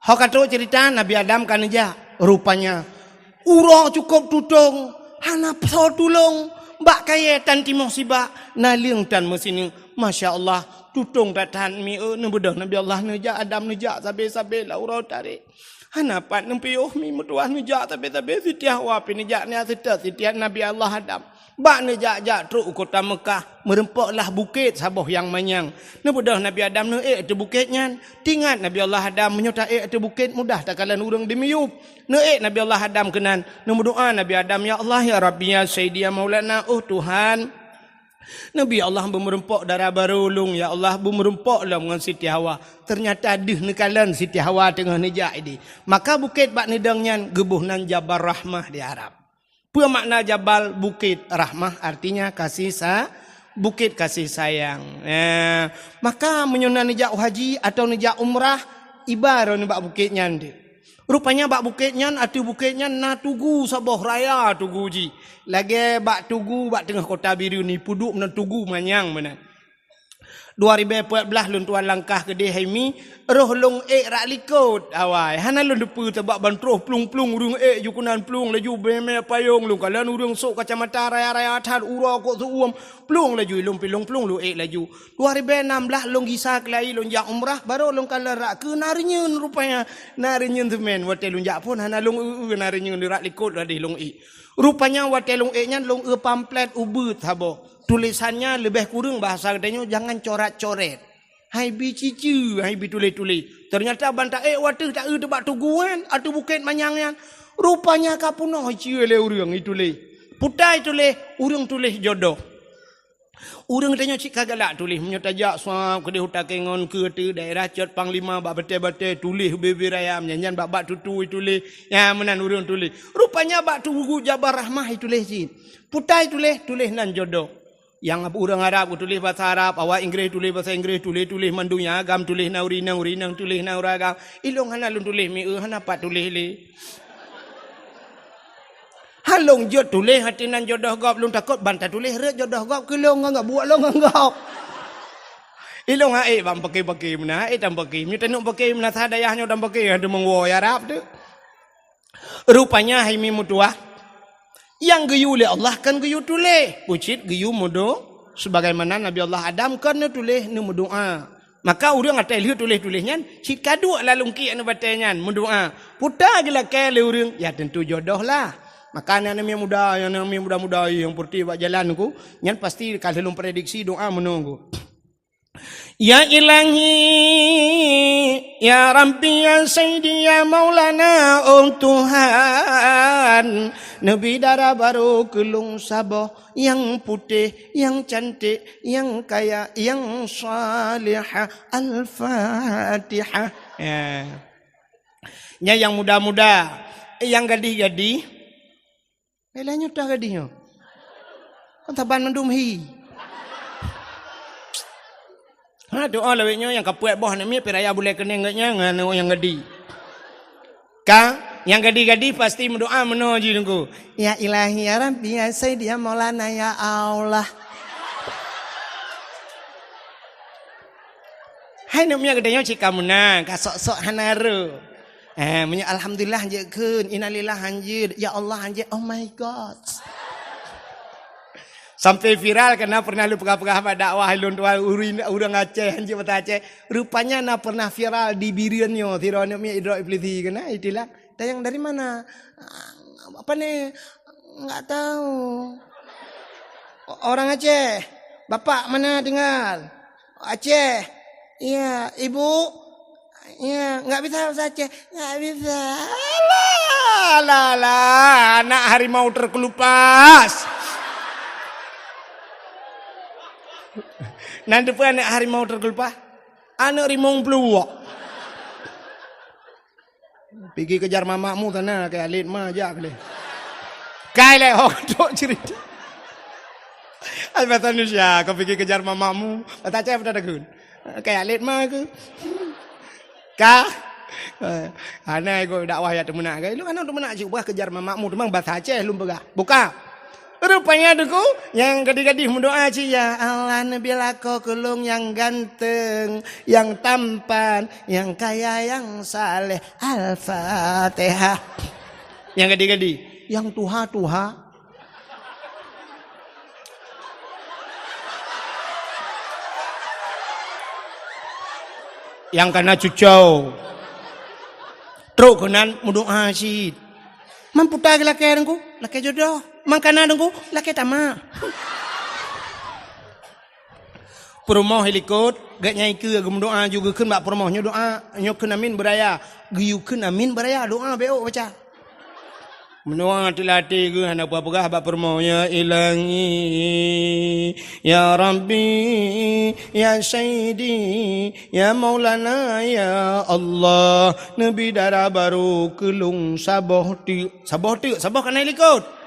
Hok katro cerita Nabi Adam kan aja rupanya uro cukup tutung hana so tulung mbak kaya tan timoh siba naling tan mesin masya-Allah tutung datan mi ne bedah Nabi Allah neja Adam neja sabe-sabe la uro tarik. Hanapat nempiuh mi mutuah nejak tabe-tabe sitiah wapi nejak ni sitiah Nabi Allah Adam. Bak nejak-jak truk kota Mekah merempaklah bukit saboh yang manyang. Nebudah Nabi Adam ne tu bukitnya. Tingat Nabi Allah Adam menyota tu bukit mudah tak kalan urang dimiup. Ne Nabi Allah Adam kenan. Ne berdoa Nabi Adam ya Allah ya Rabbi ya Sayyidi ya Maulana oh Tuhan. Nabi Allah bermerempok darah barulung. Ya Allah bermerempok lah dengan Siti Hawa. Ternyata ada nekalan Siti Hawa tengah nejak ini. Maka bukit bak nedangnya gebuhnan Jabal Rahmah di Arab. Apa makna Jabal Bukit Rahmah? Artinya kasih bukit kasih sayang. Maka menyunan nejak haji atau nejak umrah. Ibarat ni bak bukitnya ni. Rupanya bak bukitnya atau bukitnya na tugu Sabah Raya tugu ji. Lagi bak tugu bak tengah Kota Biru ni puduk na tugu manyang mana. 2014 lun tuan langkah ke dia haimi roh long rak likut awai. Hana lun depu tebak bantroh plung-plung urung jukunan plung laju beme payung lu kalan urung sok kacamata raya-raya atar ura kok suum plung laju ilung pilung plung lu laju. 2016 long gisa kelai long jak umrah baru long kalan rak ke narinyeun rupanya narinyeun temen wate long jak pun hana long narinyeun rak likut radih long rupanya wate long nya long pamflet ubut habo. Tulisannya lebih kurang bahasa katanya jangan coret-coret. Hai bi cicu, hai bi tulis-tulis. Ternyata bantah water tak tebak tuguan atau bukit manyangnya. Rupanya kapunoh ciu le urang itulis. Putai tulis, urang tulis jodoh. Urang tanya cik kagalak tulis menyotajak suam ke hutan kengon ke daerah Cot Panglima bak betul-betul tulis bebi raya menyanyian bak tutu tulis. Ya menan urang tulis. Rupanya bak tugu Jabal Rahmah tulis cik. Putai tulis nan jodoh. Yang orang Arab tulis bahasa Arab, awak Inggeris tulis bahasa Inggeris, tulis mandunya agam, tulis naurinang, tulis nauragam. Ilong hana lun tulis mi hana pat tulis li. Halong jod tulis hatinan jodoh gop lun takut bantah tulis re jodoh gop kelong enggak buat long enggak. Ilong bang pakai mana tam pakai. Mi tenuk pakai mana sadayahnya tam pakai ada mengwo Arab tu. Rupanya haimi mutuah yang geyu oleh Allah kan geyu tulis. Pucit geyu mudo. Sebagaimana Nabi Allah Adam kan tulis ni mudoa. Maka orang atai lihat tulis-tulisnya. Cik kadu ala lungki anu batanya mudoa. Putar gila kele orang. Ya tentu jodoh lah. Maka yang muda-muda yang putih buat jalan ku. Yang pasti kalau prediksi doa menunggu. Ya ilahi, ya Rabbi, ya Sayyidi, ya Maulana, Tuhan. Nabi darah baru kelung Sabah yang putih, yang cantik, yang kaya, yang salihah. Al-Fatihah. Ya yang muda-muda, yang gadih-gadih. Belanya dah gadihnya. Taban mendumhi. Doa laweknya yang kapuat boh ni piraya boleh kena enggaknya ngano yang gadi. Yang gadi-gadi pasti mendoa menuju nunggu. Ya ilahi ya Rabbi ya Sayyidi ya Maulana ya Allah. Hai namanya gedenya cika menang ka sok-sok hanaru. Punya alhamdulillah anjekeun innalillah anjir ya Allah anjir oh my god. Sampai viral karena pernah lu pegah-pegah pada dakwah ilun tuan urang Aceh anjir mata Aceh. Rupanya na pernah viral di biriannya tirono mi idra iblisi kena itilah. Tayang dari mana? Apa nih? Enggak tahu. Orang Aceh. Bapak mana tinggal? Aceh. Iya, Ibu. Iya, enggak bisa bahasa Aceh. Enggak bisa. Lah, anak harimau terkelupas. Nanti pun anak harimau terkelupas. Anak harimau peluak. Pergi kejar mamakmu sana kayak alit mah aja kali. Kai le hodok cerita. Bahasa Indonesia kau pergi kejar mamakmu, bahasa Aceh pada dagun. Kayak alit mah ke. Ka. Ana go dakwah ya temenak kai. Lu kan temenak cuba kejar mamakmu temang bahasa Aceh lu pegah. Buka. Rupanya duku yang gadis-gadis mendoa ya Allah nabilah kau kelung yang ganteng, yang tampan, yang kaya, yang saleh. Al-Fatihah. Yang gadis-gadis, yang tuha-tuha. Yang kena cucau. Teruk kenan mendoa sih. Mampu tak laki aku, laki jodoh. Mangkana dengku, laki tamak. Perumah helikot, gak nyai ke agam doa juga kan bak perumahnya doa, nyok amin beraya, giu amin beraya doa beo baca. Menua tilati ke hana apa-apa abak permo ya ilahi ya rabbi ya sayyidi ya maulana ya Allah nabi darah baru kelung sabah kena ikut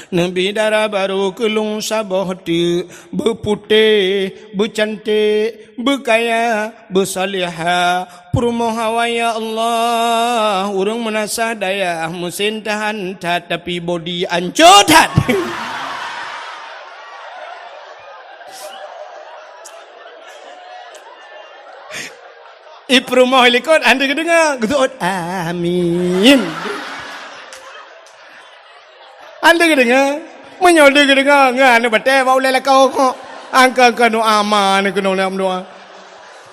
Nabi darah baru kelung sabah ti berputih, bercantik, berkaya, bersaliha. Purmohawa ya Allah, urang menasa daya mesin tahan tat tapi body ancur tat. Iprumoh likut anda kedengar, gedut amin. Anda kedengar, menyodok kedengar, ngah anda betul, bau lelak kau kok, angka kanu aman, kanu dalam doa.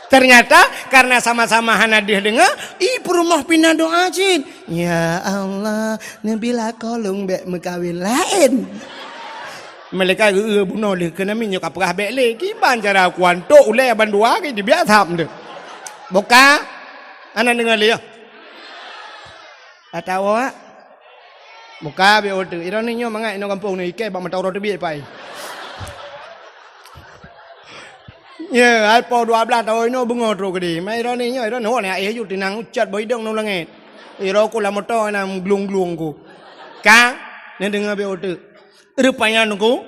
Ternyata karena sama-sama hanadir dengar, rumah pindah doa cin. Ya Allah, nabilah kolong bek mekawin lain. Mereka bunuh dia kena minyak apakah bek lagi, bancara kuanto ulai bandua ke dia biar tham deh. Buka, anda dengar dia. Tak tahu ah. Buka biar order. Iran ni nyo mangai ino kampung ni ikai bang matau roti biar pai. Ya, alpo 12 tahun ino bungo tro kedi. Mai iran ni nyo iran ho ni ai yu tinang ucat boy dong nong langit. Iro ku la motor nang glung-glung ku. Ka, ni dengar biar order. Rupanya nunggu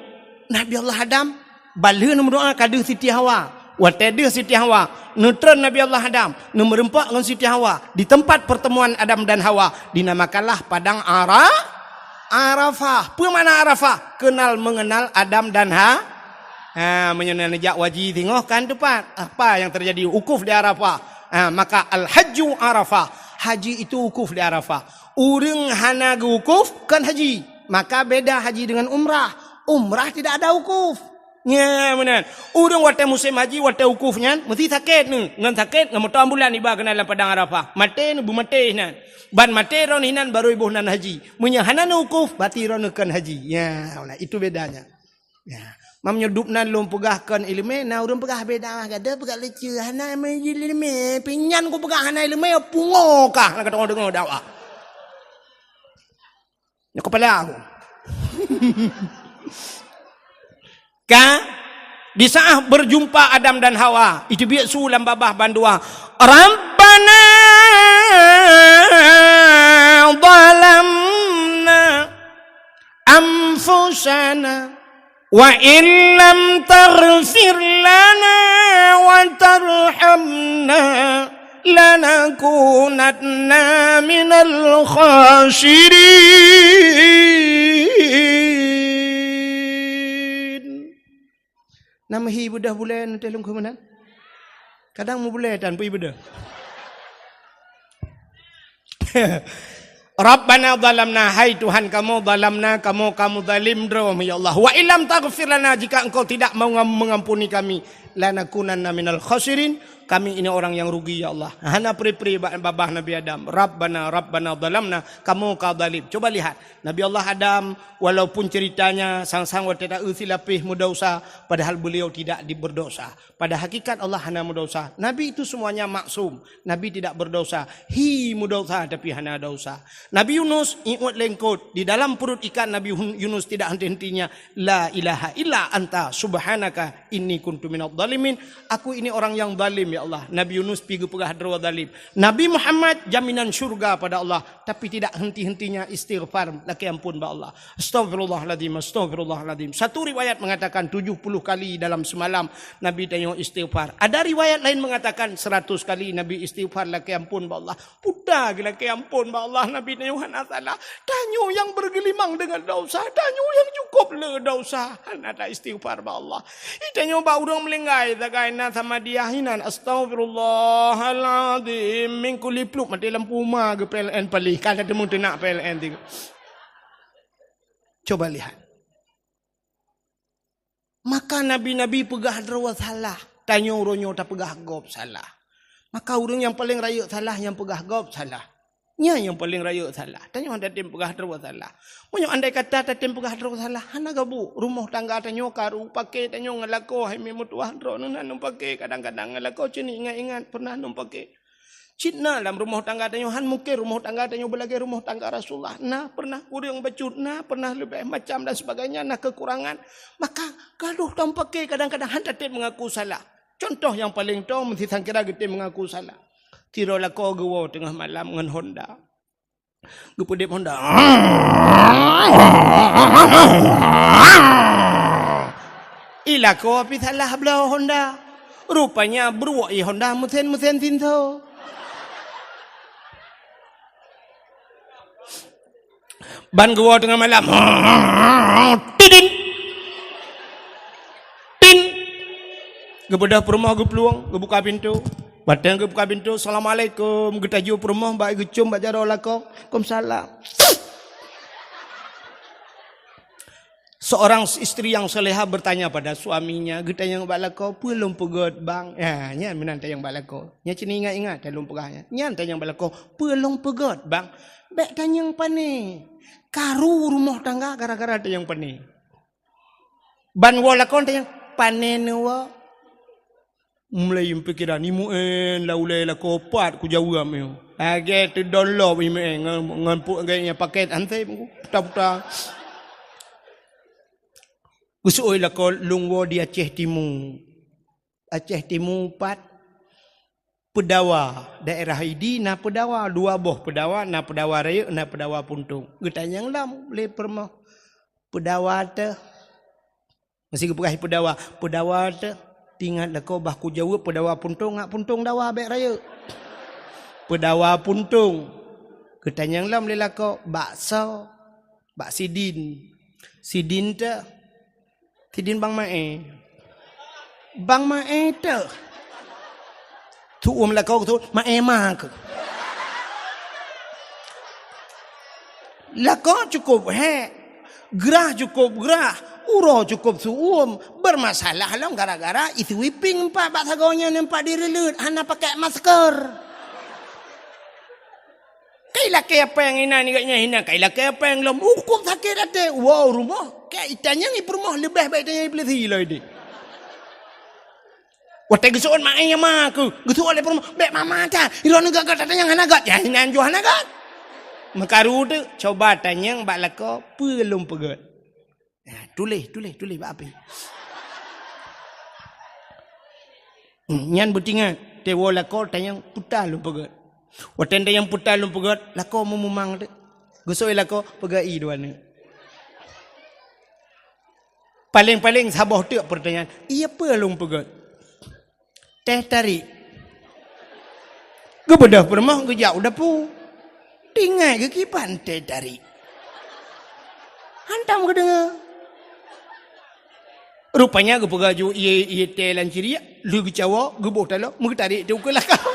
Nabi Allah Adam balhe nu doa kadu Siti Hawa. Watede Siti Hawa, neutron Nabi Allah Adam, merempak dengan Siti Hawa di tempat pertemuan Adam dan Hawa dinamakanlah padang Arafah. Apa mana Arafah? Kenal mengenal Adam dan menyenanjak wajib tengok kan tepat. Apa yang terjadi? Ukuf di Arafah. Maka al-hajju Arafah. Haji itu ukuf di Arafah. Urang hana ukuf kan haji. Maka beda haji dengan umrah. Umrah tidak ada ukuf. Ya benar. Urang wate musim haji wate ukufnya mesti sakit ni. Ngan sakit ngam motor ambulan iba kena dalam padang Arafah. Mate ni bu mate nan. Ban mate ron hinan baru ibu nan haji. Munya hanan ukuf bati ron kan haji. Ya, itu bedanya. Ya. Mam nyedup nan lum pegahkan ilmu na urang pegah beda gada pegah leceh hana mai ilmu pinyan ku pegah hana ilmu pungo kah nak kata dengar dakwah. Ya kepala aku. Ka di saat berjumpa Adam dan Hawa itu biak sulam babah bandua Rabbana zalamna anfusana wa illam taghfir lana wa tarhamna lanakunanna minal khasirin. Nama hi budah bulan telung kemenan. Kadang mu boleh dan pi budah. Rabbana zalamna, hai Tuhan kamu zalamna, kamu zalim drom ya Allah. Wa illam taghfir lana, jika engkau tidak mau mengampuni kami, lanakunanna minal khasirin, kami ini orang yang rugi ya Allah. Hana pri-pri babah Nabi Adam. Rabbana zalamna, kamu zalim. Coba lihat Nabi Allah Adam walaupun ceritanya sang-sang tidak usilapih mudosa, padahal beliau tidak berdosa. Pada hakikat Allah hana mudosa. Nabi itu semuanya maksum. Nabi tidak berdosa. Hi mudosa tapi hana dosa. Nabi Yunus ingat lengkot di dalam perut ikan. Nabi Yunus tidak henti-hentinya la ilaha illa anta subhanaka inni kuntu minadh dhalimin. Aku ini orang yang zalim ya Allah. Nabi Yunus pergi pegah darwa zalim. Nabi Muhammad jaminan syurga pada Allah tapi tidak henti-hentinya istighfar. Laki ampun ba Allah. Astagfirullahaladzim. Satu riwayat mengatakan 70 kali dalam semalam Nabi tanya istighfar. Ada riwayat lain mengatakan 100 kali Nabi istighfar laki ampun ba Allah. Putar laki ampun ba Allah. Nabi tanya salah. Tanya yang bergelimang dengan dosa. Tanya yang cukup le dosa. Ada istighfar ba Allah. Tanya ba orang melenggai tagaina sama dia hinan. Astagfirullahaladzim. Min kulli pluk mati lampu rumah ke PLN palih. Kalau ada mungkin nak PLN tiga. Coba lihat. Maka nabi-nabi pegah darwa salah. Tanya orangnya tak pegah gop salah. Maka orang yang paling raya salah yang pegah gop salah. Nya yang paling raya salah. Tanya anda tim pegah darwa salah. Munyo andai kata tim pegah darwa salah. Hana gabu rumah tangga tanya karu pakai tanya ngelako hai memut wahdro nun pakai kadang-kadang ngelako cini ingat-ingat pernah nun pakai. Cina dalam rumah tangga tanya han mungkin rumah tangga tanya belagi rumah tangga Rasulullah. Nah pernah kurang bacut, nah pernah lebih macam dan sebagainya, nah kekurangan. Maka gaduh tanpa ke kadang-kadang han tetap mengaku salah. Contoh yang paling tahu mesti sangkira kita mengaku salah. Tirolah kau gawa tengah malam dengan Honda. Gepedip Honda. Ila kau api salah belah Honda. Rupanya beruak Honda mesin tinto. Ban gua tengah malam. Tidin. Tin. Gebedah perumah ge peluang, ge buka pintu. Batang ge buka pintu. Assalamualaikum. Ge taju perumah baik ge cum baca doa lako. Waalaikumsalam. Seorang istri yang soleha bertanya pada suaminya, "Ge tanya balako pelum pegot bang?" Ya, nya menanta yang balako. Nya cini ingat-ingat telum pegahnya. Nya tanya yang balako pelum pegot bang. Bek tanya yang pane. Karu rumah tangga gara-gara ada yang pane. Ban wala kon tanya panen wa. Mulai pikiran imu laulai la kopat ku jawab yo. Age tu download imu ngan pu gaya paket antai puta-puta. Usoi la ko lungwo di Aceh Timur. Aceh Timur 4 Pedawa daerah ID na pedawa dua boh pedawa na pedawa raya na pedawa puntung. Getanyang lam le permah pedawa te masih gepegah pedawa te tingat lako bah ku jawab pedawa puntung ngak puntung dawa bek raya. Pedawa puntung. Getanyang lam le lako bakso bak sidin. Sidin te sidin bang mae. Bang mae te tu lah kau tu mak lah kau cukup gerah cukup gerah uro cukup suum bermasalah lah gara-gara itu whipping empat bak sagonya nampak direlut hana pakai masker kailah ke apa yang ina ni katnya hina kailah ke apa yang lom hukum sakit ate wow rumah kayak itanya ni rumah lebih baik tanya iblis hilau ini. Watai gesuan mak ayah mak aku. Gesuan oleh perempuan. Bek mama ta. Iro ni gak tanya yang hanagat. Ya hinan jual hanagat. Makaru tu coba tanya yang bak lako pelum pegot. Ya, tulis bak api. Nyan bertingat. Tewa lako tanya yang putar lum pegot. Watai tanya yang putar lum pegot. Lako memumang tu. Gesuan lako pegai dua ni. Paling-paling sabah tu pertanyaan. Ia pelum pegot. Teh tarik. Gebedah permah gejak udah pu. Tinggal ke kipan teh tarik. Hantam ke dengar. Rupanya gepegaju iye teh lanciri lu gecawa geboh talo mu tarik tu ke lakau.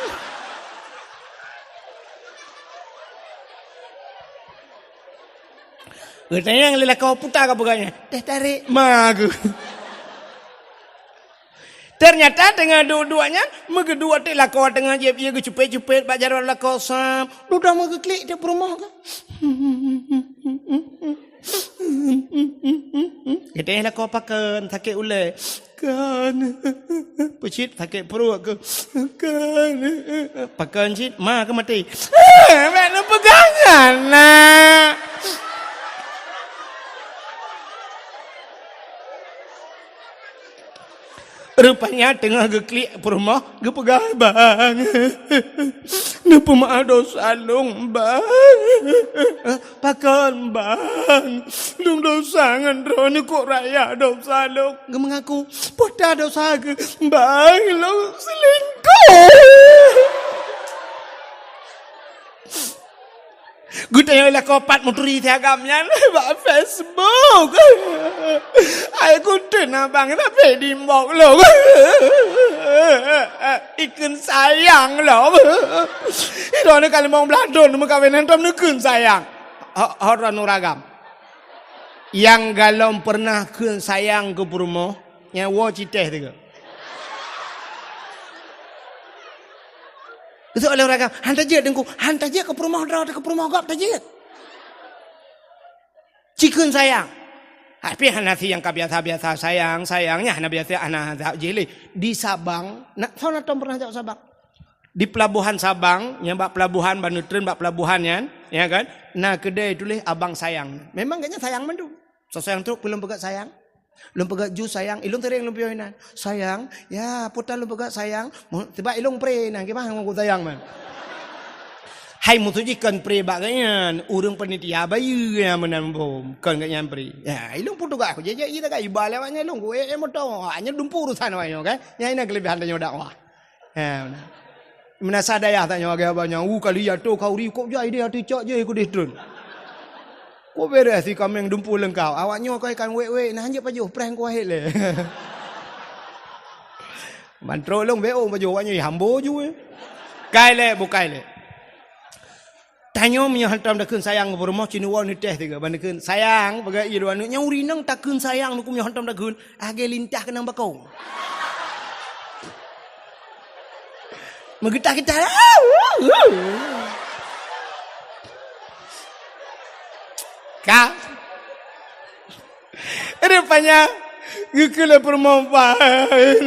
Getanya yang lelakau putar ke peganya. Teh tarik magu. Ternyata dengan dua-duanya, megedua tu lah kau tengah je dia cepet-cepet bak jalan lah kau sam. Dudah megeklik dia perumah ke. Katanya lah kau pakai sakit ulai. Kan. Pecit sakit perut ke. Kan. Pakai cit mah ke mati. Mana pegangan lah. Rupanya tengah geklik perumah gepegang bang. Napa mak dosa long bang. Pakan bang. Long dosa ngendro ni kok raya dosa long. Ge mengaku putar dosa ke bang long selingkuh. Gue tanya lah kopat muteri tiagamnya lah Facebook. Aku tenang bang tapi dimbok lo. Ikun sayang lo. Itu ni kalau mau beladon mau kawin hentam ikun sayang. Orang nuragam. Yang galom pernah kun sayang ke perumoh, yang wajiteh tu. Itu oleh orang hantar je dengku, hantar je ke rumah dah ke rumah gap je. Cikun sayang. Tapi hanasi yang biasa sayangnya hana biasa anak jeli di Sabang. Nak tahu nak pernah jauh Sabang. Di pelabuhan Sabang, yang bak pelabuhan Banutren, bak pelabuhannya, ya kan? Nah, kedai tulis abang sayang. Memang kayaknya sayang mandu. So sayang tu belum pegat sayang. Belum pegat ju sayang, ilung tering belum pioinan. Sayang, ya putar belum pegat sayang. Tiba ilung pre nang gimana ngaku sayang man. Hai mutujikan pre bak ganyan, urang panitia bayu yang menambom. Kan ganyan pre. Ya, ilung putu gak aku jeje kita gak iba lewatnya ilung gue moto, hanya dumpu urusan wayo kan. Ya ini kelebihan tanya dakwah. Ya, benar. Menasa daya tanya agak banyak. Kali ya tu kau ri kok jai dia tu cak je aku dihtrun. Kau beres si kami yang dumpu lengkau. Awaknya kau ikan wek nah hanya pajuh prank kau hele. Mantro long beo pajuh awaknya hambo ju. Kai le bukai le. Tanya punya hantam dah kun sayang ke rumah cinuan ni teh tiga bandekeun sayang bagai ieu anu nyauri nang tak kun sayang nu punya hantam dah kun age lintah kenang bakau. Menggetah kita. Kak. Rupanya gekele permompa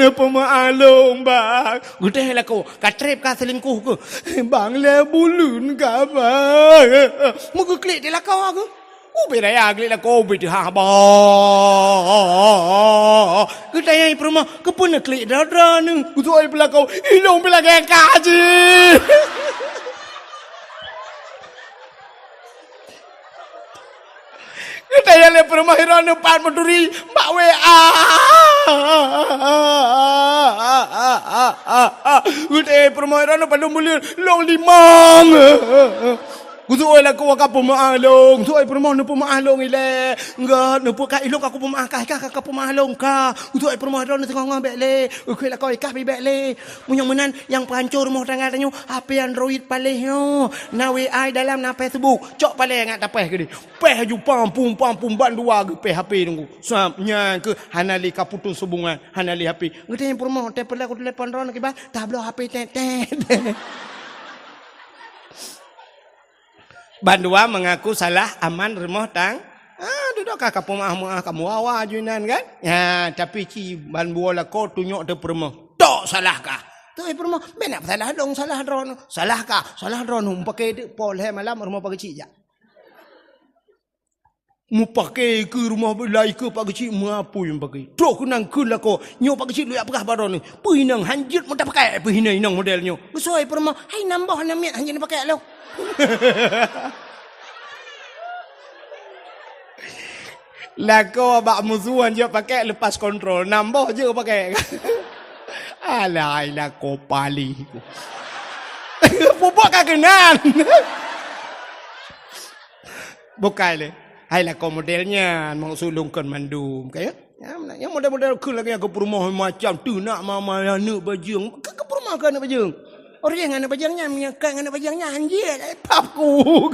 ne pemaalong bang. Gudeh lah ko katrep ka selingkuh ko. Bang le bulun ka ba. Mugo klik de la kau aku. Beraya agli lah kau beti ha ba. Kita yang perma kepun klik dara nung. Utu ai pela kau ilong pela kaji. Kita yang le perma hiran pat maduri mbak WA. Kita perma hiran pat mulir long limang. Kutu oi lah kau aku pemaalong, tu oi permah nu pemaalong ile. Enggak, nu ka ilok aku pemah ka pemaalong ka. Kutu oi permah ron tengah ngambek le. Ukui lah kau ikah bibek le. Munyang menan yang pancur rumah tangga tanyo HP Android paleh yo. Na WA dalam na Facebook. Cok paleh ngat tapeh ke di. Peh ju pam pum ban dua ke peh HP tunggu. Samnya ke hanali ka putus hubungan, hanali HP. Ngete permah telepon aku telepon ron ke ba. Tablo HP tet. Bandua mengaku salah aman rumah tang. Duduk kakak pemah kamu awa junan kan? Ya, tapi ci bandua lah kau tunjuk de permah. Tok salah kah? Tu permah benak salah dong salah dron. Salah kah? Salah dron pakai de pol he malam rumah pagi ci ja. Mu pakai ke rumah belai ke pagi ci mu apa yang pakai? Tok kunang kun lah kau. Nyo pagi ci lu apakah baron ni? Puinang hanjut mu tak pakai puinang inang modelnya. Usoi permah, hai nambah namiat hanjut pakai lo. Lako abak musuhan je pakai lepas kontrol. Nambah je pakai. Alai lako pali. Pupuk kagenan. Bukai le. Hai lako modelnya mau sulungkan mandum kaya. Yang model-model ke lagi aku perumah macam tu nak mama anak bajang. Ke perumah ke anak bajang. Orang yang anak bajangnya menyekat anak bajangnya anjir. Papku.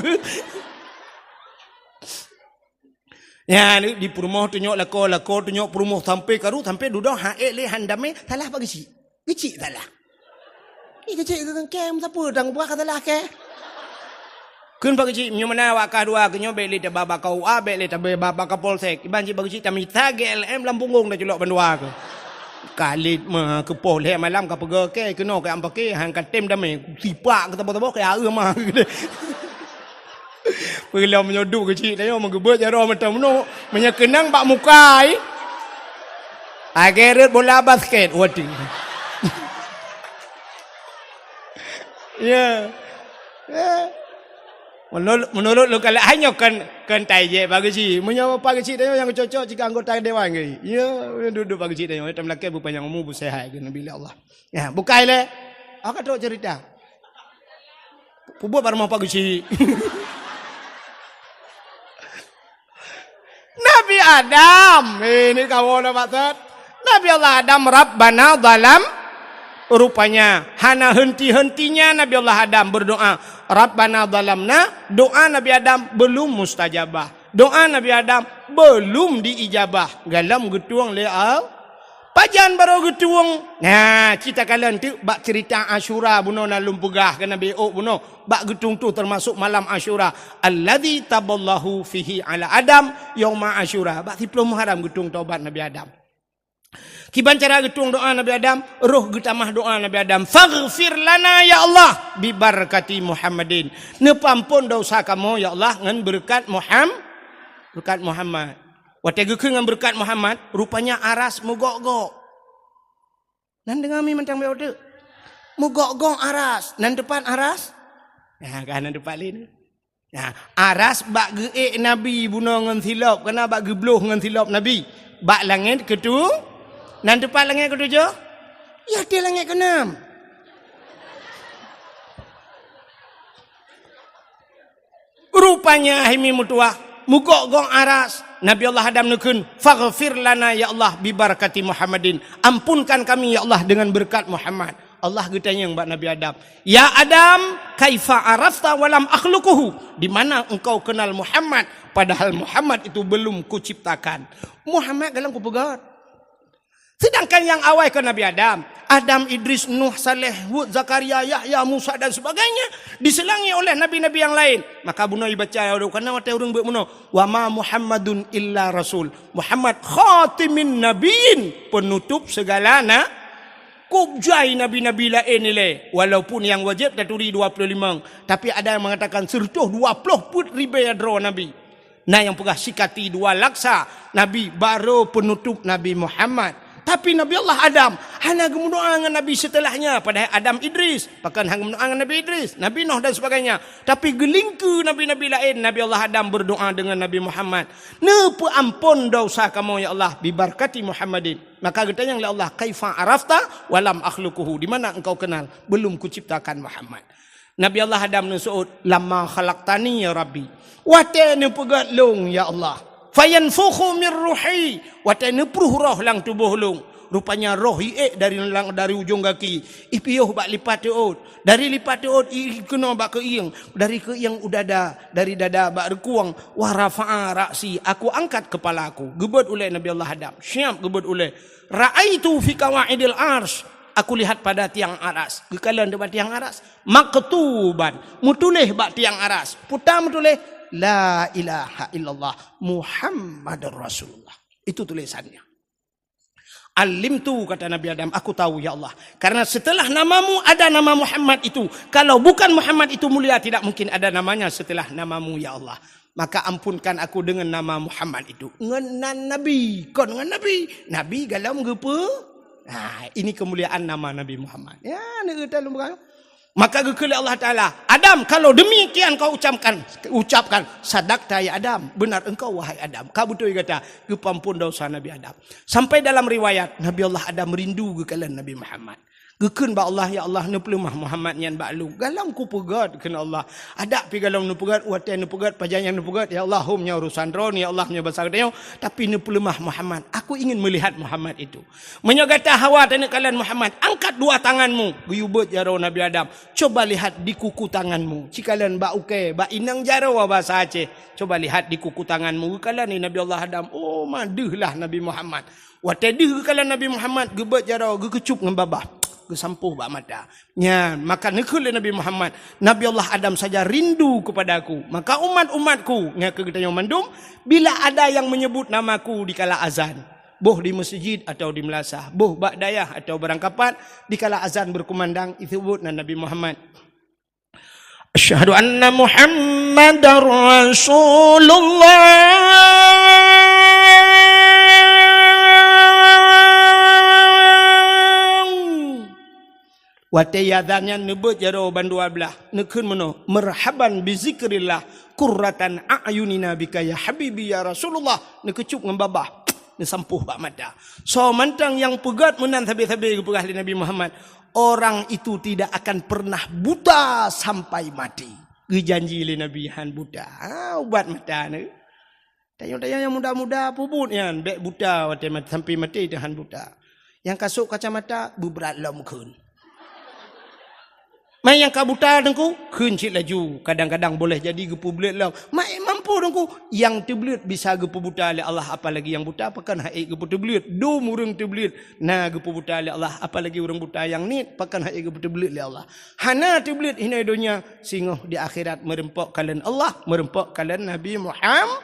Ya di perumah tunjuk lako tunjuk perumah sampai karu sampai duduk haek le handame salah pagi si. Kecil salah. Ni kecil ke kem siapa dang buat kata salah ke? Kun pagi si nyo mana wak ka dua kenyo beli te baba kau a beli te baba ka polsek. Iban si pagi si tami GLM Lampunggung dah celok bandua ke. Kalit mah ke pol he malam ka pega ke keno ke ampake hang katem dame sipak ke tabo-tabo ke aeu mah. Pela menyoduk kecil dia mengebut jaro macam no menyekenang bak mukai. Ageret bola basket wadi. Ya. Menurut lu kalau hanya kan taije bagi si menyawa pagi si dia yang cocok jika anggota dewan ke. Ya, duduk pagi si dia macam laki berpanjang umur bersehat ke Nabi Allah. Ya, bukai le. Aku tak cerita. Pubuat barang pagi si. Nabi Adam, ini kawan apa? Nabi Allah Adam Rabbana zalam. Rupanya hana henti-hentinya Nabi Allah Adam berdoa Rabbana zalamna, doa Nabi Adam belum mustajabah. Doa Nabi Adam belum diijabah. Galam getuang leal pajan baru getuang. Nah, kita kalian tu bak cerita Asyura buno nalum pegah ke Nabi buno. Bak getung tu termasuk malam Asyura. Alladzi taballahu fihi ala Adam yauma Asyura. Bak 10 Muharram getung taubat Nabi Adam. Kiban cara getung doa Nabi Adam, roh getamah doa Nabi Adam. Faghfir lana ya Allah bi barakati Muhammadin. Nepampun dosa kamu ya Allah ngan berkat Muhammad. Wate gekeun ngan berkat Muhammad, rupanya aras mugok-gok. Nan dengar mi mentang beode. Mugok-gok aras, nan depan aras. Nah, kan nan depan ini. Nah, aras bak ge Nabi bunuh ngan silap, kena bak gebloh ngan silap Nabi. Bak langit ketu nan depan langit ketujuh? Ya dia langit keenam. Rupanya himi mutua mugok gong aras. Nabi Allah Adam nukun, faghfir lana ya Allah bi barakati Muhammadin. Ampunkan kami ya Allah dengan berkat Muhammad. Allah getanya mbak Nabi Adam. Ya Adam, kaifa arafta walam akhluquhu? Di mana engkau kenal Muhammad padahal Muhammad itu belum kuciptakan. Muhammad galang kupegat. Sedangkan yang awal ke Nabi Adam, Adam, Idris, Nuh, Saleh, Hud, Zakaria, Yahya, Musa dan sebagainya diselangi oleh nabi-nabi yang lain. Maka bunoi baca karena wate urang beuna wa ma Muhammadun illa rasul. Muhammad khatimin nabiyyin, penutup segala kubjai nabi-nabi lain nilai. Walaupun yang wajib daturi 25, tapi ada yang mengatakan sertuh 20 put ribai adro nabi. Nah yang pegah sikati 2 laksa nabi baru penutup Nabi Muhammad. Tapi Nabi Allah Adam hanya gemudoa dengan Nabi setelahnya. Padahal Adam Idris, bahkan hanya gemudoa dengan Nabi Idris, Nabi Nuh dan sebagainya. Tapi gelingku nabi-nabi lain, Nabi Allah Adam berdoa dengan Nabi Muhammad. Nepa ampun dosa kamu ya Allah bi barakati Muhammadin. Maka katanya oleh Allah, kaifa arafta walam akhluquhu? Di mana engkau kenal belum kuciptakan Muhammad. Nabi Allah Adam nasuud, lamma khalaqtani ya Rabbi. Wate ne pegat long ya Allah. Fayanfukhu min ruhi, watane pruh roh lang tubuh lung. Rupanya roh dari ujung kaki ipiuh bak lipat teut, dari lipat teut kena bak ke ieng, dari ke ieng udada, dari dada bak rekuang. Wa rafa'a ra'si, aku angkat kepala aku. Gebet oleh Nabi Allah Adam, siap gebet oleh. Ra'aitu fi qawaidil arsy, aku lihat pada tiang aras. Kekalan dekat tiang aras, maktuban, mutulih bak tiang aras. Putar mutulih la ilaha illallah Muhammadur Rasulullah. Itu tulisannya. Alimtu, kata Nabi Adam, aku tahu ya Allah. Karena setelah namamu ada nama Muhammad itu. Kalau bukan Muhammad itu mulia, tidak mungkin ada namanya setelah namamu ya Allah. Maka ampunkan aku dengan nama Muhammad itu. Ngenan Nabi, kon dengan Nabi. Nabi galam gepe. Nah, ini kemuliaan nama Nabi Muhammad. Ya, negara dalam berang. Maka gekele Allah Ta'ala, Adam, kalau demikian kau ucapkan, sadaqta ya Adam, benar engkau wahai Adam. Kabutoi kata, kepampun dosa Nabi Adam. Sampai dalam riwayat, Nabi Allah Adam merindu gekalan Nabi Muhammad. Gekun ba Allah ya Allah nu pelemah Muhammad nyan ba lu. Galam ku pegat kena Allah. Ada pi galam nu pegat, wate nu pegat, pajangan nu pegat, ya Allah humnya urusan ron, ya Allah nya besar dia, tapi nu pelemah Muhammad. Aku ingin melihat Muhammad itu. Menyogata hawa tanya kalian Muhammad, angkat 2 tanganmu. Guyubut jaro Nabi Adam. Coba lihat di kuku tanganmu. Cikalan ba uke, ba inang jaro bahasa Aceh. Coba lihat di kuku tanganmu. Kalian ni Nabi Allah Adam. Oh, madehlah Nabi Muhammad. Wate deh kalian Nabi Muhammad gebet jaro gekecup ngan babah. Kesampuh bak mata. Ya, maka nekul Nabi Muhammad. Nabi Allah Adam saja rindu kepadaku. Maka umat-umatku ngake ketanya mandum bila ada yang menyebut namaku di kala azan. Boh di masjid atau di melasah, boh bak dayah atau berangkapat di kala azan berkumandang itu sebut Nabi Muhammad. Asyhadu anna Muhammadar Rasulullah. Wate yadanya nebut jaro bandua belah nekun meno marhaban bi zikrillah qurratan a'yunina bika ya habibi ya Rasulullah nekecup ngembabah nesampuh bak mata. So mantang yang pegat menan tabi-tabi kepegah Nabi Muhammad, orang itu tidak akan pernah buta sampai mati. Gejanji le Nabi han buta. Ubat mata ne. Tayang-tayang yang muda-muda pubut yan bek buta wate sampai mati tahan buta. Yang kasuk kacamata beberat lam keun. Mai yang kabuta dengku keun cik laju, kadang-kadang boleh jadi gepu belit lau. Mai mampu dengku yang terbelit bisa gepu buta oleh Allah, apalagi yang buta pakan haik gepu terbelit. Dom urang terbelit na gepu buta oleh Allah, apalagi urang buta yang nit pakan haik gepu terbelit oleh Allah. Hana terbelit hina dunia singoh di akhirat merempok kalian Allah, merempok kalian Nabi Muhammad.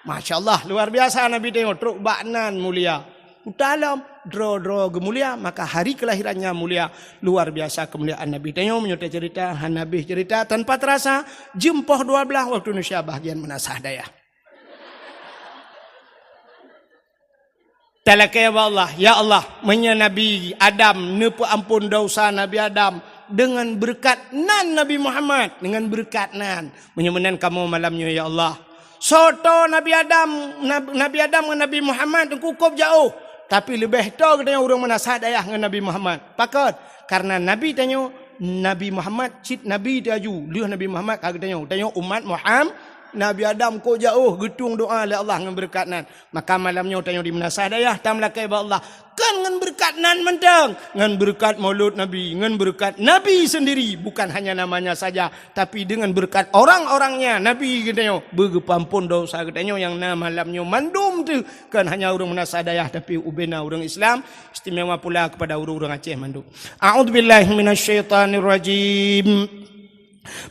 Masya-Allah luar biasa Nabi tengok truk baknan mulia. Dalam draw gemulia, maka hari kelahirannya mulia. Luar biasa kemuliaan Nabi. Tengok menyertai cerita, Nabi cerita tanpa terasa. Jempoh 12 waktu Indonesia bahagian menasah daya. Talakai Allah, ya Allah, menya Nabi Adam, nepu ampun dosa Nabi Adam. Dengan berkat nan Nabi Muhammad. Dengan berkat nan. Menyemenan kamu malamnya ya Allah. Soto Nabi Adam dengan Nabi Muhammad cukup jauh. Tapi lebih tahu katanya orang mana sadayah dengan Nabi Muhammad. Pakat. Karena Nabi tanya, Nabi Muhammad cit Nabi taju. Dia Nabi Muhammad katanya umat Muhammad. Nabi Adam kau jauh getung doa oleh Allah dengan berkat nan. Maka malamnya tanya di mana sadayah tamlakai ba Allah. Kan dengan berkat nan mentang. Dengan berkat maulud Nabi. Dengan berkat Nabi sendiri. Bukan hanya namanya saja. Tapi dengan berkat orang-orangnya. Nabi katanya. Bergepampun dosa katanya. Yang malamnya mandum tu. Kan hanya orang menasadayah. Tapi ubena orang Islam. Istimewa pula kepada orang-orang Aceh mandum. A'udzubillahi minasyaitanirrajim.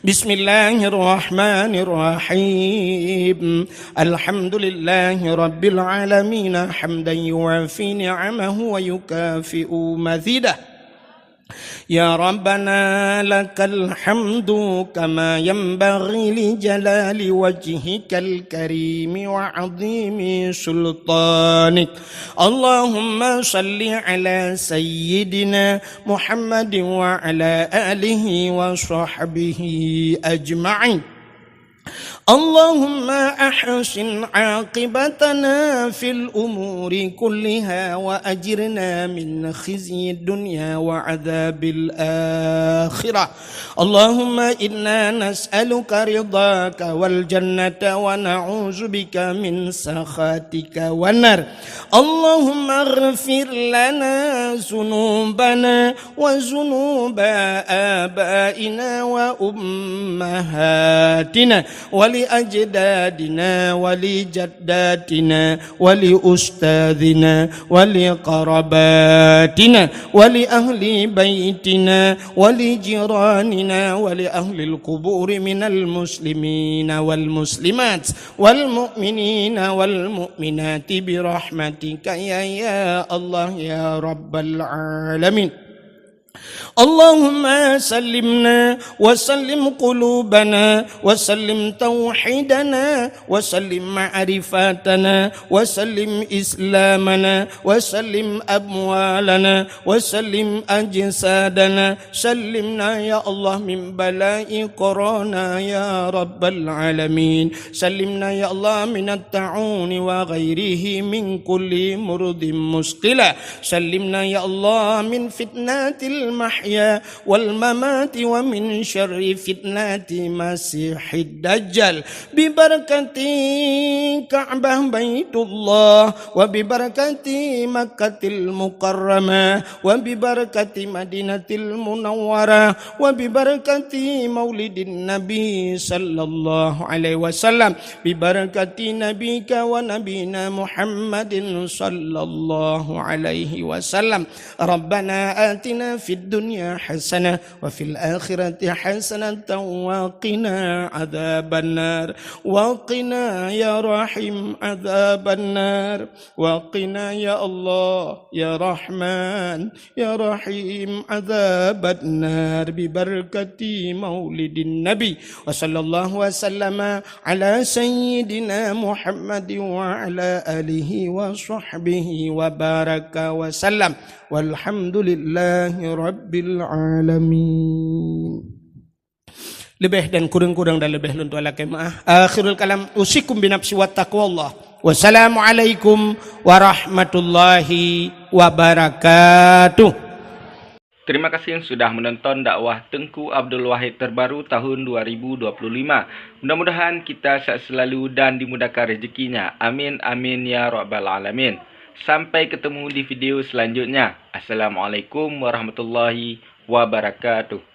Bismillahirrahmanirrahim. Alhamdulillahi rabbil alamin. Hamdan yuafi ni'amahu wa yukafi'u mazidah. Ya Rabbana lakal hamdu kama yanbaghi li jalali wajhikal karimi wa azimi sultanik. Allahumma salli ala sayyidina Muhammadin wa ala alihi wa sahbihi ajma'in. اللهم أحسن عاقبتنا في الأمور كلها وأجرنا من خزي الدنيا وعذاب الآخرة. اللهم إنا نسألك رضاك والجنة ونعوذ بك من سخطك والنار. اللهم اغفر لنا ذنوبنا وذنوب آبائنا وأمهاتنا ولأجدادنا ولجداتنا ولأستاذنا ولقرباتنا ولأهل بيتنا ولجيراننا ولأهل القبور من المسلمين والمسلمات والمؤمنين والمؤمنات برحمتك يا الله يا رب العالمين. اللهم سلمنا وسلم قلوبنا وسلم توحيدنا وسلم معرفاتنا وسلم إسلامنا وسلم أموالنا وسلم أجسادنا. سلمنا يا الله من بلاء كورونا يا رب العالمين. سلمنا يا الله من الطاعون وغيره من كل مرض مسقلة. سلمنا يا الله من فتنات المحيا والممات ومن شر فتنة مسيح الدجال ببركة كعبة بيت الله وببركة مكة المكرمة وببركة مدينة المنورة وببركة مولد النبي صلى الله عليه وسلم ببركة نبيك ونبينا محمد صلى الله عليه وسلم. ربنا آتنا في الدنيا حسنة وفي الآخرة حسنة وقنا عذاب النار. وقنا يا رحيم عذاب النار. وقنا يا الله يا رحمن يا رحيم عذاب النار ببركة مولد النبي وصلى الله وسلم على سيدنا محمد وعلى آله وصحبه وبارك وسلم. Walhamdulillahi Rabbil Alamin. Lebih dan kurang-kurang dan lebih luntu ala kemaah. Akhirul kalam usikum binafsi wa taqwallah. Wassalamualaikum warahmatullahi wabarakatuh. Terima kasih yang sudah menonton dakwah Tengku Abdul Wahid terbaru tahun 2025. Mudah-mudahan kita sehat selalu dan dimudahkan rezekinya. Amin amin ya rabbal alamin. Sampai ketemu di video selanjutnya. Assalamualaikum warahmatullahi wabarakatuh.